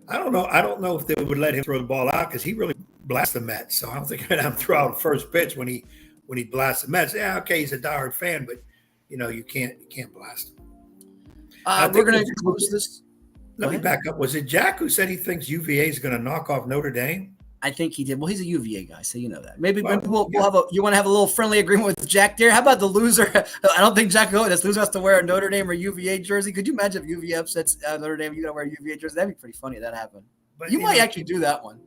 I don't know. I don't know if they would let him throw the ball out because he really blasted the Mets. So I don't think they're gonna have him throw out the first pitch when he blasts the Mets. Yeah, okay, he's a diehard fan, but you can't blast him. We're going to close this. Let me back up. Was it Jack who said he thinks UVA is going to knock off Notre Dame? I think he did. Well, he's a UVA guy, so you know that. Maybe we'll have you want to have a little friendly agreement with Jack there? How about the loser? I don't think Jack this loser has to wear a Notre Dame or UVA jersey. Could you imagine if UVA upsets Notre Dame? You got to wear a UVA jersey. That'd be pretty funny if that happened. But you might actually do that one.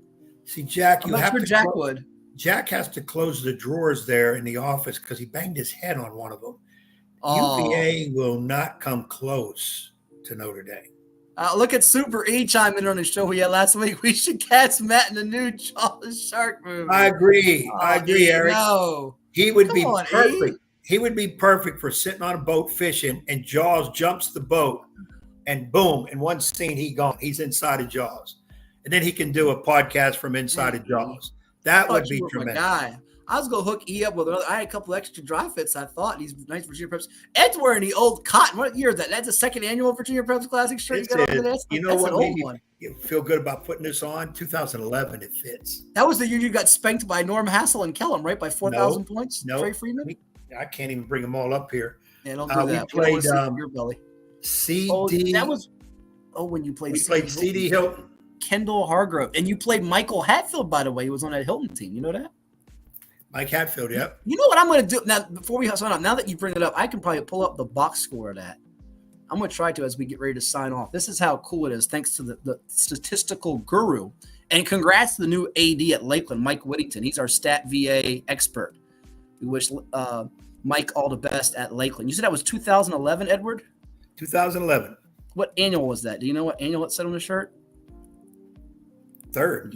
See, Jack, Jack would. Jack has to close the drawers there in the office because he banged his head on one of them. UVA will not come close to Notre Dame. Look at Super E chime in on the show we had last week. We should cast Matt in the new Jaws Shark movie. I agree, Eric. No. He would be perfect. He would be perfect for sitting on a boat fishing, and Jaws jumps the boat, and boom, in one scene he's inside of Jaws, and then he can do a podcast from inside of Jaws. That would be tremendous. Guy. I was going to hook E up with another. I had a couple extra dry fits, I thought. These nice Virginia Preps. Ed's wearing the old cotton. What year is that? That's a second annual Virginia Preps Classic shirt you got over this? You know what made you feel good about putting this on? 2011, it fits. That was the year you got spanked by Norm Hassel and Kellum, right? By 4,000 points? No. Trey Freeman? I can't even bring them all up here. Yeah, don't do that. We played your belly. CD. That was when you played. We played CD Hilton. Kendall Hargrove, and you played Michael Hatfield. By the way, he was on that Hilton team. You know that? Mike Hatfield. Yep. You know what I'm going to do now? Before we sign off, now that you bring it up, I can probably pull up the box score of that. I'm going to try to as we get ready to sign off. This is how cool it is, thanks to the statistical guru. And congrats to the new AD at Lakeland, Mike Whittington. He's our stat VA expert. We wish Mike all the best at Lakeland. You said that was 2011, Edward? 2011. What annual was that? Do you know what annual it said on the shirt? Third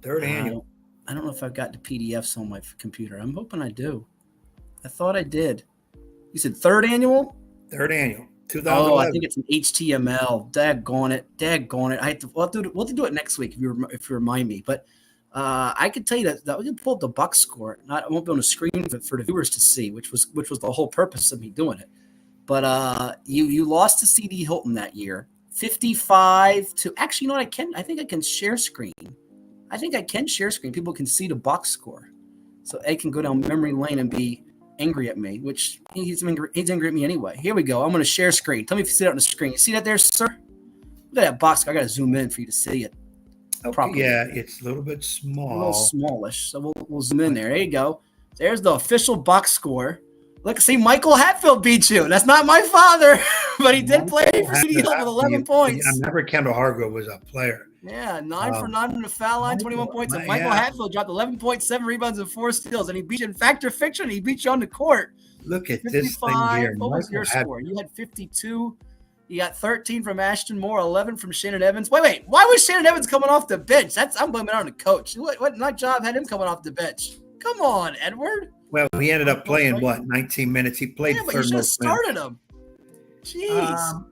annual. I don't know if I've got the PDFs on my computer. I'm hoping I do. I thought I did. You said third annual? Third annual. 2011. Oh, I think it's an HTML. Daggone it. We'll have to do it next week if you remind me. But I could tell you that we can pull up the box score. I won't be on the screen for the viewers to see, which was the whole purpose of me doing it. But you lost to CD Hilton that year, 55 to. Actually, you know what? I think I can share screen. People can see the box score, so they can go down memory lane and be angry at me, which he's angry at me anyway. Here we go. I'm going to share screen. Tell me if you see that on the screen. You see that there, sir? Look at that box score. I got to zoom in for you to see it. Okay, yeah, it's a little bit small. A little smallish. So we'll zoom in there. There you go. There's the official box score. Look, see, Michael Hatfield beat you. That's not my father, but he did play for CD Hilton with 11 points. I remember Kendall Hargrove was a player. Yeah, 9 for 9 on the foul line, 21 points. And Michael Hatfield dropped 11.7 rebounds and 4 steals, and he beat you in fact or fiction. He beat you on the court. Look at this thing here. What was your score? You had 52. You got 13 from Ashton Moore, 11 from Shannon Evans. Wait. Why was Shannon Evans coming off the bench? I'm blaming it on the coach. What job had him coming off the bench? Come on, Edward. Well, he ended up playing 19 minutes. He played. Yeah, but you should have started him. Jeez.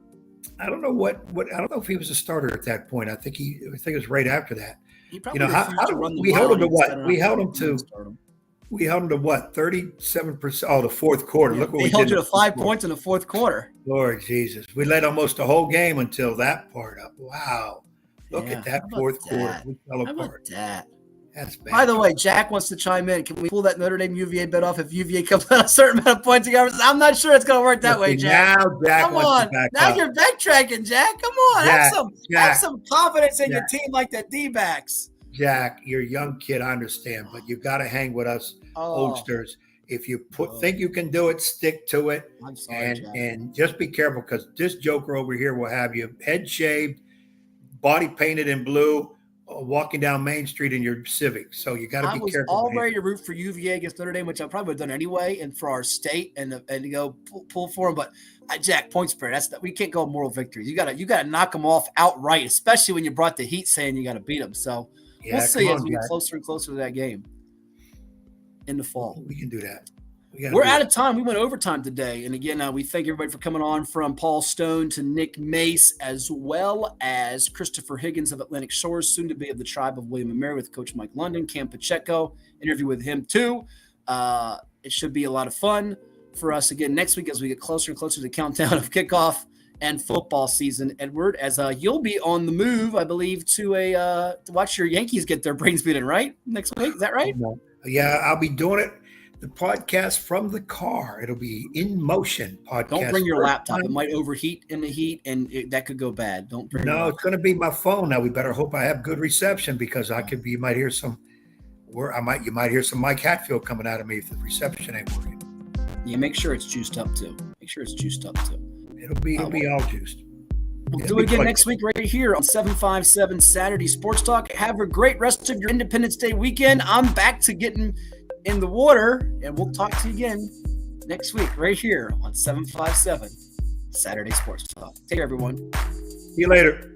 I don't know I don't know if he was a starter at that point. I think it was right after that. He probably we held him to what? We held him to what? 37%. Oh, the fourth quarter. Look what we did. They held you to 5 points in the fourth quarter. Lord Jesus. We led almost the whole game until that part up. Wow. Look at that fourth quarter. We fell apart. How about that? That's bad. By the way, Jack wants to chime in. Can we pull that Notre Dame UVA bet off if UVA comes out a certain amount of points? I'm not sure it's going to work that way, Jack. Now Jack come on. Now you're backtracking, Jack. Come on. Have some confidence in your team like the D-backs. Jack, you're a young kid, I understand, but you've got to hang with us oldsters. If you think you can do it, stick to it. I'm sorry, and just be careful, because this joker over here will have you head shaved, body painted in blue, walking down Main Street in your Civic. So you got to be careful. I was all ready to root for UVA against Notre Dame, which I probably would have done anyway, and for our state and to go pull for them. But Jack, point spread. We can't go moral victories. You got to knock them off outright, especially when you brought the heat saying you got to beat them. So we'll see as we get closer and closer to that game in the fall. We can do that. We're out of time. We went overtime today. And again, we thank everybody for coming on, from Paul Stone to Nick Mace, as well as Christopher Higgins of Atlantic Shores, soon to be of the tribe of William and Mary, with Coach Mike London, Cam Pacheco, interview with him too. It should be a lot of fun for us again next week as we get closer and closer to the countdown of kickoff and football season, Edward, as you'll be on the move, I believe, to watch your Yankees get their brains beaten, right? Next week. Is that right? Yeah, I'll be doing it. The podcast from the car. It'll be in motion podcast. Don't bring your laptop. It might overheat in the heat, and that could go bad. Don't bring. No, it's going to be my phone. Now we better hope I have good reception, because you might hear some. You might hear some Mike Hatfield coming out of me if the reception ain't working. Yeah, make sure it's juiced up too. It'll be all juiced. We'll do it again next week right here on 757 Saturday Sports Talk. Have a great rest of your Independence Day weekend. I'm back to getting in the water, and we'll talk to you again next week right here on 757 Saturday Sports Talk. Take care, everyone. See you later.